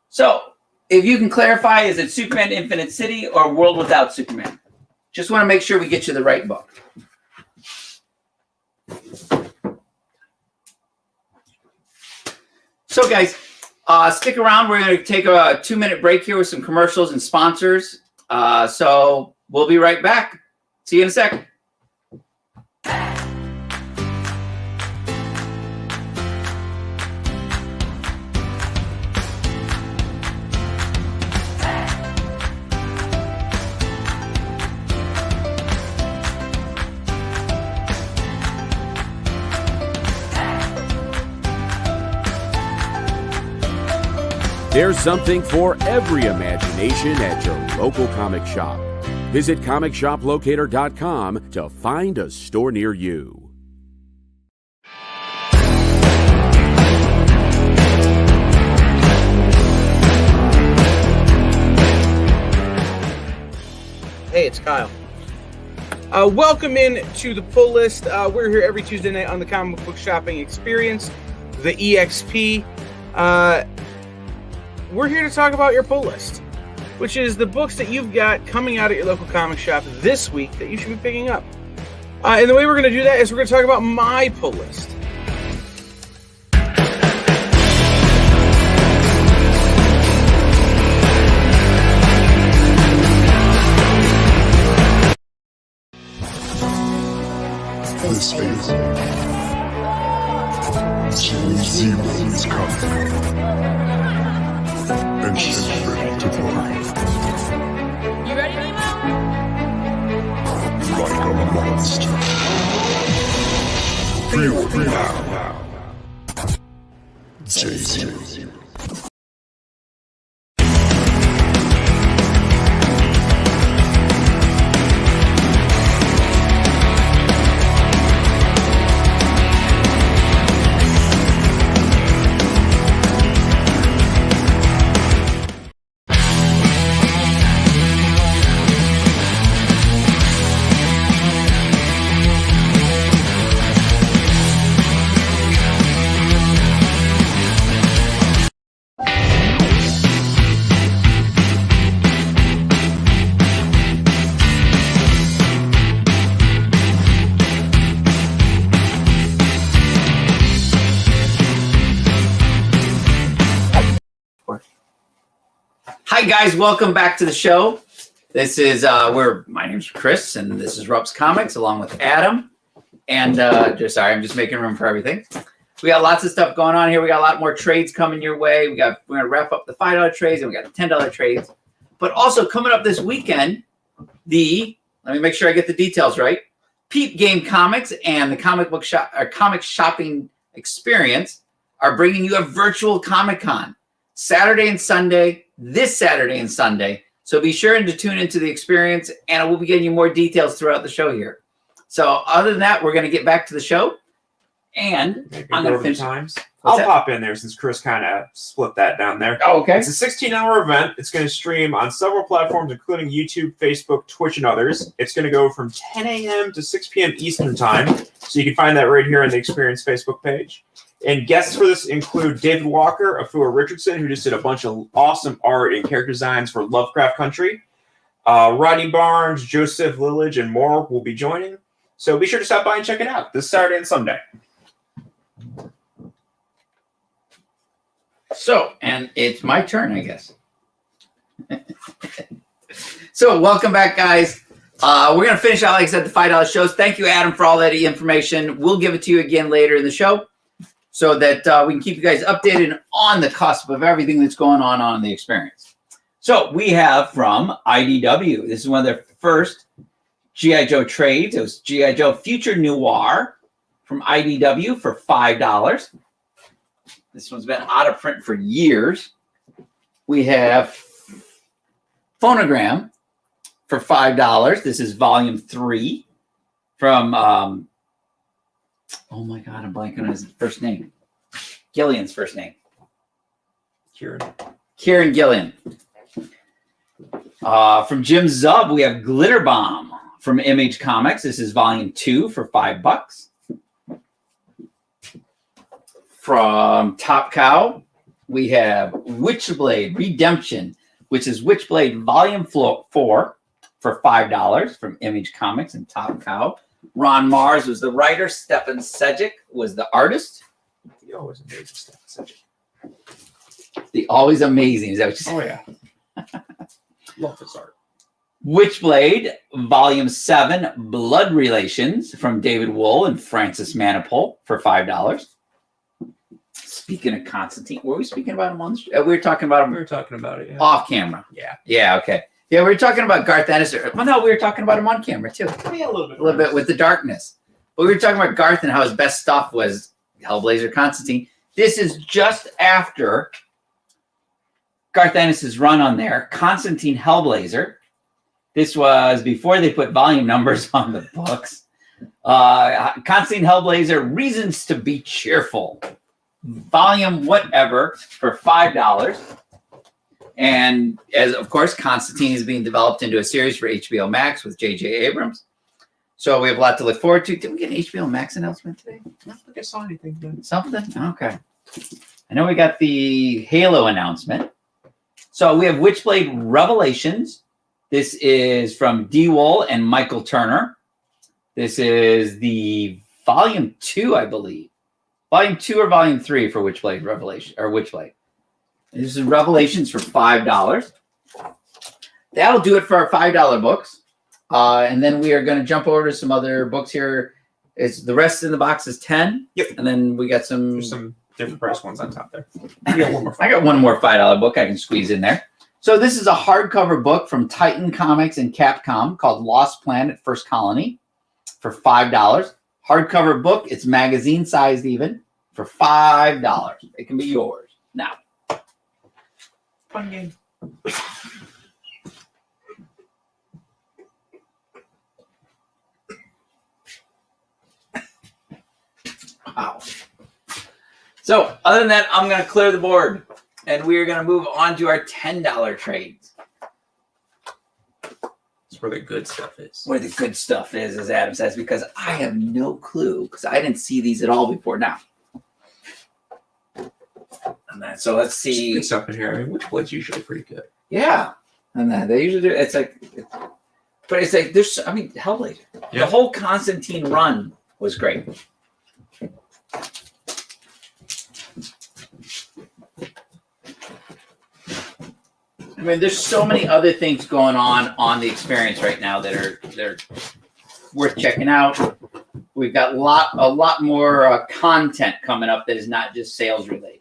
So if you can clarify, is it Superman Infinite City or World Without Superman? Just want to make sure we get you the right book. So guys, Stick around. We're going to take a 2-minute break here with some commercials and sponsors. So we'll be right back. See you in a sec. There's something for every imagination at your local comic shop. Visit ComicShopLocator.com to find a store near you. Hey, it's Kyle. Welcome in to the pull list. We're here every Tuesday night on the Comic Book Shopping Experience, the EXP. We're here to talk about your pull list, which is the books that you've got coming out at your local comic shop this week that you should be picking up. And the way we're going to do that is we're going to talk about my pull list. This is Zero is coming, and she's ready to party. You ready, Nemo? Like a monster. Feel it now. J-Zero. Hi guys, welcome back to the show. This is my name's Chris, and this is Rupps Comics along with Adam. And I'm just making room for everything. We got lots of stuff going on here. We got a lot more trades coming your way. We're gonna wrap up the $5 trades, and we got the $10 trades. But also coming up this weekend, let me make sure I get the details right. Peep Game Comics and the Comic Shopping Experience are bringing you a virtual Comic-Con Saturday and Sunday. This Saturday and Sunday. So be sure to tune into the experience, and we'll be getting you more details throughout the show here. So other than that, we're going to get back to the show, and I'm going to finish times. I'll pop in there since Chris kind of split that down there. Oh, okay. It's a 16-hour event. It's going to stream on several platforms, including YouTube, Facebook, Twitch, and others. It's going to go from 10 a.m. to 6 p.m. Eastern Time. So you can find that right here on the Experience Facebook page. And guests for this include David Walker, Afua Richardson, who just did a bunch of awesome art and character designs for Lovecraft Country. Rodney Barnes, Joseph Lillage, and more will be joining. So be sure to stop by and check it out this Saturday and Sunday. So, and it's my turn, I guess. So welcome back, guys. We're going to finish out, like I said, the $5 shows. Thank you, Adam, for all that information. We'll give it to you again later in the show, so that we can keep you guys updated on the cusp of everything that's going on in the experience. So we have from IDW. This is one of their first G.I. Joe trades. It was G.I. Joe Future Noir from IDW for $5. This one's been out of print for years. We have Phonogram for $5. This is volume 3 from... oh my God, I'm blanking on his first name. Gillian's first name. Kieran Gillian. From Jim Zub, we have Glitter Bomb from Image Comics. This is volume 2 for $5. From Top Cow, we have Witchblade Redemption, which is Witchblade volume 4 for $5 from Image Comics and Top Cow. Ron Mars was the writer. Stefan Sejic was the artist. He always amazing Stefan Sejic. The always amazing. Is that what you said? Oh yeah. Love this art. Witchblade, Volume 7, Blood Relations from David Wool and Francis Manipul for $5. Speaking of Constantine, were we speaking about him on the show? We were talking about him. We were talking about it. Yeah. Off camera. Yeah. Yeah, okay. Yeah, we were talking about Garth Ennis. Well, no, we were talking about him on camera, too. Yeah, a little bit with the darkness. But we were talking about Garth and how his best stuff was Hellblazer Constantine. This is just after Garth Ennis' run on there, Constantine Hellblazer. This was before they put volume numbers on the books. Constantine Hellblazer, Reasons to Be Cheerful. Volume whatever for $5. And as of course, Constantine is being developed into a series for HBO Max with J.J. Abrams. So we have a lot to look forward to. Did we get an HBO Max announcement today? I don't think I saw anything. Then. Something? Okay. I know we got the Halo announcement. So we have Witchblade Revelations. This is from D. Wool and Michael Turner. This is the Volume 2, I believe. Volume 2 or Volume 3 for Witchblade Revelation or Witchblade. This is Revelations for $5. That'll do it for our $5 books. And then we are going to jump over to some other books here. It's the rest in the box is 10. Yep. And then we got There's some different price ones on top there. I got one more $5 book I can squeeze in there. So this is a hardcover book from Titan Comics and Capcom called Lost Planet First Colony for $5. Hardcover book. It's magazine sized even for $5. It can be yours now. Fun game. Wow. So other than that, I'm going to clear the board. And we're going to move on to our $10 trades. That's where the good stuff is. Where the good stuff is, as Adam says, because I have no clue, because I didn't see these at all before now. And then, so let's see. Good stuff in here. I mean, Witchblade's usually pretty good. Yeah. And then they usually do, it's like, but it's like, there's, I mean, Hellblazer. Yeah. The whole Constantine run was great. I mean, there's so many other things going on the experience right now that are worth checking out. We've got a lot more content coming up that is not just sales related.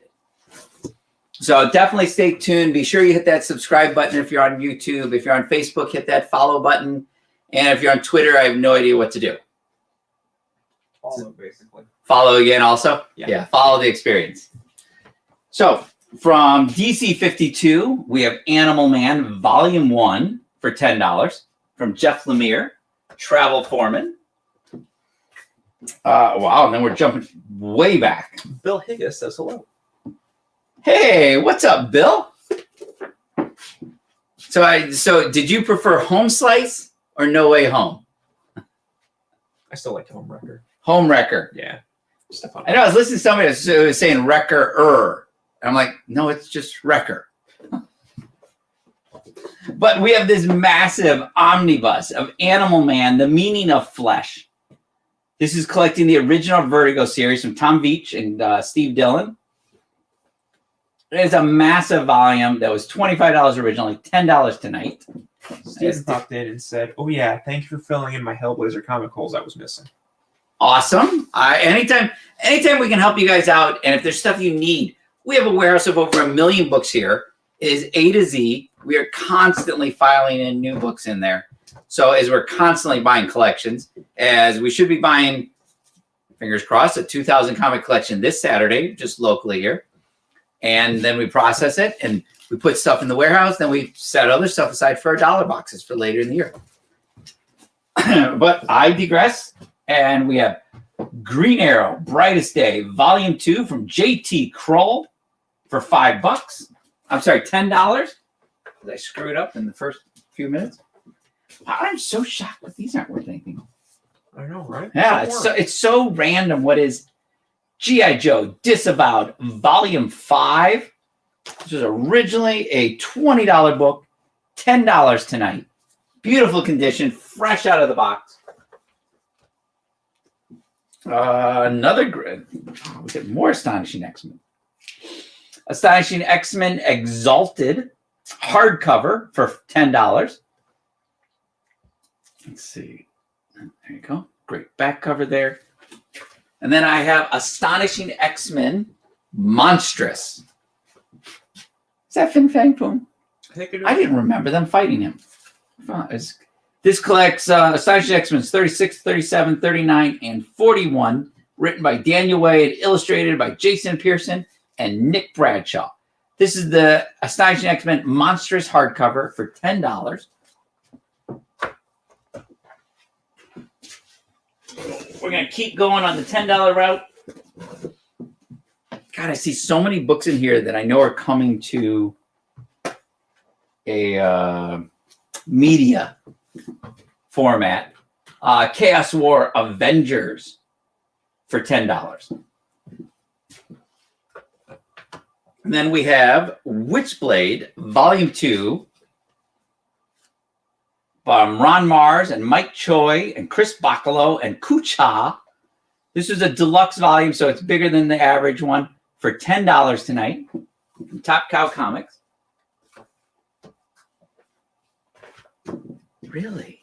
So definitely stay tuned. Be sure you hit that subscribe button if you're on YouTube. If you're on Facebook, hit that follow button. And if you're on Twitter, I have no idea what to do. Follow, basically. Follow again also? Yeah. Follow the experience. So from DC 52, we have Animal Man Volume 1 for $10 from Jeff Lemire, Travel Foreman. Wow, and then we're jumping way back. Bill Higgis says hello. Hey, what's up, Bill? So did you prefer Home Slice or No Way Home? I still like Home Wrecker. Home Wrecker. Yeah. I know I was listening to somebody who was saying Wrecker-er. I'm like, no, it's just Wrecker. But we have this massive omnibus of Animal Man, The Meaning of Flesh. This is collecting the original Vertigo series from Tom Veitch and Steve Dillon. It's a massive volume that was $25 originally, $10 tonight. Steven popped in and said, oh yeah, thank you for filling in my Hellblazer comic holes I was missing. Awesome. Anytime we can help you guys out, and if there's stuff you need, we have a warehouse of over 1 million books here. It is A to Z. We are constantly filing in new books in there. So as we're constantly buying collections, as we should be buying, fingers crossed, a 2,000 comic collection this Saturday, just locally here. And then we process it and we put stuff in the warehouse. Then we set other stuff aside for our dollar boxes for later in the year. But I digress. And we have Green Arrow, Brightest Day, Volume 2 from J.T. Kroll for $5. I'm sorry, $10. I screwed up in the first few minutes. I'm so shocked that these aren't worth anything. I know, right? Yeah, it's so random. What is G.I. Joe Disavowed, Volume 5. This was originally a $20 book, $10 tonight. Beautiful condition, fresh out of the box. Another grid. We get more astonishing X-Men. Astonishing X-Men Exalted hardcover for $10. Let's see. There you go. Great back cover there. And then I have Astonishing X-Men Monstrous. Is that Fin Fang Foom? I think it is. I didn't remember them fighting him. This collects Astonishing X-Men 36, 37, 39, and 41, written by Daniel Way and illustrated by Jason Pearson and Nick Bradshaw. This is the Astonishing X-Men Monstrous hardcover for $10. We're going to keep going on the $10 route. God, I see so many books in here that I know are coming to a media format. Chaos War Avengers for $10. And then we have Witchblade Volume 2 from Ron Mars and Mike Choi and Chris Bacalo and Kucha. This is a deluxe volume, so it's bigger than the average one, for $10 tonight from Top Cow Comics. Really?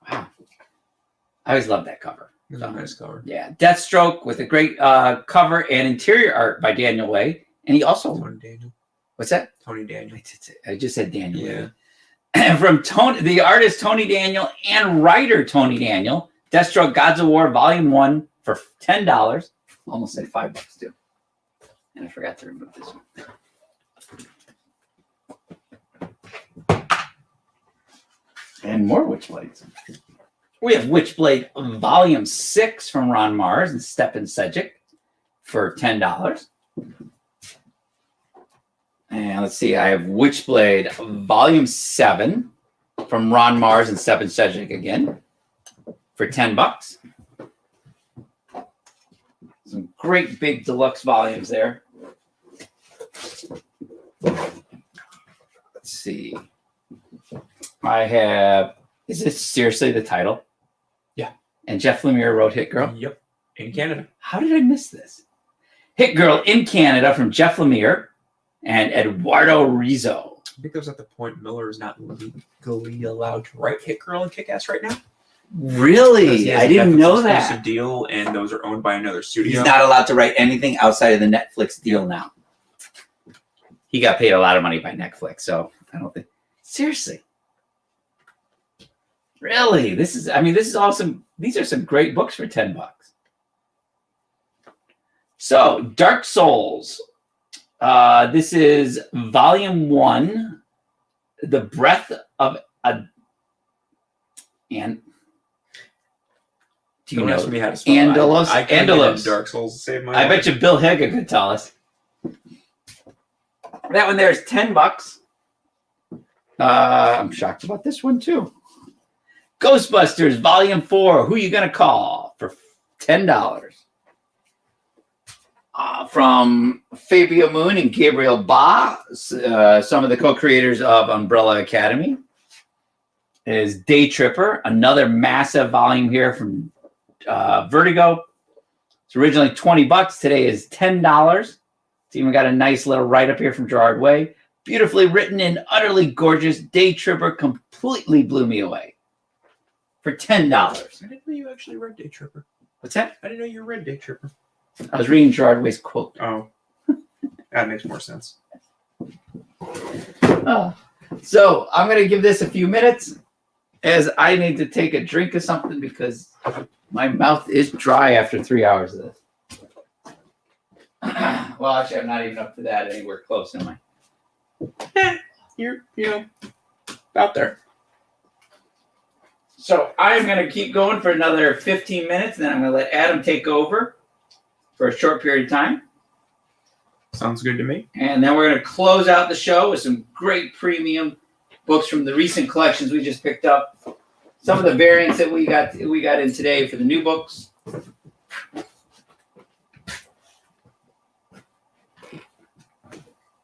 Wow. I always love that cover. It's a nice cover. Yeah. Deathstroke with a great cover and interior art by Daniel Way. And he also... Tony Daniel. What's that? Tony Daniel. I just said Daniel. Yeah. And from the artist Tony Daniel and writer Tony Daniel, Deathstroke Gods of War Volume 1 for $10. Almost said $5 too. And I forgot to remove this one. And more Witchblades. We have Witchblade Volume 6 from Ron Mars and Stepan Sejic for $10. And let's see, I have Witchblade Volume 7 from Ron Mars and Stepan Sejic again for $10. Some great big deluxe volumes there. Let's see. I have, is this seriously the title? Yeah. And Jeff Lemire wrote Hit Girl? Yep. In Canada. How did I miss this? Hit Girl in Canada from Jeff Lemire and Eduardo Rizzo. I think that was at the point Miller is not legally allowed to write Hit Girl and Kick-Ass right now. Really? I didn't know that. Exclusive deal, and those are owned by another studio. He's not allowed to write anything outside of the Netflix deal now. He got paid a lot of money by Netflix, so I don't think. Seriously. Really? This is awesome. These are some great books for $10. So, Dark Souls. This is Volume 1, The Breath of a... And... Do you Don't know? ask me how to spell it. Andalos? I can't get Andalos. into Dark Souls to save my I life. bet you Bill Higa could tell us. That one there is $10. I'm shocked about this one too. Ghostbusters Volume 4. Who you gonna call for $10? From Fabio Moon and Gabriel Ba, some of the co-creators of Umbrella Academy, is Day Tripper, another massive volume here from Vertigo. It's originally $20. Today is $10. It's even got a nice little write-up here from Gerard Way. Beautifully written and utterly gorgeous. Day Tripper completely blew me away for $10. I didn't know you actually read Day Tripper. What's that? I didn't know you read Day Tripper. I was reading Gerard Way's quote. Oh. That makes more sense. So I'm going to give this a few minutes as I need to take a drink of something because my mouth is dry after 3 hours of this. Well, actually, I'm not even up to that anywhere close, am I? You're out there. So I'm going to keep going for another 15 minutes, and then I'm going to let Adam take over for a short period of time. Sounds good to me. And then we're going to close out the show with some great premium books from the recent collections we just picked up. Some of the variants that we got in today for the new books.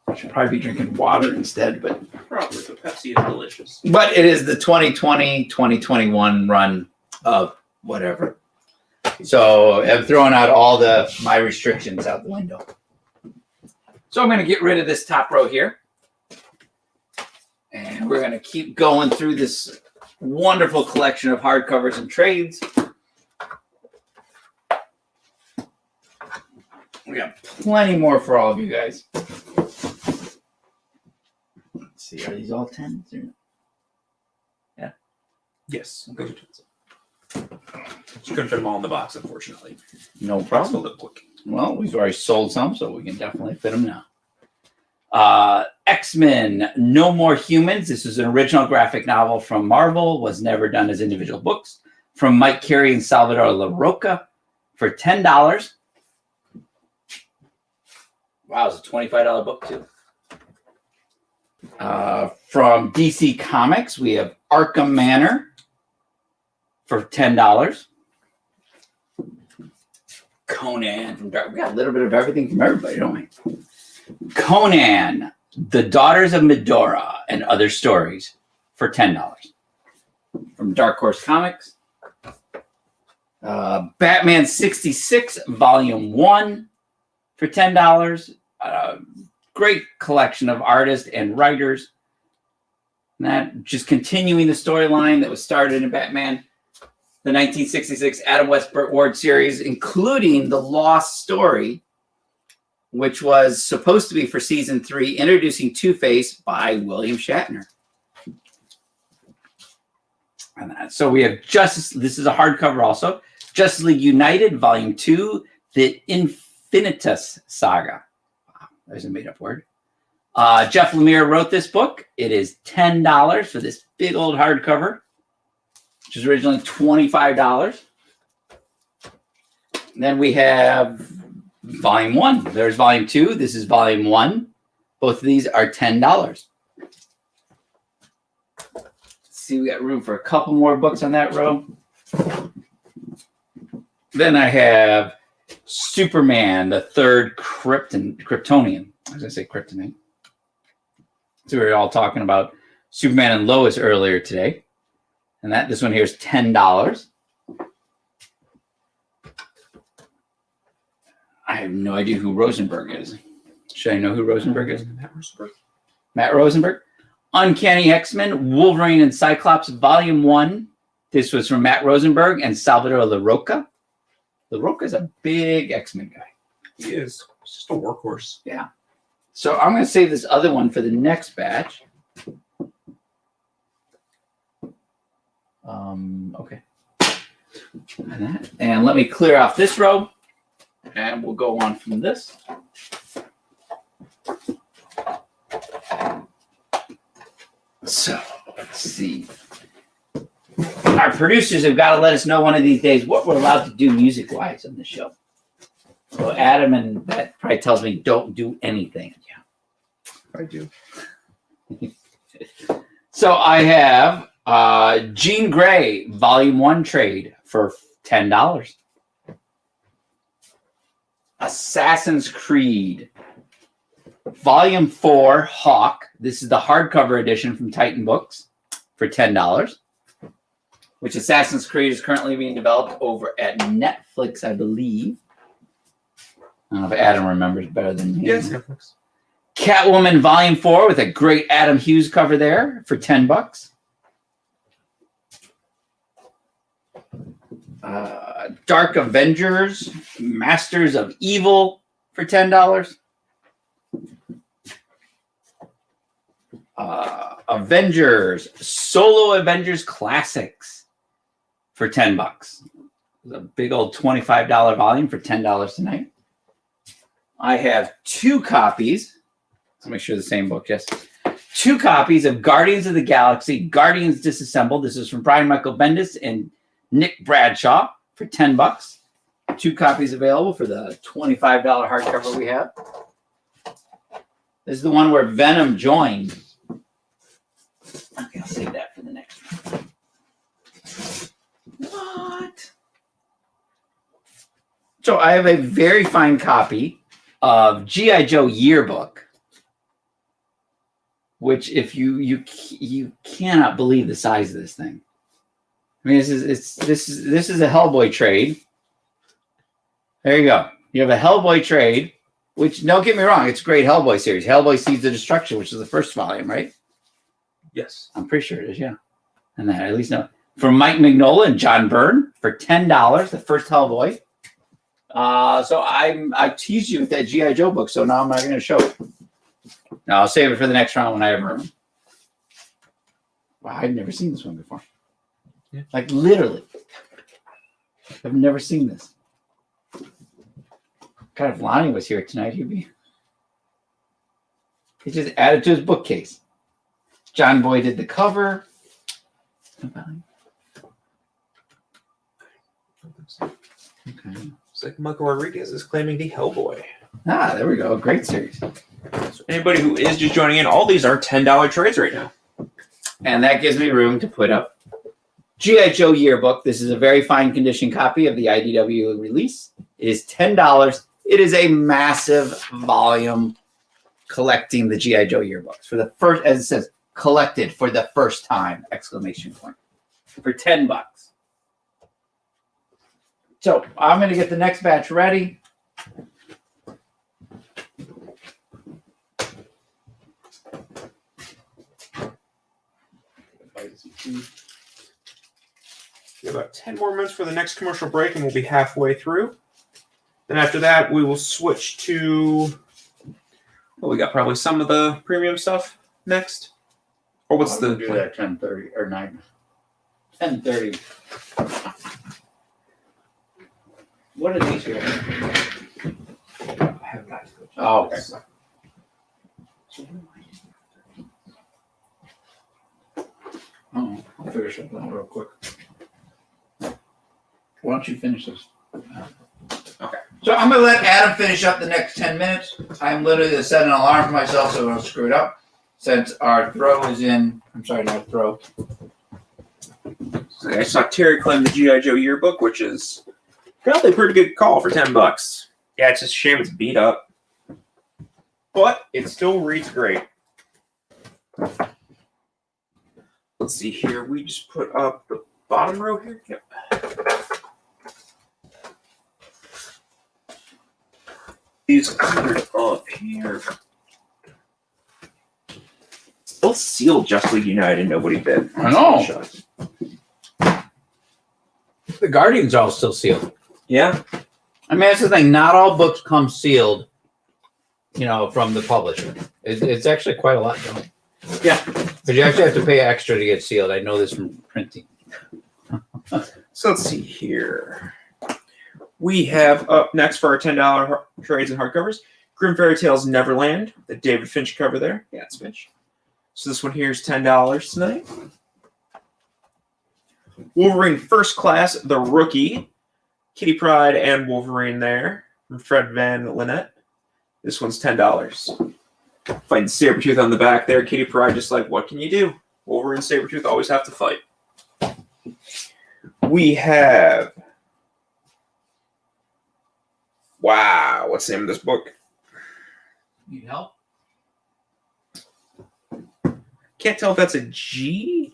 I should probably be drinking water instead, but Probably, but Pepsi is delicious. But it is the 2020-2021 run of whatever. So I'm throwing out all my restrictions out the window. So I'm going to get rid of this top row here. And we're going to keep going through this wonderful collection of hardcovers and trades. We got plenty more for all of you guys. Let's see, are these all 10s? Yeah. Yes. Those are 10s. Just couldn't fit them all in the box, unfortunately. No problem. Well, we've already sold some, so we can definitely fit them now. X-Men, No More Humans. This is an original graphic novel from Marvel. Was never done as individual books. From Mike Carey and Salvador LaRocca for $10. Wow, it's a $25 book, too. From DC Comics, we have Arkham Manor for $10. Conan from Dark. We got a little bit of everything from everybody, don't we? Conan, The Daughters of Medora and Other Stories for $10. From Dark Horse Comics. Batman 66, Volume 1 for $10. Great collection of artists and writers. And that just continuing the storyline that was started in Batman, the 1966 Adam West Ward series, including the Lost Story, which was supposed to be for season 3, introducing Two-Face by William Shatner. And so we have Justice. This is a hardcover also. Justice League United, Volume 2, the Infinitus Saga. Wow, there's a made-up word. Jeff Lemire wrote this book. It is $10 for this big old hardcover, which is originally $25. And then we have Volume 1. There's Volume 2. This is Volume 1. Both of these are $10. Let's see, we got room for a couple more books on that row. Then I have Superman, the Third Kryptonian. I was going to say Kryptonite. So we were all talking about Superman and Lois earlier today. And this one here is $10. I have no idea who Rosenberg is. Should I know who Rosenberg is? Matt Rosenberg. Matt Rosenberg. Uncanny X-Men, Wolverine and Cyclops, Volume 1. This was from Matt Rosenberg and Salvador LaRocca. LaRocca is a big X-Men guy. He is. He's just a workhorse. Yeah. So I'm going to save this other one for the next batch. Okay. And let me clear off this row. And we'll go on from this. So, let's see. Our producers have got to let us know one of these days what we're allowed to do music-wise on the show. So Adam, and that probably tells me don't do anything. I do. So I have Jean Grey, Volume 1 trade for $10. Assassin's Creed, Volume 4, Hawk. This is the hardcover edition from Titan Books for $10, which Assassin's Creed is currently being developed over at Netflix, I believe. I don't know if Adam remembers better than me. Yes, Netflix. Catwoman Volume 4 with a great Adam Hughes cover there for $10. Dark Avengers, Masters of Evil for $10. Avengers, Solo Avengers Classics for $10. A big old $25 volume for $10 tonight. I have 2 copies. Let's make sure the same book, yes. 2 copies of Guardians of the Galaxy, Guardians Disassembled. This is from Brian Michael Bendis and Nick Bradshaw for $10. 2 copies available for the $25 hardcover we have. This is the one where Venom joined. Okay, I'll save that for the next one. What? So I have a very fine copy of G.I. Joe Yearbook, which if you cannot believe the size of this thing. I mean, this is a Hellboy trade. There you go. You have a Hellboy trade Which, don't get me wrong, it's a great Hellboy series. Hellboy Seeds of Destruction, which is the first volume, right? Yes. I'm pretty sure it is, yeah. And I at least know. From Mike Mignola and John Byrne for $10, the first Hellboy. So I teased you with that G.I. Joe book, so now I'm not going to show it. Now I'll save it for the next round when I have room. Wow, I've never seen this one before. Yeah. Like, literally. I've never seen this. God, if Lonnie was here tonight, he just added to his bookcase. John Boy did the cover. Okay. It's like Michael Rodriguez is claiming the Hellboy. Ah, there we go. Great series. So anybody who is just joining in, all these are $10 trades right now. And that gives me room to put up G.I. Joe Yearbook. This is a very fine condition copy of the IDW release. It is $10. It is a massive volume collecting the G.I. Joe yearbooks for the first, as it says, collected for the first time, exclamation point, for $10. So I'm going to get the next batch ready. We have about 10 more minutes for the next commercial break, and we'll be halfway through. Then after that, we will switch to. Well, we got probably some of the premium stuff next. Or what's the? Do that 10:30 or 9? 10:30. What are these here? I have not. Oh, okay. I'll figure something out real quick. Why don't you finish this? Okay. So I'm going to let Adam finish up the next 10 minutes. I'm literally going to set an alarm for myself so I don't screw it up. Since our throw is in, I'm sorry, not throw. So I saw Terry claim the G.I. Joe yearbook, which is probably a pretty good call for $10. Yeah, it's just a shame it's beat up. But it still reads great. Let's see here. We just put up the bottom row here. Yep. These colored up here. Still sealed Just League United. Nobody bid. I know. The Guardians are all still sealed. Yeah. I mean, that's the thing. Not all books come sealed, from the publisher. It's actually quite a lot, don't it? Yeah. But you actually have to pay extra to get sealed. I know this from printing. So let's see here. We have up next for our $10 trades and hardcovers, Grim Fairy Tales Neverland, the David Finch cover there. Yeah, it's Finch. So this one here is $10 tonight. Wolverine First Class, The Rookie, Kitty Pryde and Wolverine there from Fred Van Lynette. This one's $10. Fighting Sabretooth on the back there. Kitty Pryde just like, what can you do? Wolverine and Sabretooth always have to fight. We have... Wow, what's the name of this book? Need help? Can't tell if that's a G?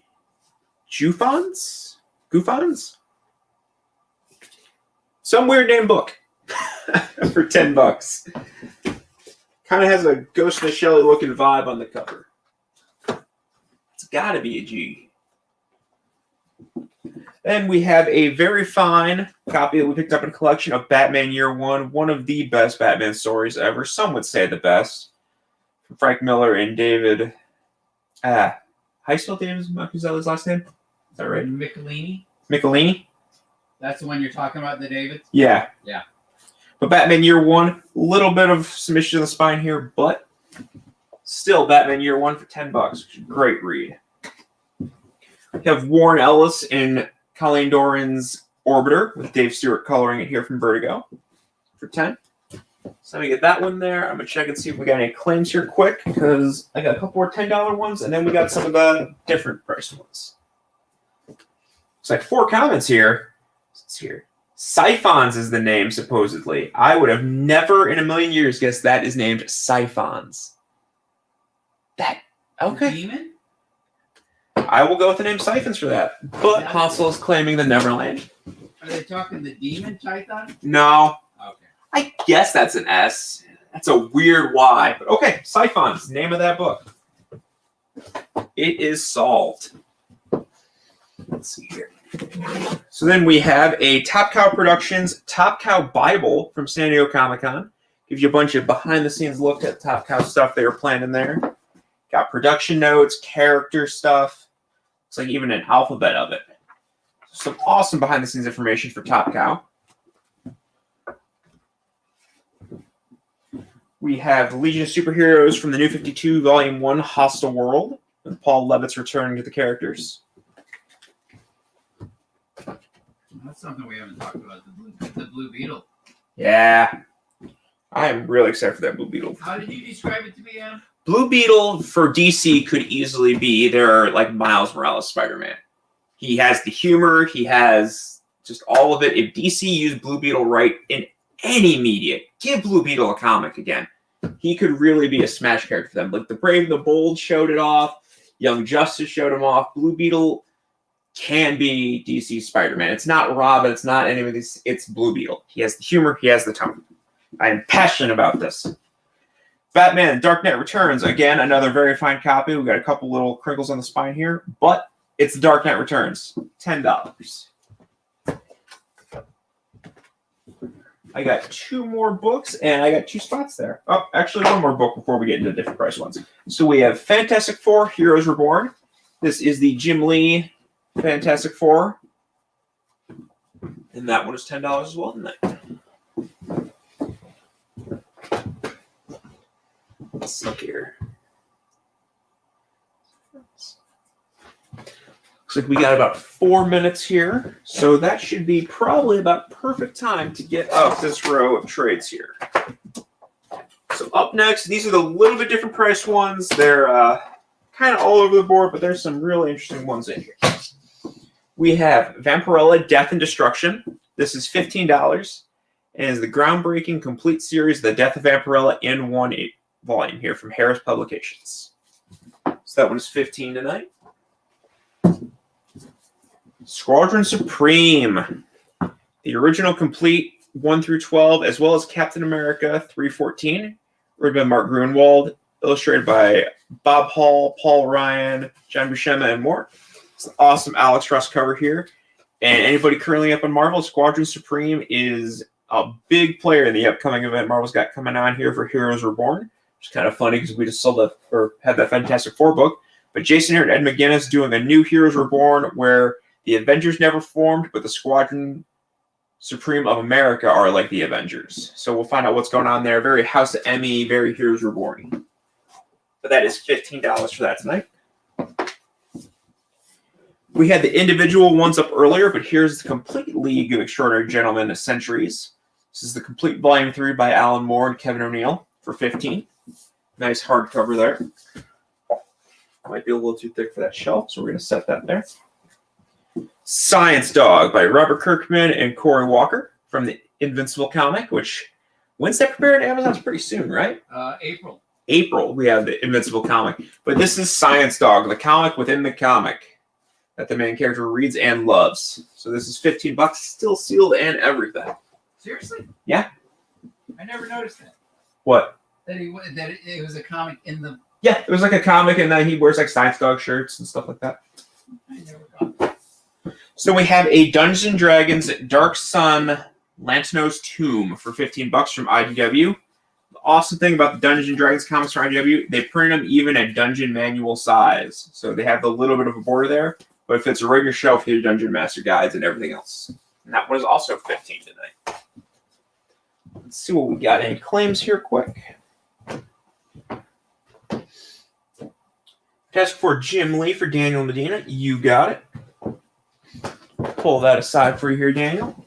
Jufons? Goofons? Some weird name book for $10. Kind of has a Ghost in the Shelley looking vibe on the cover. It's got to be a G. Then we have a very fine copy that we picked up in a collection of Batman Year one of the best Batman stories ever. Some would say the best. From Frank Miller and David. How you spell David Mazzucchelli's last name? Is that right? Michelini? That's the one you're talking about, the David? Yeah. Yeah. But Batman Year One, a little bit of some issues on the spine here, but still Batman Year One for $10, which is a great read. We have Warren Ellis in Colleen Doran's Orbiter with Dave Stewart coloring it here from Vertigo for $10. So let me get that one there. I'm going to check and see if we got any claims here quick, because I got a couple more $10 ones, and then we got some of the different price ones. It's like 4 comments here. It's here. Siphons is the name, supposedly. I would have never in a million years guessed that is named Siphons. That, okay. Demon? I will go with the name Siphons for that. But Hansel is claiming the Neverland. Are they talking the Demon Python? No. Okay. I guess that's an S. That's a weird why. But okay, Siphons, name of that book. It is solved. Let's see here. So then we have a Top Cow Productions Top Cow Bible from San Diego Comic-Con. Gives you a bunch of behind-the-scenes look at Top Cow stuff they were planning there. Got production notes, character stuff. It's like even an alphabet of it. Some awesome behind-the-scenes information for Top Cow. We have Legion of Superheroes from the New 52, Volume 1, Hostile World. And Paul Levitt's returning to the characters. That's something we haven't talked about, the Blue Beetle. Yeah. I am really excited for that Blue Beetle. How did you describe it to me, Adam? Blue Beetle for DC could easily be their like Miles Morales Spider-Man. He has the humor. He has just all of it. If DC used Blue Beetle right in any media, give Blue Beetle a comic again. He could really be a smash character for them. Like the Brave and the Bold showed it off. Young Justice showed him off. Blue Beetle can be DC Spider-Man. It's not Robin. It's not any of these. It's Blue Beetle. He has the humor. He has the tone. I am passionate about this. Batman Dark Knight Returns. Again, another very fine copy. We've got a couple little crinkles on the spine here, but it's the Dark Knight Returns. $10. I got 2 more books, and I got 2 spots there. Oh, actually, 1 more book before we get into different price ones. So we have Fantastic Four, Heroes Reborn. This is the Jim Lee Fantastic Four. And that one is $10 as well tonight. Let's look here. Looks like we got about 4 minutes here. So that should be probably about perfect time to get up this row of trades here. So up next, these are the little bit different price ones. They're kind of all over the board, but there's some really interesting ones in here. We have Vampirella Death and Destruction. This is $15 and is the groundbreaking complete series, The Death of Vampirella in 1 volume here from Harris Publications. So that one is $15 tonight. Squadron Supreme, the original complete 1 through 12, as well as Captain America 314, written by Mark Gruenwald, illustrated by Bob Hall, Paul Ryan, John Buscema, and more. It's an awesome Alex Ross cover here. And anybody currently up on Marvel, Squadron Supreme is a big player in the upcoming event Marvel's got coming on here for Heroes Reborn. Which is kind of funny because we just had that Fantastic Four book. But Jason Aaron and Ed McGuinness doing a new Heroes Reborn where the Avengers never formed, but the Squadron Supreme of America are like the Avengers. So we'll find out what's going on there. Very House of Emmy, very Heroes Reborn. But that is $15 for that tonight. We had the individual ones up earlier, but here's the complete League of Extraordinary Gentlemen of Centuries. This is the complete Volume 3 by Alan Moore and Kevin O'Neill for $15. Nice hardcover there. Might be a little too thick for that shelf, so we're going to set that there. Science Dog by Robert Kirkman and Corey Walker from the Invincible comic, which, when's that prepared at Amazon? It's pretty soon, right? April. April, we have the Invincible comic. But this is Science Dog, the comic within the comic that the main character reads and loves. So this is $15, still sealed and everything. Seriously? Yeah. I never noticed that. What? That it was a comic in the... Yeah, it was like a comic, and then he wears like Science Dog shirts and stuff like that. I never got that. So we have a Dungeons & Dragons Dark Sun Lantanos Tomb for $15 from IDW. The awesome thing about the Dungeons & Dragons comics from IDW, they print them even at dungeon manual size. So they have the little bit of a border there, but it fits right on your shelf with your Dungeon Master guides and everything else. And that one is also $15 tonight. Let's see what we got. Any claims here quick? Task for Jim Lee for Daniel Medina. You got it. Pull that aside for you here, Daniel.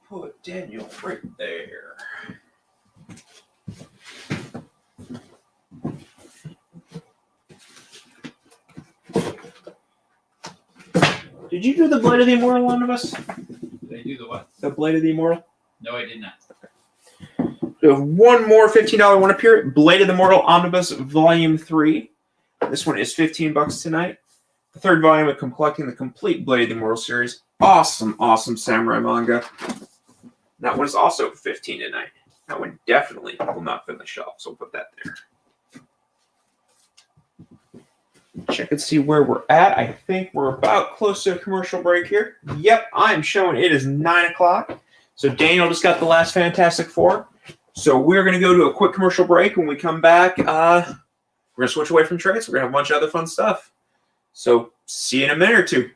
Put Daniel right there. Did you do the Blade of the Immortal omnibus? Did they do the what? The Blade of the Immortal? No, I did not. We have one more $15 one up here. Blade of the Immortal Omnibus Volume 3. This one is $15 tonight. The third volume of collecting the complete Blade of the Immortal series. Awesome, awesome samurai manga. That one is also $15 tonight. That one definitely will not fit on the shelf, so we'll put that there. Check and see where we're at. I think we're about close to a commercial break here. Yep, I'm showing it is 9 o'clock. So Daniel just got the last Fantastic Four. So we're going to go to a quick commercial break. When we come back, we're going to switch away from trades. We're going to have a bunch of other fun stuff. So see you in a minute or two.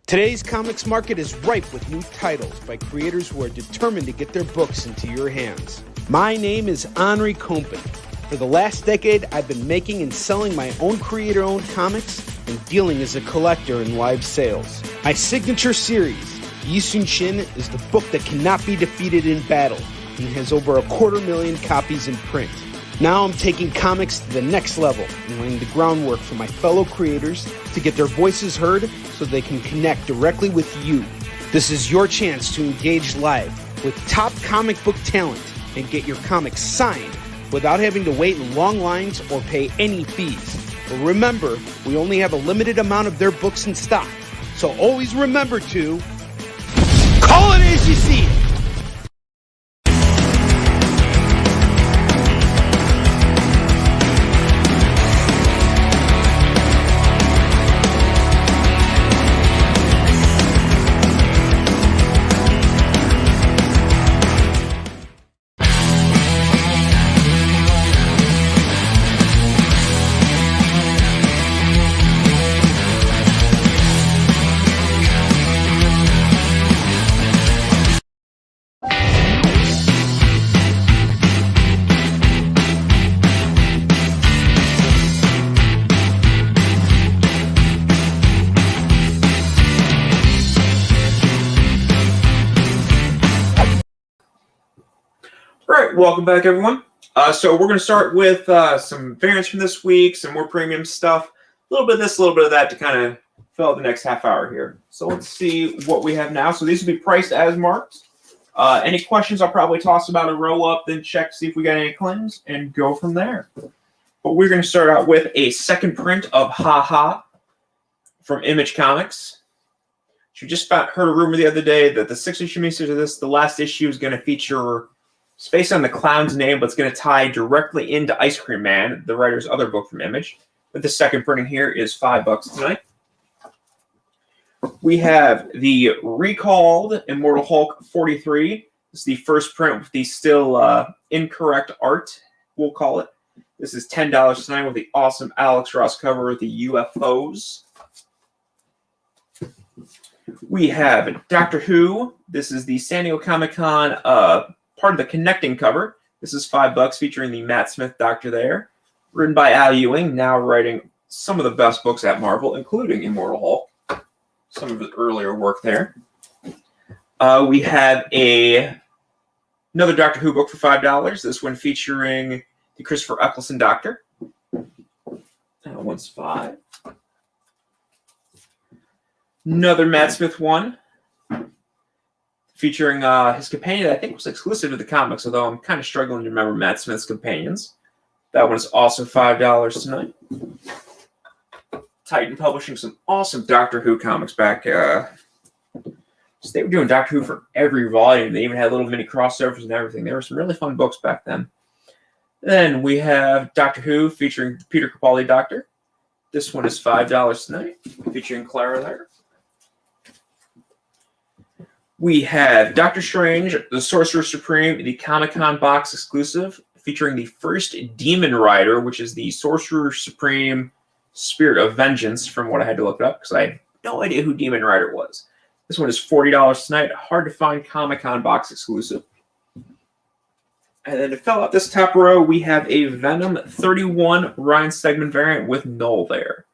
Today's comics market is ripe with new titles by creators who are determined to get their books into your hands. My name is Henri Compen. For the last decade, I've been making and selling my own creator-owned comics and dealing as a collector in live sales. My signature series, Yi Sun Shin, is the book that cannot be defeated in battle and has over 250,000 copies in print. Now I'm taking comics to the next level and laying the groundwork for my fellow creators to get their voices heard so they can connect directly with you. This is your chance to engage live with top comic book talent and get your comics signed without having to wait in long lines or pay any fees. But remember, we only have a limited amount of their books in stock, so always remember to call it as you see it. Welcome back, everyone. So we're going to start with some variants from this week, some more premium stuff, a little bit of this, a little bit of that to kind of fill out the next half hour here. So let's see what we have now. So these will be priced as marked. Any questions, I'll probably toss about a row up, then check, see if we got any claims, and go from there. But we're going to start out with a second print of Ha Ha from Image Comics. You just heard a rumor the other day that the 6-issue miniseries of this, the last issue, is going to feature... It's based on the clown's name, but it's going to tie directly into Ice Cream Man, the writer's other book from Image. But the second printing here is $5 tonight. We have the recalled Immortal Hulk 43. This is the first print with the still incorrect art, we'll call it. This is $10 tonight with the awesome Alex Ross cover with the UFOs. We have Doctor Who. This is the San Diego Comic-Con part of the connecting cover. This is $5 featuring the Matt Smith Doctor there. Written by Al Ewing, now writing some of the best books at Marvel, including Immortal Hulk. Some of his earlier work there. We have another Doctor Who book for $5. This one featuring the Christopher Eccleston Doctor. That one's $5. Another Matt Smith one, featuring his companion that I think was exclusive to the comics, although I'm kind of struggling to remember Matt Smith's companions. That one's also $5 tonight. Titan publishing some awesome Doctor Who comics back. So they were doing Doctor Who for every volume. They even had little mini crossovers and everything. There were some really fun books back then. Then we have Doctor Who featuring Peter Capaldi Doctor. This one is $5 tonight, featuring Clara there. We have Doctor Strange, the Sorcerer Supreme, the Comic-Con box exclusive, featuring the first Demon Rider, which is the Sorcerer Supreme Spirit of Vengeance, from what I had to look up, because I had no idea who Demon Rider was. This one is $40 tonight. Hard to find Comic-Con box exclusive. And then to fill out this top row, we have a Venom 31 Ryan segment variant with Null there.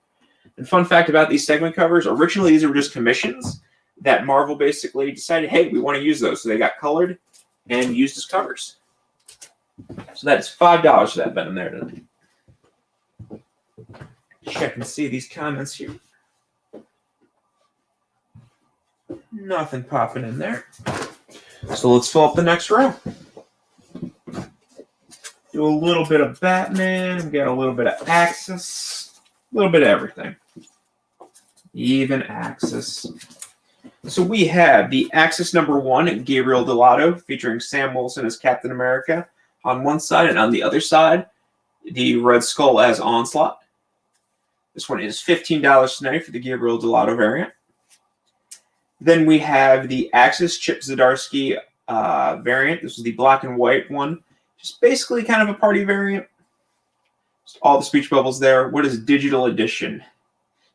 And fun fact about these segment covers, originally these were just commissions that Marvel basically decided, hey, we want to use those. So they got colored and used as covers. So that is $5 for that Venom there tonight. Check and see these comments here. Nothing popping in there. So let's fill up the next row. Do a little bit of Batman. We got a little bit of Axis. A little bit of everything. Even Axis. So we have the Axis #1, Gabriel Delato, featuring Sam Wilson as Captain America on one side, and on the other side, the Red Skull as Onslaught. This one is $15 tonight for the Gabriel Delato variant. Then we have the Axis Chip Zdarsky variant. This is the black and white one. Just basically kind of a party variant. Just all the speech bubbles there. What is digital edition?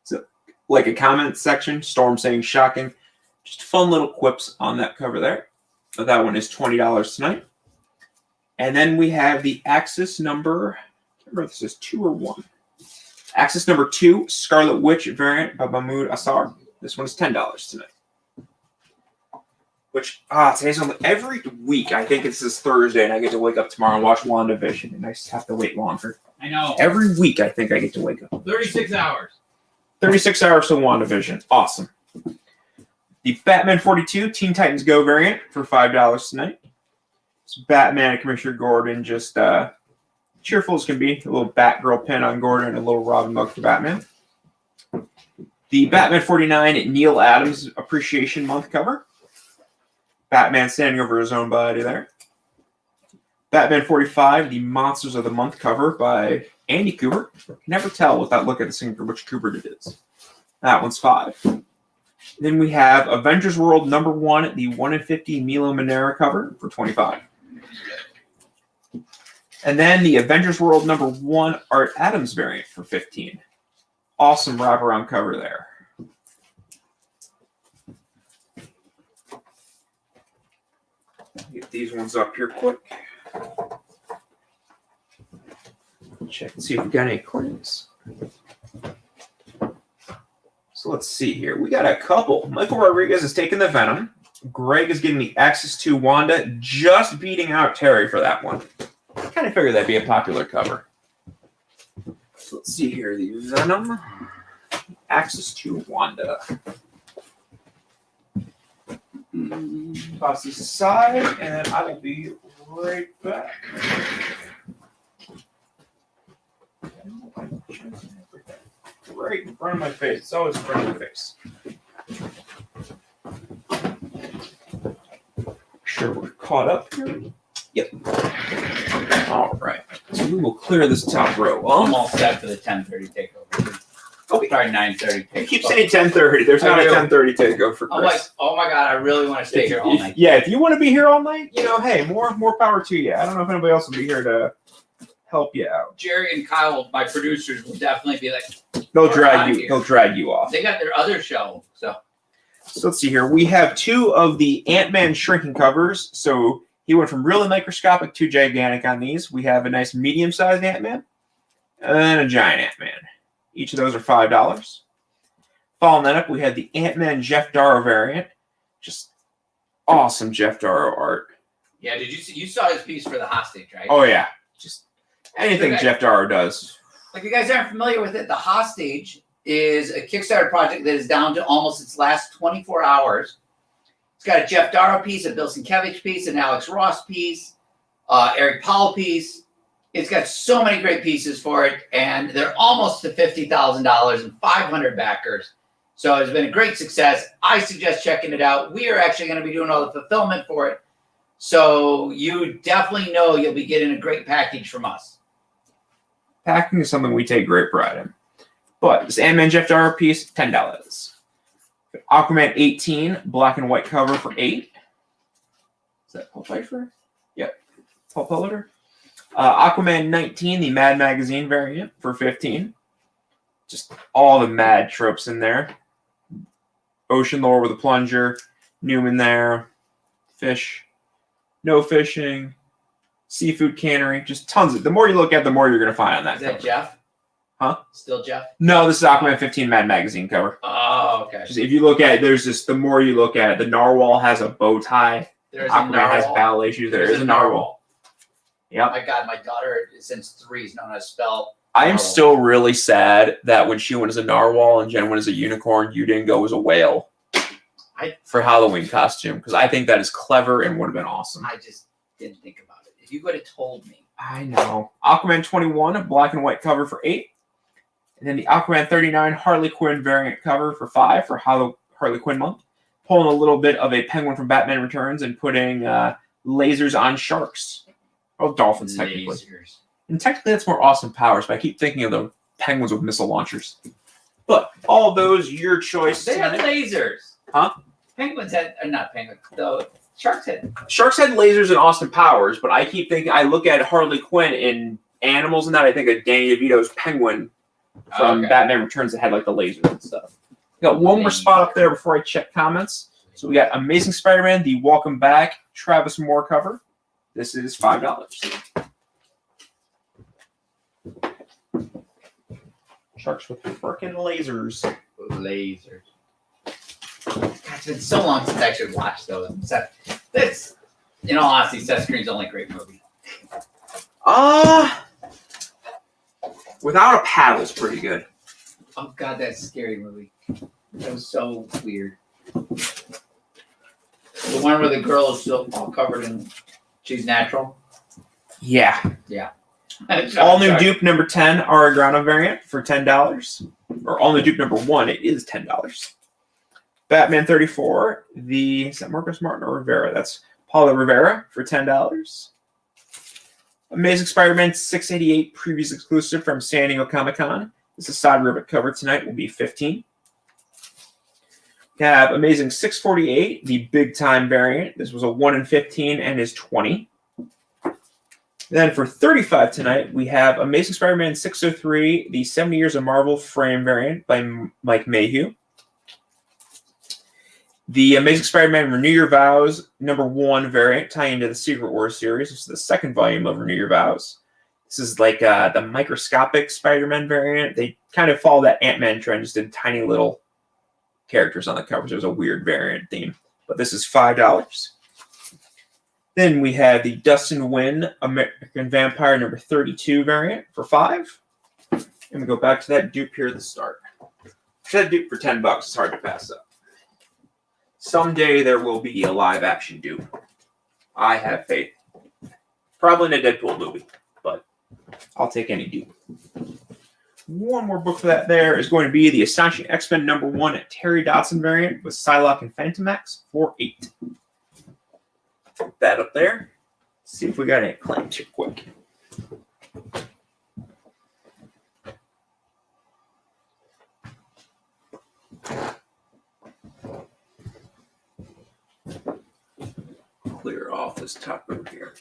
So, like a comment section, Storm saying shocking. Just fun little quips on that cover there. So that one is $20 tonight. And then we have the Axis number, I can't remember if this is 2 or 1. Axis number 2, Scarlet Witch variant by Mahmoud Asar. This one is $10 tonight. Which, today's only, every week, I think it's this Thursday, and I get to wake up tomorrow and watch WandaVision, and I just have to wait longer. I know. Every week, I think I get to wake up. 36 hours. 36 hours to WandaVision. Awesome. The Batman 42 Teen Titans Go variant for $5 tonight. It's Batman and Commissioner Gordon, just cheerful as can be. A little Batgirl pin on Gordon and a little Robin mug for Batman. The Batman 49 Neil Adams Appreciation Month cover. Batman standing over his own body there. Batman 45, the Monsters of the Month cover by Andy Kubert. Can never tell without looking at the signature which Kubert it is. That one's $5. Then we have Avengers World #1, the 1 in 50 Milo Manera cover for $25. And then the Avengers World #1 Art Adams variant for $15. Awesome wraparound cover there. Get these ones up here quick. Check and see if we got any coins. So let's see here. We got a couple. Michael Rodriguez is taking the Venom. Greg is getting the Axis 2 Wanda, just beating out Terry for that one. I kind of figured that'd be a popular cover. So let's see here. The Venom, Axis 2 Wanda. Toss these aside, and I will be right back. Right in front of my face. It's always in front of my face. Sure, we're caught up here. Yep. All right. So we will clear this top row. I'm all set for the 10:30 takeover. Okay. Sorry, 9:30 takeover. You keep saying 10:30. There's not a 10:30 takeover for Chris. I'm like, oh my god, I really want to stay here all night. Yeah, if you want to be here all night, hey, more power to you. I don't know if anybody else will be here to help you out. Jerry and Kyle, my producers, will definitely be like, They'll drag you. They'll drag you off. They got their other show, so. So let's see here. We have 2 of the Ant-Man shrinking covers. So he went from really microscopic to gigantic on these. We have a nice medium-sized Ant-Man and a giant Ant-Man. Each of those are $5. Following that up, we have the Ant-Man Jeff Darrow variant. Just awesome Jeff Darrow art. Yeah, did you saw his piece for the hostage, right? Oh, yeah. Just anything Jeff Darrow does. If you guys aren't familiar with it, The Hostage is a Kickstarter project that is down to almost its last 24 hours. It's got a Jeff Darrow piece, a Bill Sienkiewicz piece, an Alex Ross piece, Eric Powell piece. It's got so many great pieces for it, and they're almost to $50,000 and 500 backers. So it's been a great success. I suggest checking it out. We are actually going to be doing all the fulfillment for it. So you definitely know you'll be getting a great package from us. Packing is something we take great pride in. But this Ant-Man Jeff Darrow piece, $10. Aquaman 18, black and white cover for $8. Is that Paul Pfeiffer? Yep. Paul Pelliter. Aquaman 19, the Mad Magazine variant for $15. Just all the Mad tropes in there. Ocean lore with a plunger, Newman there, fish, no fishing, seafood cannery, just tons of. The more you look at, the more you're going to find on that. Is that cover. Jeff? Huh? Still Jeff? No, this is Aquaman 15 Mad Magazine cover. Oh, okay. Just, if you look at it, there's just the more you look at it, the narwhal has a bow tie. There's Aquaman a narwhal. has bowel issues. There is a narwhal. Yep. Oh my God, my daughter since 3 is known how to spell. I am narwhal. still really sad that when she went as a narwhal and Jen went as a unicorn, you didn't go as a whale for Halloween costume, because I think that is clever and would have been awesome. I just didn't think about it. If you could have told me. I know. Aquaman 21, a black and white cover for $8. And then the Aquaman 39 Harley Quinn variant cover for $5 for Harley Quinn month. Pulling a little bit of a penguin from Batman Returns and putting lasers on sharks. Well, dolphins, technically. Lasers. And technically that's more Austin Powers, but I keep thinking of the penguins with missile launchers. But all those, your choice. They had lasers. Huh? Penguins had, not penguins, the sharks had. Sharks had lasers in Austin Powers, but I keep thinking, I look at Harley Quinn in animals and that, I think of Danny DeVito's penguin from Batman Returns that had like the lasers and stuff. We got one more spot up there before I check comments. So we got Amazing Spider-Man, the Welcome Back Travis Moore cover. This is $5. Sharks with freaking lasers. Lasers. God, it's been so long since I actually watched those. This, in all honesty, Seth Green's only great movie. Without a Paddle's pretty good. Oh God, that scary movie. That was so weird. The one where the girl is still all covered in, she's natural. Yeah. Yeah. All new dupe number 10 Aragrana variant for $10. Or all new dupe number 1, it is $10. Batman 34, is that Marcus Martin or Rivera? That's Paula Rivera for $10. Amazing Spider-Man 688 previews exclusive from San Diego Comic-Con. This is side ribbon cover tonight will be $15. We have Amazing 648, the big time variant. This was a 1 in 15 and is $20. Then for $35 tonight, we have Amazing Spider-Man 603, the 70 Years of Marvel frame variant by Mike Mayhew. The Amazing Spider-Man Renew Your Vows number 1 variant tying into the Secret Wars series. This is the second volume of Renew Your Vows. This is like the microscopic Spider-Man variant. They kind of follow that Ant-Man trend, just did tiny little characters on the covers. It was a weird variant theme. But this is $5. Then we have the Dustin Nguyen American Vampire number 32 variant for $5. And we go back to that dupe here at the start. That dupe for $10, it's hard to pass up. Someday there will be a live action dupe. I have faith. Probably in a Deadpool movie, but I'll take any dupe. One more book for that there is going to be the Astonishing X-Men number 1 at Terry Dodson variant with Psylocke and Phantomax for $8. Put that up there. See if we got any claims here quick. Clear off this top row here.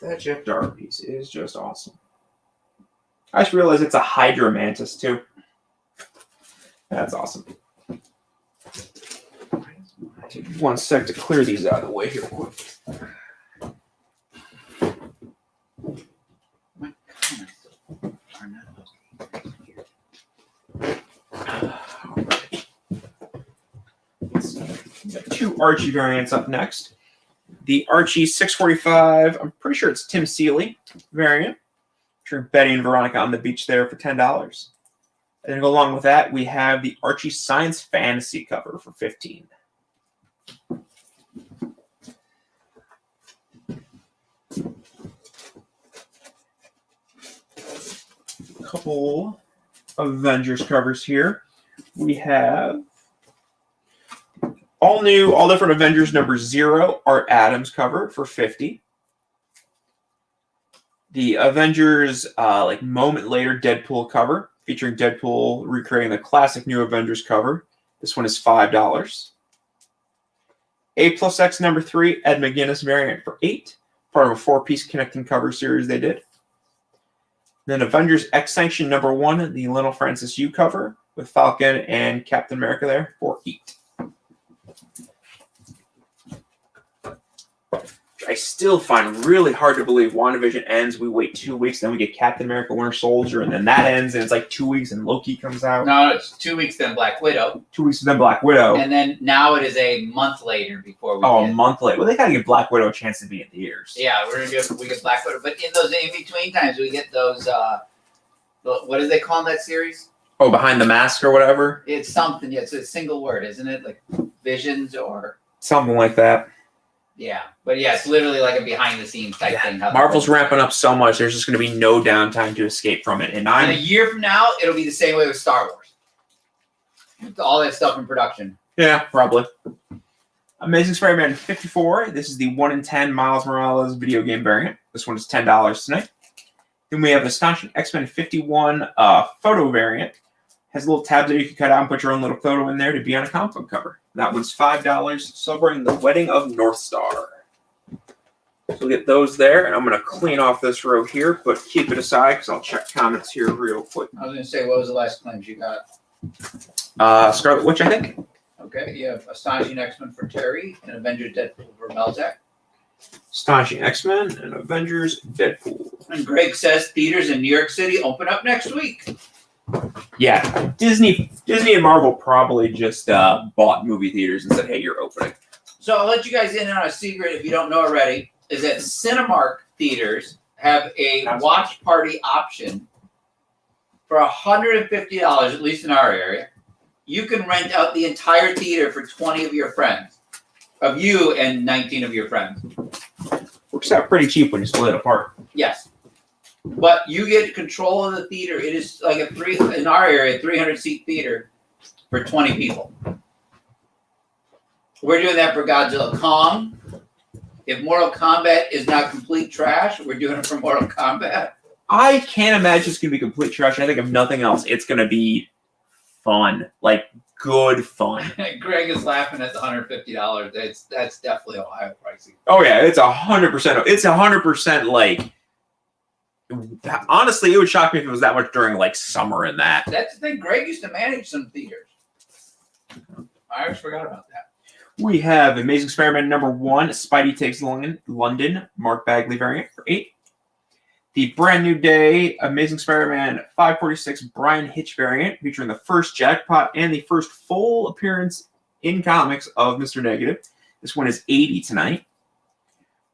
That Jeff Darrow piece is just awesome. I just realized it's a Hydra Mantis too. That's awesome. Take 1 sec to clear these out of the way here quick. Got 2 Archie variants up next. The Archie 645, I'm pretty sure it's Tim Seeley variant. Featuring Betty and Veronica on the beach there for $10. And to go along with that, we have the Archie Science Fantasy cover for $15. Couple Avengers covers here. We have all new, all different Avengers number 0 Art Adams cover for $50. The Avengers like Moment Later Deadpool cover featuring Deadpool recreating the classic New Avengers cover. This one is $5. A+X number 3 Ed McGuinness variant for $8. Part of a 4-piece connecting cover series they did. Then Avengers X Sanction number 1, the Lionel Francis Yu cover with Falcon and Captain America there for $8. I still find really hard to believe WandaVision ends. We wait 2 weeks, then we get Captain America Winter Soldier, and then that ends, and it's like 2 weeks, and Loki comes out. No, it's 2 weeks then Black Widow. 2 weeks, then Black Widow. And then now it is a month later before we a get... month later. Well, they gotta give Black Widow a chance to be in theaters. Yeah, we get Black Widow. But in those in-between times, we get those, what do they call that series? Oh, Behind the Mask or whatever? It's something, yeah, it's a single word, isn't it? Like Visions or... Something like that. Yeah, but yeah, it's literally like a behind-the-scenes type thing. Marvel's ramping up so much, there's just going to be no downtime to escape from it. And a year from now, it'll be the same way with Star Wars. With all that stuff in production. Yeah, probably. Amazing Spider-Man 54. This is the 1 in 10 Miles Morales video game variant. This one is $10 tonight. Then we have Astonishing X-Men 51 photo variant. Has little tabs that you can cut out and put your own little photo in there to be on a comic book cover. That one's $5, celebrating the wedding of North Star. So we'll get those there, and I'm going to clean off this row here, but keep it aside because I'll check comments here real quick. I was going to say, what was the last claims you got? Scarlet Witch, I think. Okay, you have Astonishing X-Men for Terry and Avengers Deadpool for Melzak. Astonishing X-Men and Avengers Deadpool. And Greg says theaters in New York City open up next week. Yeah, Disney and Marvel probably just bought movie theaters and said, hey, you're opening. So I'll let you guys in on a secret if you don't know already, is that Cinemark theaters have a watch party option for $150, at least in our area. You can rent out the entire theater for 20 of your friends. Of you and 19 of your friends. Works out pretty cheap when you split it apart. Yes. But you get control of the theater. It is like in our area, 300-seat theater for 20 people. We're doing that for Godzilla Kong. If Mortal Kombat is not complete trash, we're doing it for Mortal Kombat. I can't imagine it's going to be complete trash. I think if nothing else, it's going to be fun. Like, good fun. Greg is laughing at the $150. That's definitely Ohio pricing. Oh, yeah. It's 100%. It's 100% like... Honestly, it would shock me if it was that much during like summer and that. That's the thing. Greg used to manage some theaters. I always forgot about that. We have Amazing Spider-Man number 1, Spidey Takes London, Mark Bagley variant for $8. The Brand New Day Amazing Spider-Man 546 Brian Hitch variant featuring the first jackpot and the first full appearance in comics of Mr. Negative. This one is $80 tonight.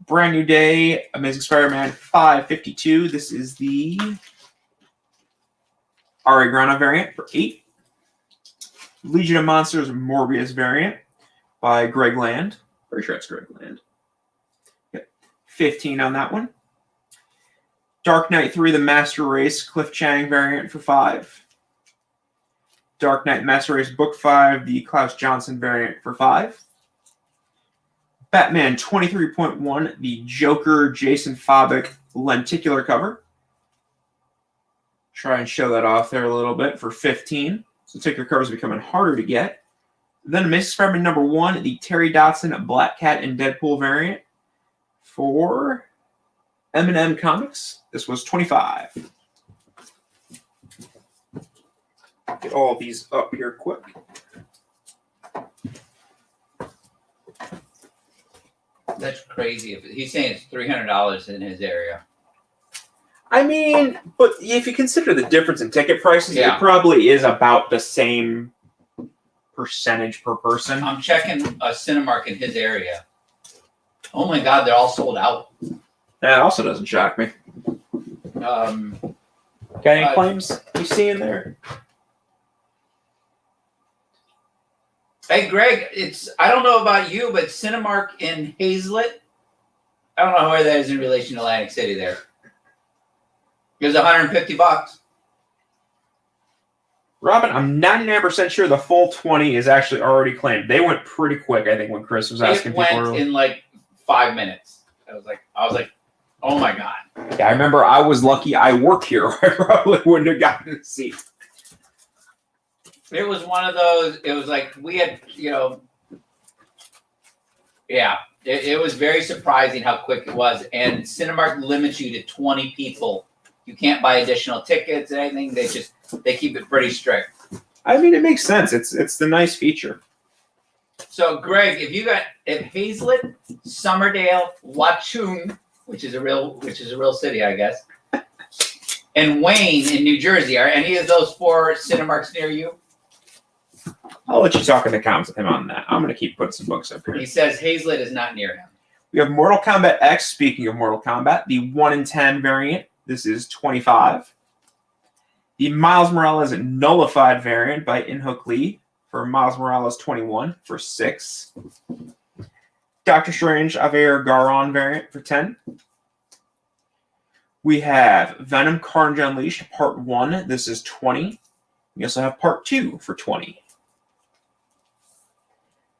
Brand New Day, Amazing Spider-Man 552. This is the Ari Grana variant for $8. Legion of Monsters Morbius variant by Greg Land. Pretty sure it's Greg Land. Yep. $15 on that one. Dark Knight 3, The Master Race Cliff Chang variant for $5. Dark Knight Master Race Book 5, the Klaus Johnson variant for $5. Batman 23.1, the Joker Jason Fabok lenticular cover. Try and show that off there a little bit for $15. So lenticular covers are becoming harder to get. Then Amazing Spider-Man number 1, the Terry Dodson Black Cat and Deadpool variant for M&M Comics. This was $25. Get all these up here quick. That's crazy. If he's saying it's $300 in his area. I mean, but if you consider the difference in ticket prices, Yeah. it probably is about the same percentage per person. I'm checking a Cinemark in his area. Oh my God, they're all sold out. That also doesn't shock me. Um, Got any claims you see in there? Hey, Greg, I don't know about you, but Cinemark in Hazlet, I don't know where that is in relation to Atlantic City there. It was $150. Robin, I'm 99% sure the full 20 is actually already claimed. They went pretty quick, I think, when Chris was asking people. It went earlier. in like 5 minutes. I was like, oh my God. Yeah, I remember I was lucky I work here. I probably wouldn't have gotten a seat. It was one of those, it was like we had, yeah, it was very surprising how quick it was. And Cinemark limits you to 20 people. You can't buy additional tickets and anything. They keep it pretty strict. I mean, it makes sense. It's the nice feature. So, Greg, if Hazlet, Summerdale, Watchung, which is a real city, I guess, and Wayne in New Jersey, are any of those 4 Cinemarks near you? I'll let you talk in the comments with him on that. I'm going to keep putting some books up here. He says Hazlet is not near him. We have Mortal Kombat X. Speaking of Mortal Kombat, the 1 in 10 variant. This is $25. The Miles Morales Nullified variant by Inhook Lee for Miles Morales 21 for $6. Doctor Strange Javier Garron variant for $10. We have Venom Carnage Unleashed Part 1. This is $20. We also have Part 2 for $20.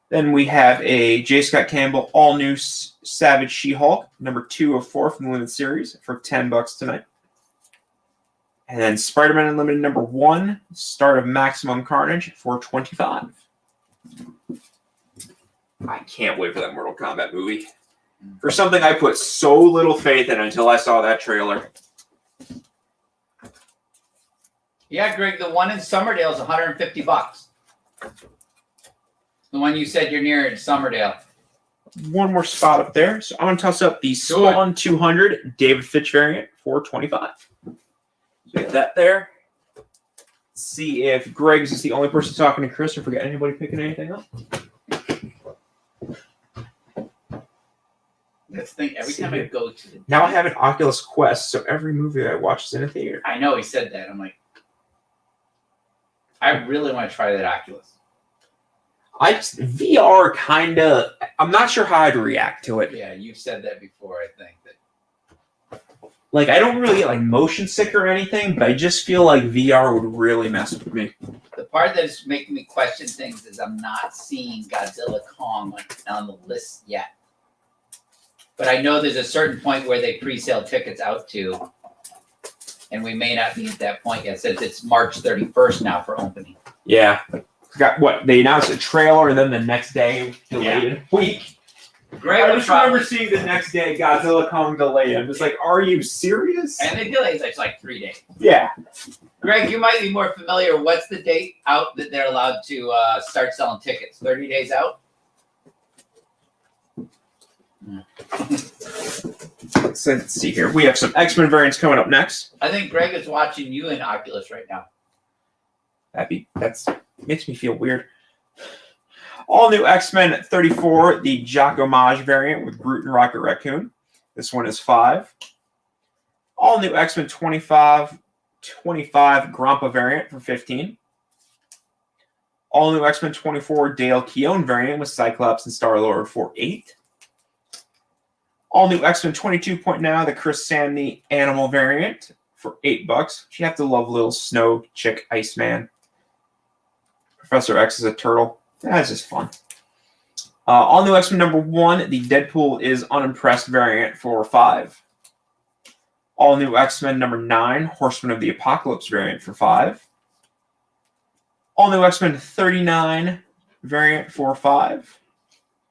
Then we have a J. Scott Campbell all-new Savage She-Hulk, number 2 of 4 from the Limited Series for $10 tonight. And then Spider-Man Unlimited number 1, Start of Maximum Carnage for $25. I can't wait for that Mortal Kombat movie. For something I put so little faith in until I saw that trailer. Yeah, Greg, the one in Summerdale is $150. The one you said you're near in Summerdale. One more spot up there. So I'm going to toss up the Spawn 200 David Fitch variant for $25. So get that there. Let's see if Greg's is the only person talking to Chris or forget anybody picking anything up. That's the thing. Every time I go to the Now I have an Oculus Quest, so every movie I watch is in a theater. I know he said that. I'm like, I really want to try that Oculus. VR kind of, I'm not sure how I'd react to it. Yeah, you've said that before, I think. Like, I don't really get like motion sick or anything, but I just feel like VR would really mess with me. The part that is making me question things is I'm not seeing Godzilla Kong on the list yet. But I know there's a certain point where they pre-sale tickets out to, and we may not be at that point yet, since it's March 31st now for opening. Yeah. Got what? They announced a trailer and then the next day delayed a week. Greg, I just remember seeing the next day Godzilla Kong delayed. I'm just like, are you serious? And they delayed it's like 3 days. Yeah. Greg, you might be more familiar. What's the date out that they're allowed to start selling tickets? 30 days out? Let's see here. We have some X-Men variants coming up next. I think Greg is watching you in Oculus right now. That's makes me feel weird. All new X-Men 34, the Jacques Homage variant with Groot and Rocket Raccoon. This one is $5. All new X-Men 25 Grompa variant for $15. All new X-Men 24 Dale Keown variant with Cyclops and Star-Lord for $8. All new X-Men 22.0, the Chris Samney Animal variant for $8. You have to love little snow chick Iceman. Professor X is a turtle. That's just fun. All new X-Men number 1, the Deadpool is Unimpressed variant for $5. All new X-Men number 9, Horseman of the Apocalypse variant for $5. All new X-Men 39 variant for $5.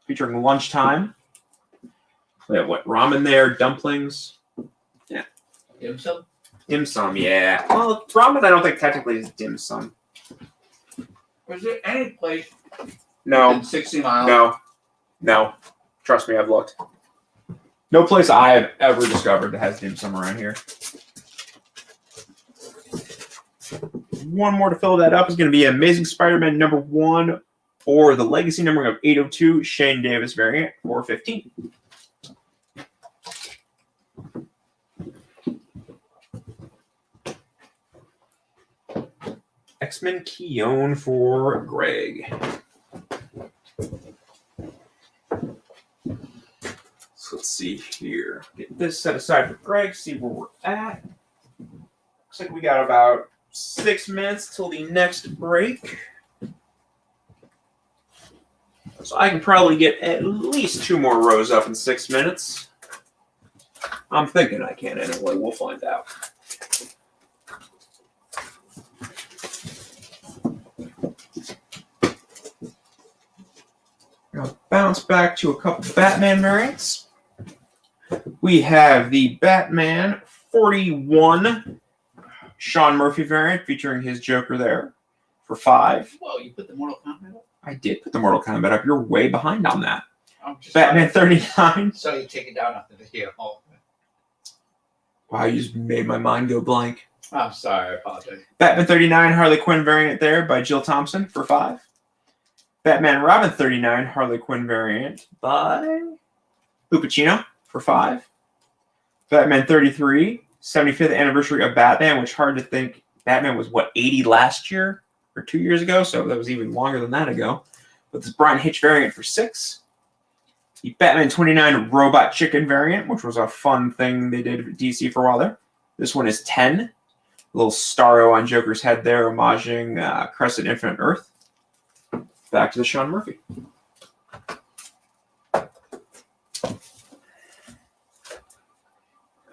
Featuring Lunchtime. We have what? Ramen there, dumplings. Yeah. Dim sum? Dim sum, yeah. Well, ramen I don't think technically is dim sum. Was there any place No. in 60 miles? No. Trust me, I've looked. No place I have ever discovered that has dim sum around here. One more to fill that up is going to be Amazing Spider-Man number 1, or the legacy numbering of 802 Shane Davis variant for 15. X-Men Keone for Greg. So let's see here. Get this set aside for Greg, see where we're at. Looks like we got about 6 minutes till the next break. So I can probably get at least 2 more rows up in 6 minutes. I'm thinking I can anyway. We'll find out. I'll bounce back to a couple Batman variants. We have the Batman 41 Sean Murphy variant featuring his Joker there for 5. Whoa, you put the Mortal Kombat up? I did put the Mortal Kombat up. You're way behind on that. Batman 39. So you take it down off the video. Oh. Wow, you just made my mind go blank. I'm sorry, I apologize. Batman 39 Harley Quinn variant there by Jill Thompson for 5. Batman Robin 39 Harley Quinn variant by Lupacino for 5. Batman 33 75th anniversary of Batman, which hard to think. Batman was, 80 last year or 2 years ago? So that was even longer than that ago. But this Brian Hitch variant for 6. The Batman 29 Robot Chicken variant, which was a fun thing they did at DC for a while there. This one is 10. A little starro on Joker's head there, homaging Crescent Infinite Earth. Back to the Sean Murphy.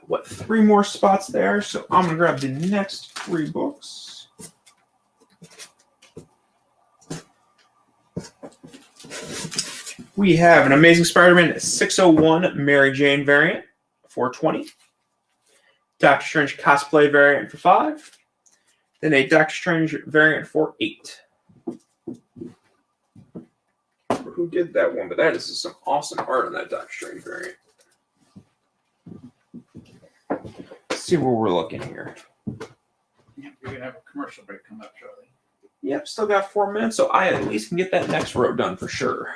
What, 3 more spots there? So I'm going to grab the next 3 books. We have an Amazing Spider-Man 601 Mary Jane variant for 20. Doctor Strange cosplay variant for 5. Then a Doctor Strange variant for 8. Who did that one? But that is some awesome art on that Doctor Strange variant. Let's see where we're looking here. Yep, you're going to have a commercial break come up shortly. Yep, still got 4 minutes, so I at least can get that next row done for sure.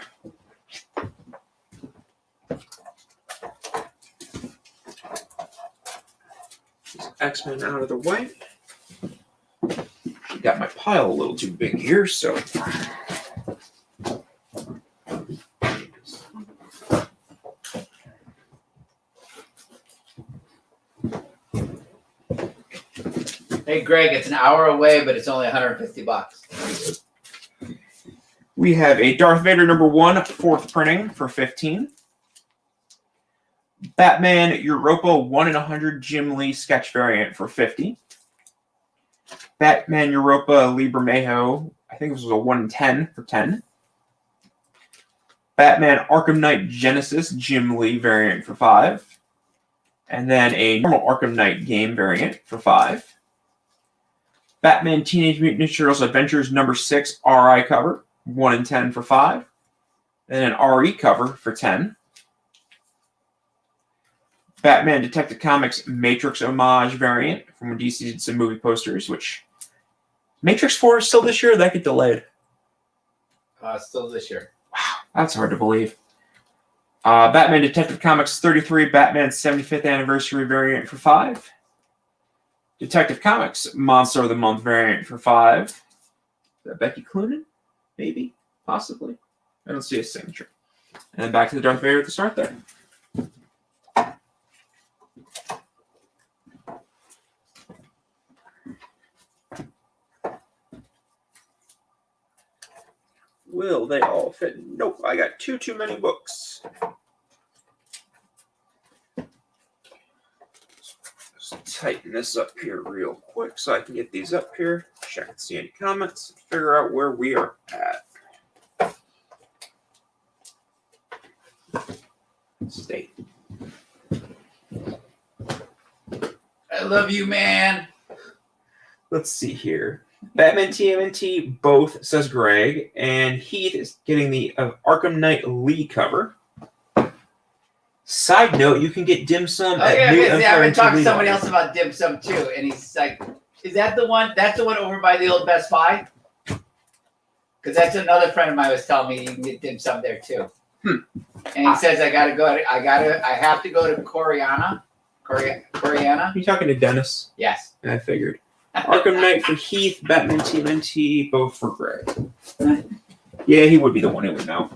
X-Men out of the way. Got my pile a little too big here, so. Hey, Greg, it's an hour away, but it's only $150. We have a Darth Vader #1 4th printing for 15. Batman Europa 1 in 100 Jim Lee sketch variant for 50. Batman Europa Libermejo, I think this was a 1 in 10 for 10. Batman Arkham Knight Genesis Jim Lee variant for 5. And then a normal Arkham Knight game variant for 5. Batman Teenage Mutant Ninja Turtles Adventures #6 RI cover, 1 in 10 for 5. And an RE cover for 10. Batman Detective Comics Matrix homage variant from when DC did some movie posters, which Matrix 4 is still this year, or that get delayed? Still this year. Wow, that's hard to believe. Batman Detective Comics 33 Batman 75th anniversary variant for 5. Detective Comics Monster of the Month variant for 5. Is that Becky Cloonan? Maybe, possibly. I don't see a signature. And then back to the Darth Vader at the start there. Will they all fit? Nope, I got too many books. Just tighten this up here real quick so I can get these up here, check and see any comments, figure out where we are at. Stay. I love you, man. Let's see here. Batman TMNT both, says Greg, and Heath is getting the Arkham Knight Lee cover. Side note, you can get dim sum at New Empire. I've been talking to TV somebody Line. else about dim sum too, and he's like, "Is that the one? That's the one over by the old Best Buy?" Because that's another friend of mine was telling me you can get dim sum there too. And he says I have to go to Coriana. You talking to Dennis? Yes. And I figured. Arkham Knight for Heath, Batman TMNT, both for Greg. Yeah, he would be the one who would know.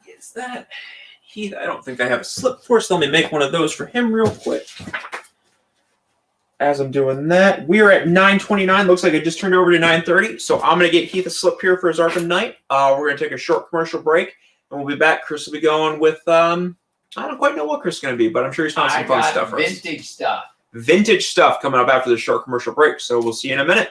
Is that Heath? I don't think I have a slip for, so let me make one of those for him real quick. As I'm doing that, we're at 9:29. Looks like I just turned over to 9:30. So I'm going to get Heath a slip here for his Arkham Knight. We're going to take a short commercial break, and we'll be back. Chris will be going with, I don't quite know what Chris is going to be, but I'm sure he's found some fun stuff for us. Vintage stuff. Vintage stuff coming up after the short commercial break. So we'll see you in a minute.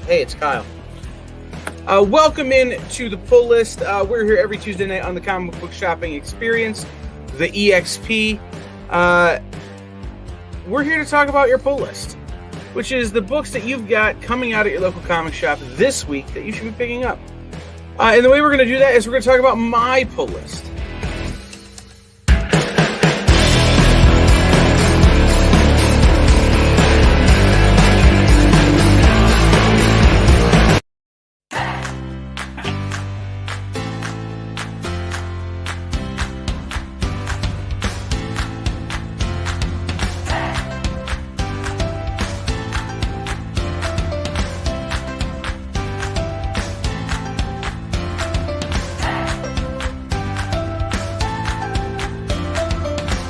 Hey, it's Kyle. Welcome in to the pull list. We're here every Tuesday night on the Comic Book Shopping Experience, the EXP. We're here to talk about your pull list, which is the books that you've got coming out at your local comic shop this week that you should be picking up. And the way we're going to do that is we're going to talk about my pull list.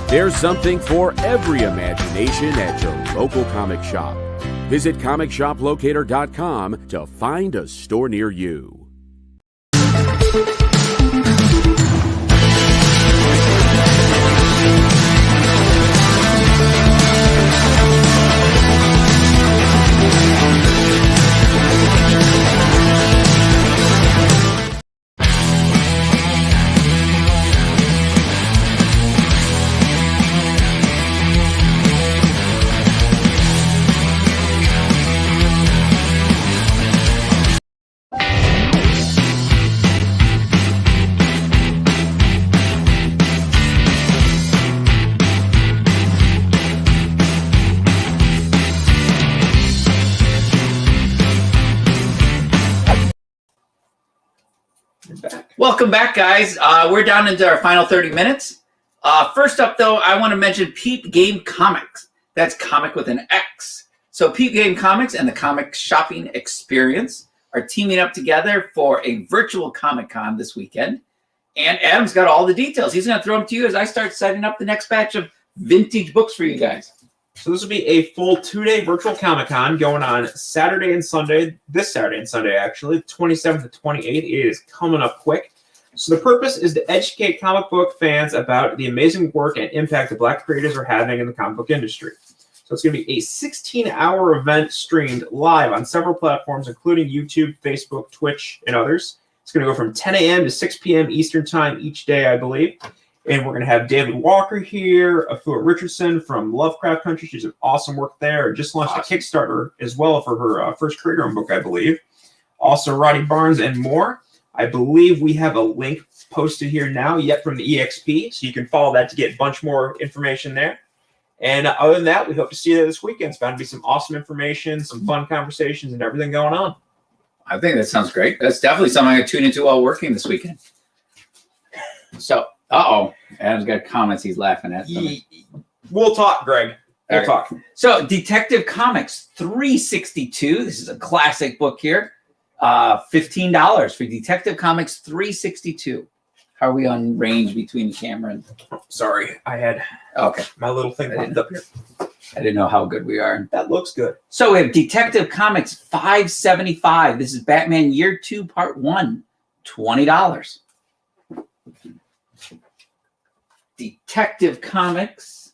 There's something for every imagination at your local comic shop. Visit comicshoplocator.com to find a store near you. Welcome back, guys. We're down into our final 30 minutes. First up, though, I want to mention Peep Game Comics. That's comic with an X. So Peep Game Comics and the Comic Shopping Experience are teaming up together for a virtual Comic-Con this weekend. And Adam's got all the details. He's going to throw them to you as I start setting up the next batch of vintage books for you guys. So this will be a full 2-day virtual Comic-Con going on Saturday and Sunday. This Saturday and Sunday, actually, 27th to 28th. It is coming up quick. So the purpose is to educate comic book fans about the amazing work and impact that Black creators are having in the comic book industry. So it's going to be a 16-hour event streamed live on several platforms, including YouTube, Facebook, Twitch, and others. It's going to go from 10 a.m. to 6 p.m. Eastern Time each day, I believe. And we're going to have David Walker here, Afua Richardson from Lovecraft Country. She's an awesome work there. Just launched a Kickstarter as well for her first creator owned book, I believe. Also, Roddy Barnes and more. I believe we have a link posted here now, yet from the EXP, so you can follow that to get a bunch more information there. And other than that, we hope to see you there this weekend. It's bound to be some awesome information, some fun conversations, and everything going on. I think that sounds great. That's definitely something I tune into while working this weekend. So, Adam's got comments he's laughing at. We'll talk, Greg. We'll talk. So, Detective Comics 362. This is a classic book here. $15 for Detective Comics 362. How are we on range between the camera and... Sorry, I had my little thing popped up here. I didn't know how good we are. That looks good. So we have Detective Comics 575. This is Batman Year 2 Part 1. $20. Detective Comics.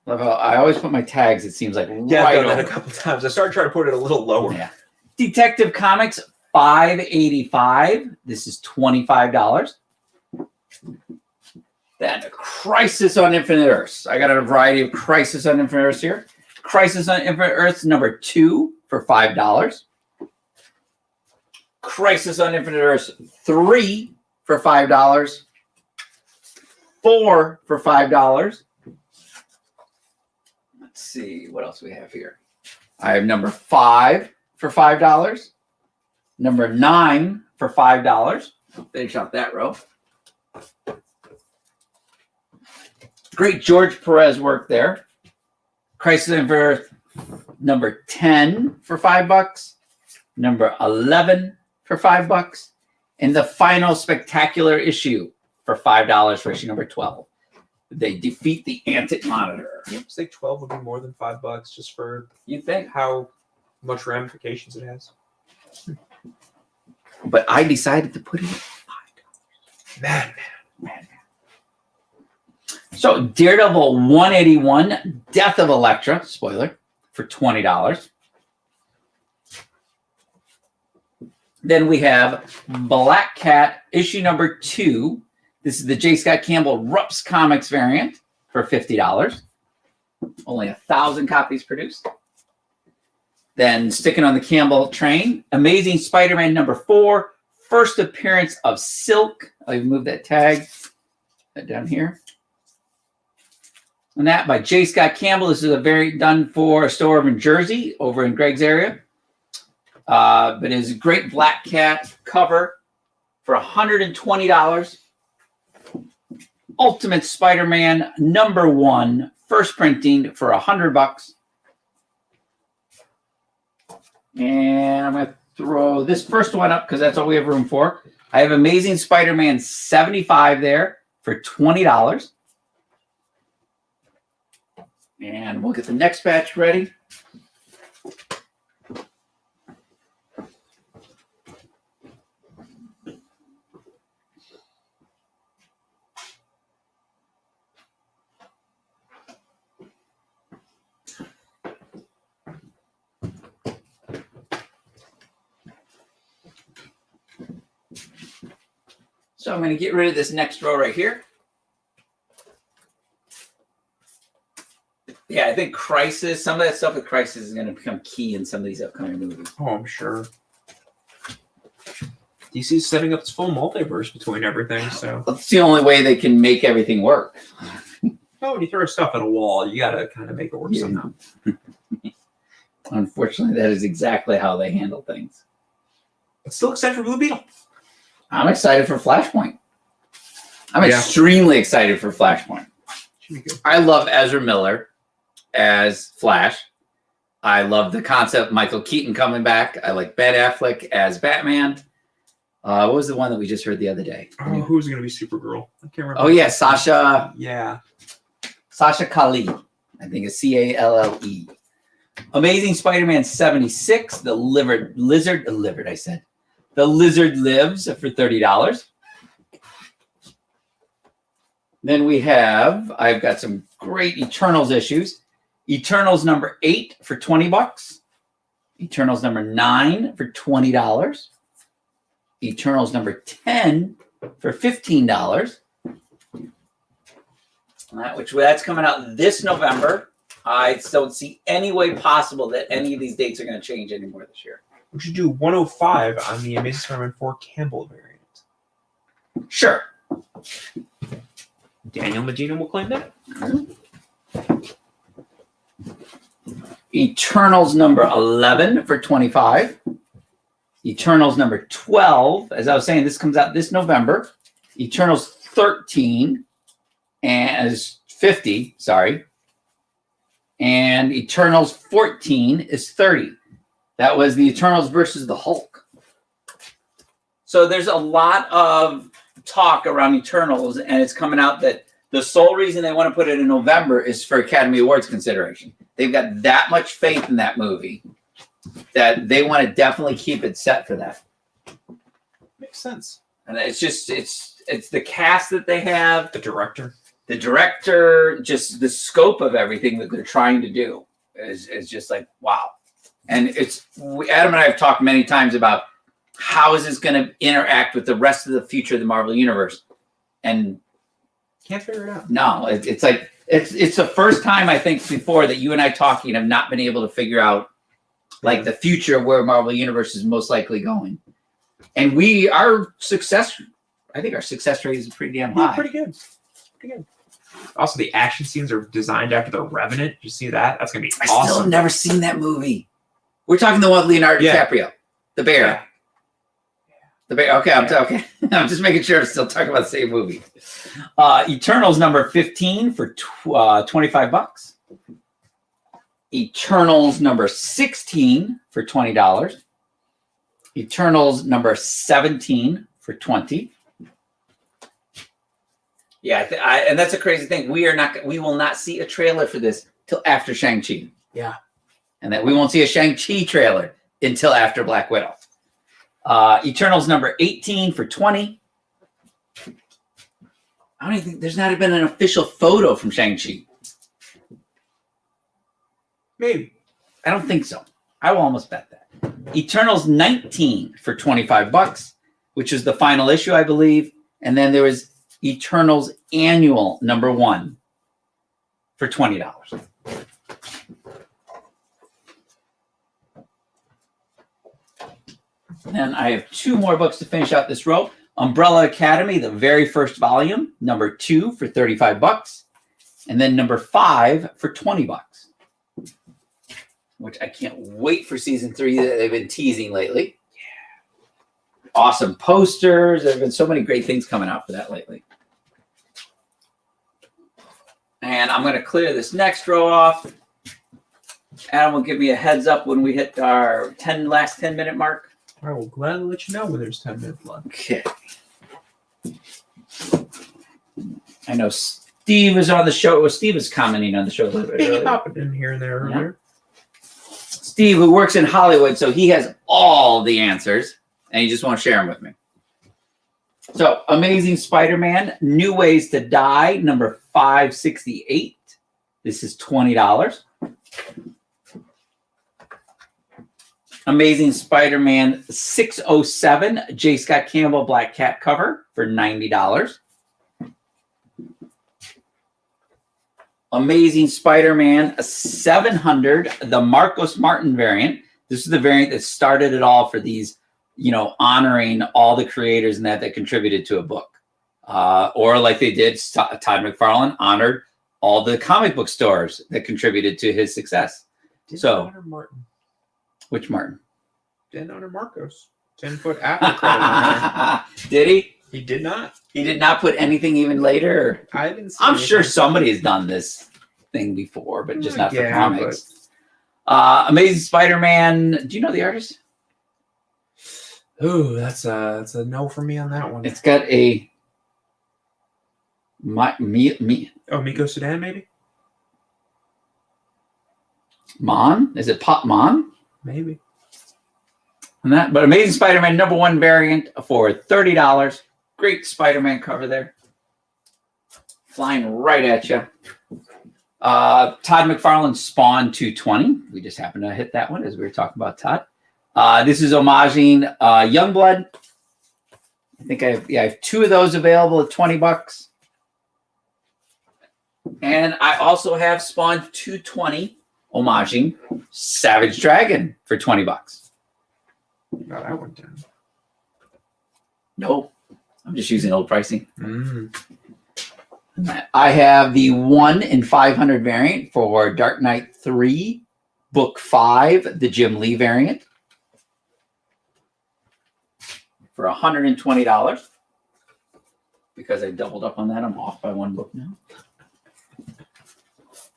Love how I always put my tags, it seems like. Yeah, right I've done that over. a couple times. I started trying to put it a little lower. Yeah. Detective Comics 585. This is $25. Then Crisis on Infinite Earths. I got a variety of Crisis on Infinite Earths here. Crisis on Infinite Earths number 2 for $5. Crisis on Infinite Earths 3 for $5. 4 for $5. Let's see what else we have here. I have number 5 for $5. Number 9 for $5. Finish out that row. Great George Perez work there. Crisis on Infinite Earth number 10 for $5. Number 11 for $5. And the final spectacular issue for $5 for issue number 12. They defeat the Antic Monitor. You say 12 would be more than $5 just for you think how much ramifications it has. But I decided to put it at $5. Man. So Daredevil 181, Death of Elektra, spoiler, for $20. Then we have Black Cat, issue number 2. This is the J. Scott Campbell Rupps Comics variant for $50. Only 1,000 copies produced. Then sticking on the Campbell train, Amazing Spider-Man number 4, first appearance of Silk. I'll move that tag down here. And that by J. Scott Campbell. This is a variant done for a store in Jersey, over in Greg's area. But it is a great Black Cat cover for $120. Ultimate Spider-Man number 1, first printing for $100. And I'm going to throw this first one up because that's all we have room for. I have Amazing Spider-Man 75 there for $20. And we'll get the next batch ready. So I'm going to get rid of this next row right here. Yeah, I think Crisis, some of that stuff with Crisis is going to become key in some of these upcoming movies. Oh, I'm sure. DC's setting up its full multiverse between everything, so. It's the only way they can make everything work. Oh, when you throw stuff at a wall, you got to kind of make it work somehow. Unfortunately, that is exactly how they handle things. But still excited for Blue Beetle. I'm excited for Flashpoint. I'm extremely excited for Flashpoint. Should be good. I love Ezra Miller as Flash. I love the concept of Michael Keaton coming back. I like Ben Affleck as Batman. What was the one that we just heard the other day? Oh, who's going to be Supergirl? I can't remember. Oh, yeah, Sasha. Yeah. Sasha Calle. I think it's Calle. Amazing Spider-Man 76. The Lizard Lives for $30. Then we have, I've got some great Eternals issues. Eternals number 8 for $20. Eternals number 9 for $20. Eternals number 10 for $15. That's coming out this November. I don't see any way possible that any of these dates are going to change anymore this year. We should do 105 on the Amazing Spider-Man 4 Campbell variant. Sure. Daniel Medina will claim that. Eternals number 11 for 25. Eternals number 12. As I was saying, this comes out this November. Eternals 13 as 50, sorry. And Eternals 14 is 30. That was the Eternals versus the Hulk. So there's a lot of talk around Eternals, and it's coming out that the sole reason they want to put it in November is for Academy Awards consideration. They've got that much faith in that movie that they want to definitely keep it set for that. Makes sense. And it's just it's the cast that they have, The director, just the scope of everything that they're trying to do is just like wow. And Adam and I have talked many times about how is this going to interact with the rest of the future of the Marvel Universe, and can't figure it out. No, it's like it's the first time I think before that you and I talking have not been able to figure out like the future of where Marvel Universe is most likely going. And I think our success rate is pretty damn high. Yeah, pretty good. Also, the action scenes are designed after The Revenant. Did you see that? That's gonna be awesome. I still have never seen that movie. We're talking the one with Leonardo DiCaprio, the bear. Yeah. The bear. Okay, okay. I'm just making sure I'm still talking about the same movie. Eternals number 15 for $25. Eternals number 16 for $20. Eternals number 17 for $20. Yeah, and that's a crazy thing. We will not see a trailer for this till after Shang-Chi. Yeah. And that we won't see a Shang-Chi trailer until after Black Widow. Eternals number 18 for $20. I don't even think there's not been an official photo from Shang-Chi. Maybe. I don't think so. I will almost bet that. Eternals 19 for $25, which is the final issue, I believe. And then there was Eternals Annual number 1 for $20. Then I have 2 more books to finish out this row. Umbrella Academy, the very first volume, number 2 for $35, and then number 5 for $20, which I can't wait for season 3 that they've been teasing lately. Yeah. Awesome posters. There have been so many great things coming out for that lately. And I'm going to clear this next row off. Adam will give me a heads up when we hit our last 10-minute mark. I will gladly let you know when there's 10 minutes left. Okay. I know Steve is on the show. Well, Steve is commenting on the show a little bit earlier. Popping in here and there earlier. Steve, who works in Hollywood, so he has all the answers, and he just won't share them with me. So, Amazing Spider-Man, New Ways to Die, number 568. This is $20. Amazing Spider-Man 607, J. Scott Campbell Black Cat cover for $90. Amazing Spider-Man 700, the Marcos Martin variant. This is the variant that started it all for these, honoring all the creators and that contributed to a book. Or like they did, Todd McFarlane honored all the comic book stores that contributed to his success. Didn't honor Martin. Which Martin? Didn't honor Marcos. 10-foot after credit. Did he? He did not. He did not put anything even later? I didn't see I'm anything. sure somebody has done this thing before, but just not for comics. Amazing Spider-Man. Do you know the artist? Ooh, that's a no for me on that one. It's got a Miko Sudan, maybe? Mon? Is it Pop Mon? Maybe. But Amazing Spider-Man number 1 variant for $30. Great Spider-Man cover there. Flying right at you. Todd McFarlane Spawn 220. We just happened to hit that one as we were talking about Todd. This is homaging Youngblood. I think I have 2 of those available at $20. And I also have Spawn 220 homaging Savage Dragon for $20. Got that one down. No, I'm just using old pricing. I have the 1 in 500 variant for Dark Knight 3, Book 5, the Jim Lee variant for $120. Because I doubled up on that, I'm off by 1 book now.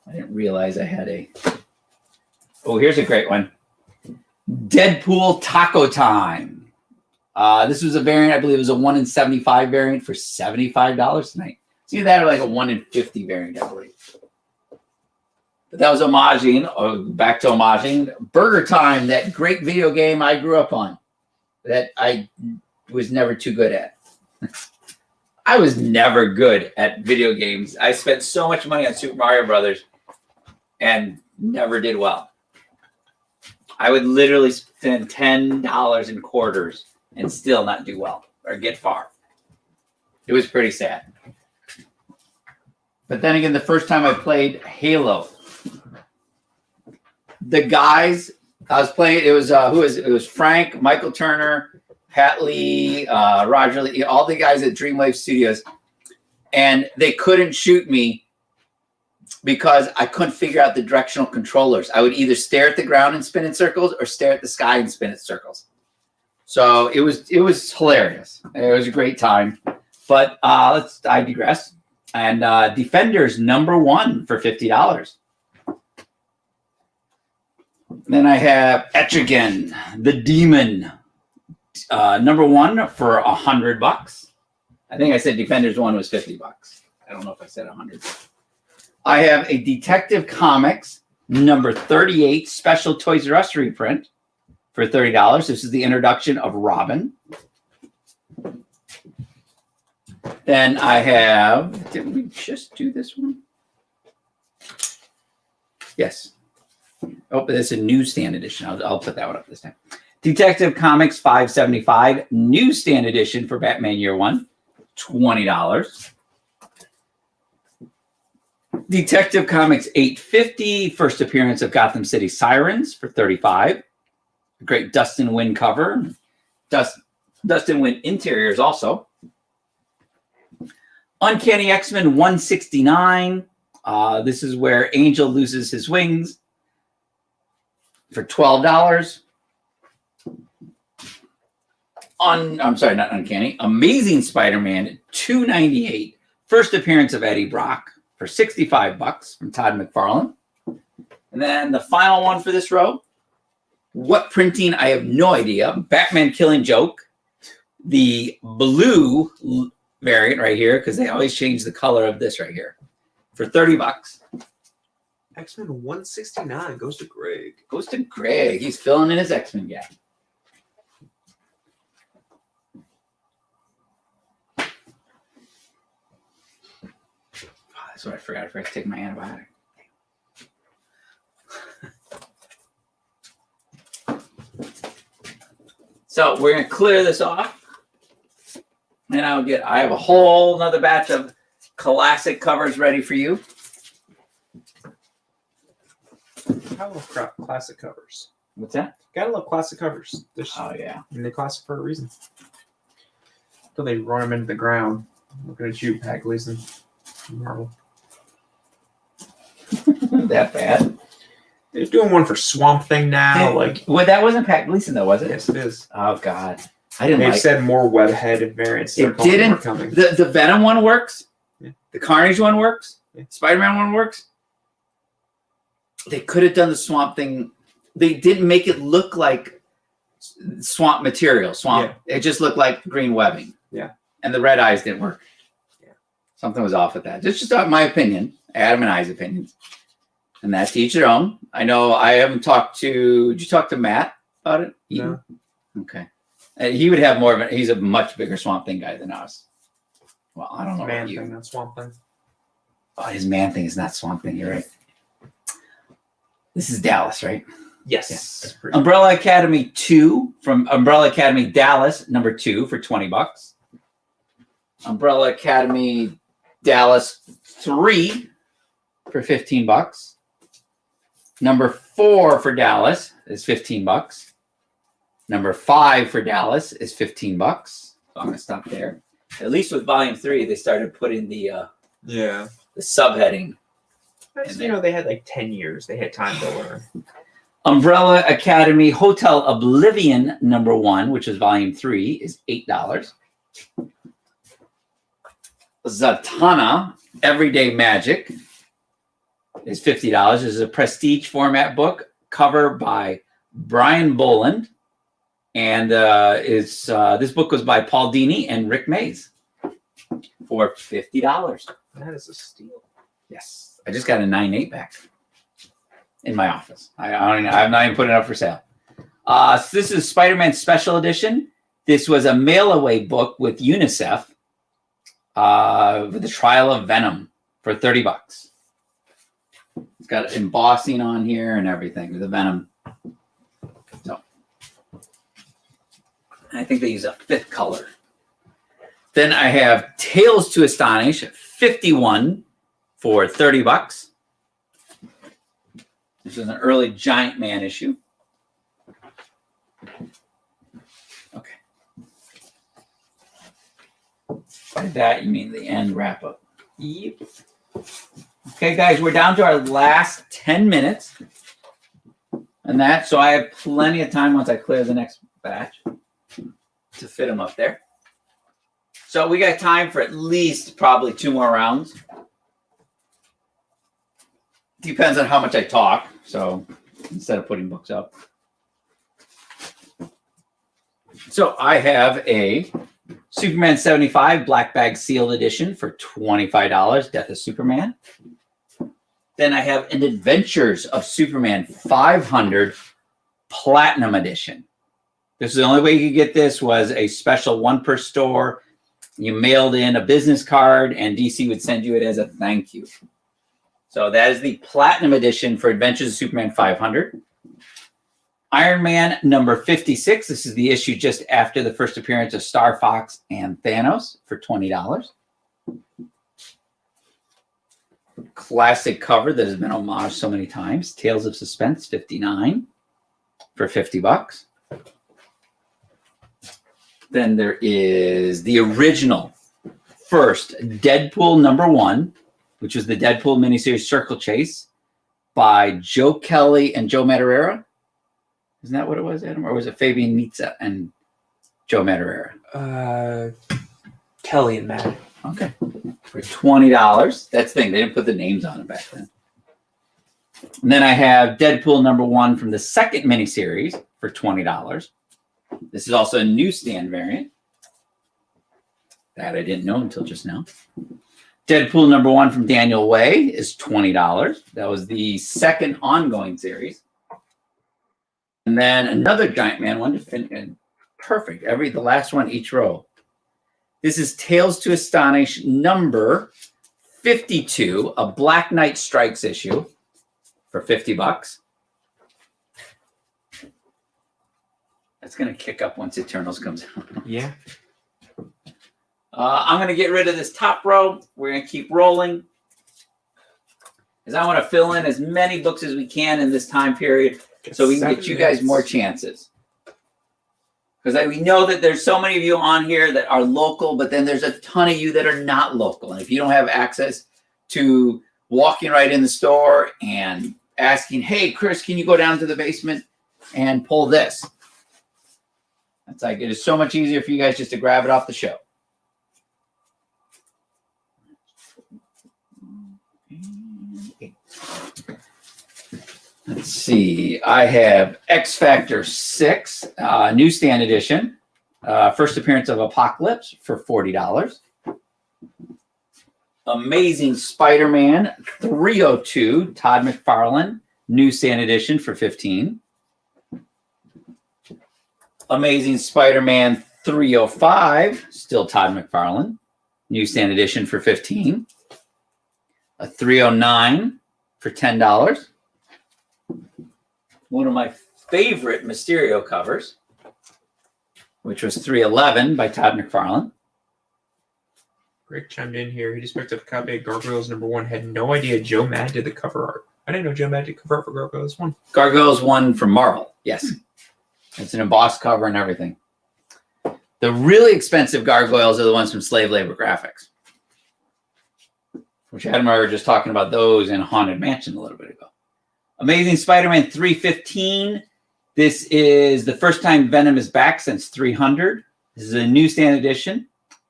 I didn't realize I had a... Oh, here's a great one. Deadpool Taco Time. This was a variant, I believe it was a 1 in 75 variant for $75 tonight. See that or like a 1 in 50 variant, I believe. But that was homaging, back to homaging. Burger Time, that great video game I grew up on that I was never too good at. I was never good at video games. I spent so much money on Super Mario Brothers and never did well. I would literally spend $10 in quarters and still not do well or get far. It was pretty sad. But then again, the first time I played Halo, the guys I was playing, it was Frank, Michael Turner, Pat Lee, Roger Lee, all the guys at Dreamwave Studios, and they couldn't shoot me because I couldn't figure out the directional controllers. I would either stare at the ground and spin in circles or stare at the sky and spin in circles. So it was hilarious. It was a great time. But I digress. And Defenders #1 for $50. Then I have Etrigan, the Demon, #1 for $100. I think I said Defenders 1 was $50. I don't know if I said 100. I have a Detective Comics #38 special Toys R Us reprint for $30. This is the introduction of Robin. Then I have, didn't we just do this one? Yes. Oh, but it's a newsstand edition. I'll put that one up this time. Detective Comics 575 newsstand edition for Batman Year One, $20. Detective Comics 850 first appearance of Gotham City Sirens for $35. A great Dustin Wynn cover. Dustin Wynn interiors also. Uncanny X-Men 169. This is where Angel loses his wings for $12. I'm sorry, not Uncanny. Amazing Spider-Man 298. First appearance of Eddie Brock for $65 from Todd McFarlane. And then the final one for this row. What printing? I have no idea. Batman Killing Joke. The blue variant right here, because they always change the color of this right here, for $30. X-Men 169 goes to Greg. Goes to Greg. He's filling in his X-Men gap. That's what I forgot. I forgot to take my antibiotic. So we're going to clear this off. And I have a whole nother batch of classic covers ready for you. I love classic covers. What's that? Gotta love classic covers. Oh, yeah. And they're classic for a reason. Until they run them into the ground. Looking at you, Pat Gleason. Marvel. That bad? They're doing one for Swamp Thing now. Well, that wasn't Pat Gleason, though, was it? Yes, it is. Oh, God. I didn't They've said more webhead variants. It didn't. The Venom one works. Yeah. The Carnage one works. Yeah. Spider-Man one works. They could have done the Swamp Thing. They didn't make it look like swamp material. Swamp. Yeah. It just looked like green webbing. Yeah. And the red eyes didn't work. Yeah. Something was off with that. It's just my opinion. Adam and I's opinions. And that's to each their own. I know I haven't talked to. Did you talk to Matt about it? No. Okay. He would have more of he's a much bigger Swamp Thing guy than us. Well, I don't know. Man Thing, not Swamp Thing. Oh, his Man Thing is not Swamp Thing. You're right. This is Dallas, right? Yes. Umbrella Academy 2 from Umbrella Academy Dallas, #2 for $20. Umbrella Academy Dallas 3 for 15 bucks. Number 4 for Dallas is 15 bucks. Number 5 for Dallas is 15 bucks. So I'm going to stop there. At least with volume 3, they started putting the subheading. That's, they had like 10 years. They had time to learn. Umbrella Academy Hotel Oblivion number 1, which is volume 3, is $8. Zatanna Everyday Magic is $50. This is a prestige format book, cover by Brian Boland. And this book was by Paul Dini and Rick Mays for $50. That is a steal. Yes. I just got a 9.8 back in my office. I'm not even putting it up for sale. So this is Spider-Man Special Edition. This was a mail-away book with UNICEF with the Trial of Venom for 30 bucks. It's got embossing on here and everything with the Venom. So I think they use a 5th color. Then I have Tales to Astonish 51 for 30 bucks. This is an early Giant Man issue. Okay. By that, you mean the end wrap up. Yep. Okay, guys, we're down to our last 10 minutes. And that, so I have plenty of time once I clear the next batch to fit them up there. So we got time for at least probably 2 more rounds. Depends on how much I talk. So instead of putting books up. So I have a Superman 75 Black Bag Sealed Edition for $25, Death of Superman. Then I have an Adventures of Superman 500 Platinum Edition. This is the only way you could get this, was a special 1 per store. You mailed in a business card and DC would send you it as a thank you. So that is the Platinum Edition for Adventures of Superman 500. Iron Man number 56. This is the issue just after the first appearance of Star Fox and Thanos for $20. Classic cover that has been homaged so many times. Tales of Suspense 59 for 50 bucks. Then there is the original first Deadpool number 1, which was the Deadpool miniseries Circle Chase by Joe Kelly and Joe Madureira. Isn't that what it was, Adam? Or was it Fabian Nizza and Joe Madureira? Kelly and Matt. Okay. For $20. That's the thing. They didn't put the names on it back then. And then I have Deadpool number 1 from the second miniseries for $20. This is also a newsstand variant. That I didn't know until just now. Deadpool number 1 from Daniel Way is $20. That was the second ongoing series. And then another Giant Man one to finish. Perfect. The last one, each row. This is Tales to Astonish number 52, a Black Knight Strikes issue for 50 bucks. That's going to kick up once Eternals comes out. Yeah. I'm going to get rid of this top row. We're going to keep rolling, because I want to fill in as many books as we can in this time period so we can get you guys more chances. Because we know that there's so many of you on here that are local, but then there's a ton of you that are not local. And if you don't have access to walking right in the store and asking, hey, Chris, can you go down to the basement and pull this? It's like, it is so much easier for you guys just to grab it off the show. Let's see. I have X Factor 6, newsstand edition. First appearance of Apocalypse for $40. Amazing Spider-Man 302, Todd McFarlane, newsstand edition for $15. Amazing Spider-Man 305, still Todd McFarlane, newsstand edition for $15. A 309 for $10. One of my favorite Mysterio covers, which was 311 by Todd McFarlane. Greg chimed in here. He just picked up a copy of Gargoyles #1. Had no idea Joe Mad did the cover art. I didn't know Joe Mad did cover art for Gargoyles 1. Gargoyles 1 from Marvel. Yes. It's an embossed cover and everything. The really expensive Gargoyles are the ones from Slave Labor Graphics, which Adam and I were just talking about those in Haunted Mansion a little bit ago. Amazing Spider-Man 315. This is the first time Venom is back since 300. This is a newsstand edition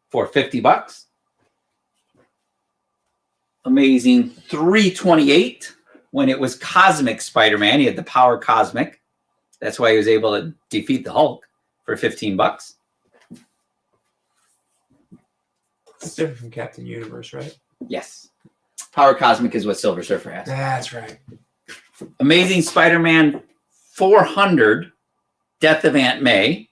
for $50. Amazing 328. When it was Cosmic Spider-Man, he had the power Cosmic. That's why he was able to defeat the Hulk for $15. It's different from Captain Universe, right? Yes. Power Cosmic is what Silver Surfer has. That's right. Amazing Spider-Man 400, Death of Aunt May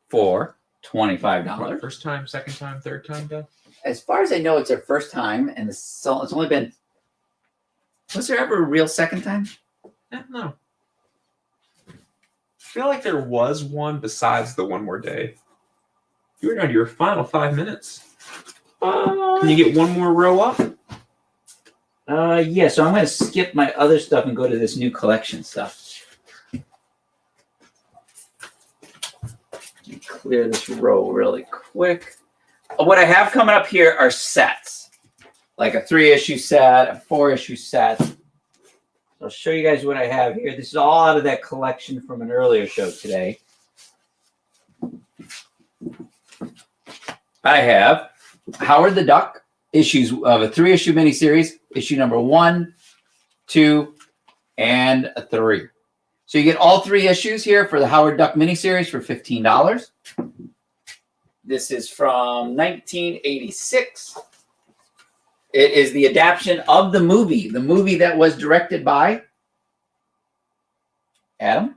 for $25. What, first time, second time, third time, Death? As far as I know, it's their first time, and it's only been... Was there ever a real second time? No. I feel like there was one besides the One More Day. You were down to your final 5 minutes. Can you get one more row up? Yeah, so I'm going to skip my other stuff and go to this new collection stuff. Clear this row really quick. What I have coming up here are sets. Like a 3-issue set, a 4-issue set. I'll show you guys what I have here. This is all out of that collection from an earlier show today. I have Howard the Duck, issues of a 3-issue miniseries, issue number 1, 2, and 3. So you get all 3 issues here for the Howard Duck miniseries for $15. This is from 1986. It is the adaptation of the movie that was directed by Adam.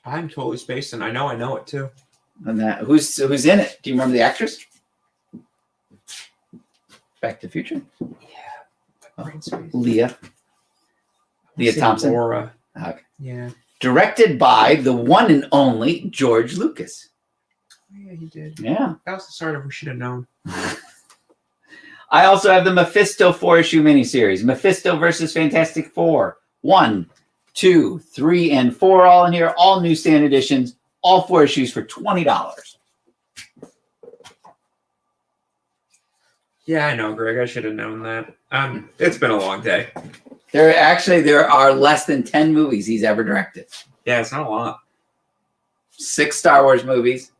I'm totally spaced, and I know it too. And that who's in it? Do you remember the actress? Back to the Future. Yeah. Leah Thompson. Laura. Okay. Yeah. Directed by the one and only George Lucas. Yeah, he did. Yeah. That was the start of We Should Have Known. I also have the Mephisto 4-issue miniseries. Mephisto versus Fantastic Four. 1, 2, 3, and 4 all in here. All newsstand editions. All 4 issues for $20. Yeah, I know, Greg. I should have known that. It's been a long day. There are less than 10 movies he's ever directed. Yeah, it's not a lot. 6 Star Wars movies.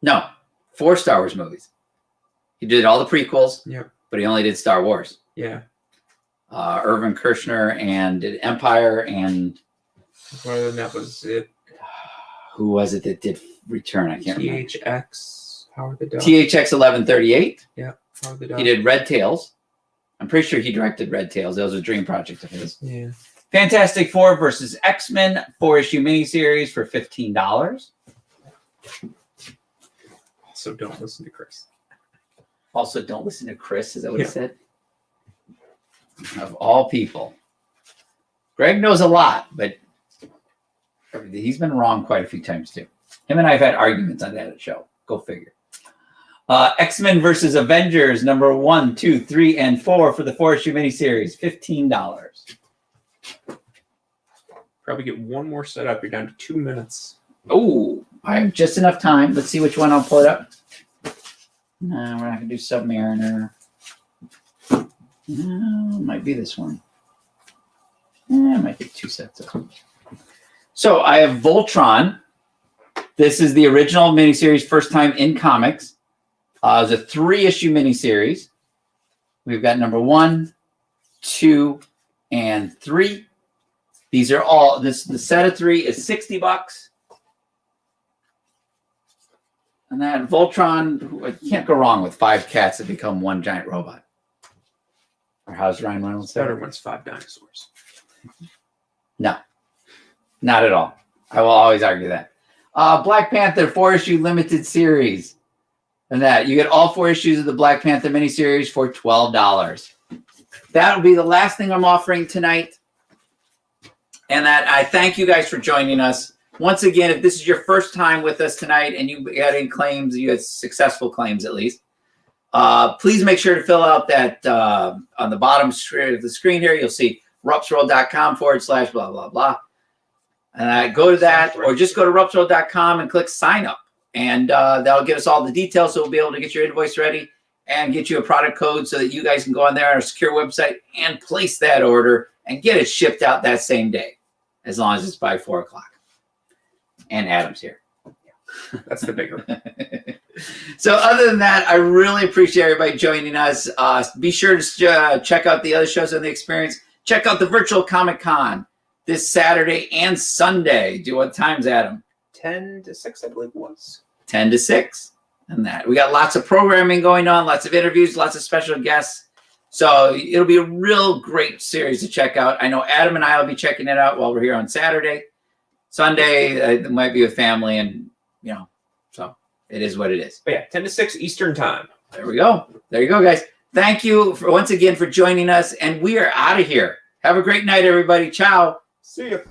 No, 4 Star Wars movies. He did all the prequels. Yep. But he only did Star Wars. Yeah. Irvin Kershner and did Empire and... Well, that was it. Who was it that did Return? I can't remember. THX. Howard the Duck. THX 1138. Yeah. Howard the Duck. He did Red Tails. I'm pretty sure he directed Red Tails. That was a dream project of his. Yeah. Fantastic Four versus X-Men 4-issue miniseries for $15. Also, don't listen to Chris. Also, don't listen to Chris. Is that what he said? Of all people. Greg knows a lot, but he's been wrong quite a few times too. Him and I have had arguments on that show. Go figure. X-Men versus Avengers number 1, 2, 3, and 4 for the 4-issue miniseries. $15. Probably get one more set up. You're down to 2 minutes. Oh, I have just enough time. Let's see which one I'll pull it up. No, we're not going to do Submariner. No, might be this one. It might be 2 sets of them. So I have Voltron. This is the original miniseries, first time in comics. It's a 3-issue miniseries. We've got number 1, 2, and 3. These are all, the set of 3 is $60. And that Voltron, you can't go wrong with 5 cats that become 1 giant robot. Or how's Ryan Reynolds say? Better when it's 5 dinosaurs. No, not at all. I will always argue that. Black Panther 4-issue limited series. And that you get all 4 issues of the Black Panther miniseries for $12. That'll be the last thing I'm offering tonight. And that I thank you guys for joining us. Once again, if this is your first time with us tonight and you had any claims, you had successful claims at least, Please make sure to fill out that on the bottom of the screen here. You'll see ruppsworld.com/blah, blah, blah. And go to that, or just go to ruppsworld.com and click sign up. And that'll give us all the details, so we'll be able to get your invoice ready and get you a product code so that you guys can go on there on our secure website and place that order and get it shipped out that same day, as long as it's by 4 o'clock. And Adam's here. That's the bigger. So other than that, I really appreciate everybody joining us. Be sure to check out the other shows on the experience. Check out the virtual Comic-Con this Saturday and Sunday. Do what times, Adam? 10 to 6, I believe it was. 10 to 6. And that. We got lots of programming going on, lots of interviews, lots of special guests. So it'll be a real great series to check out. I know Adam and I will be checking it out while we're here on Saturday. Sunday, it might be with family, and, so it is what it is. But yeah, 10 to 6 Eastern time. There we go. There you go, guys. Thank you once again for joining us, and we are out of here. Have a great night, everybody. Ciao. See you.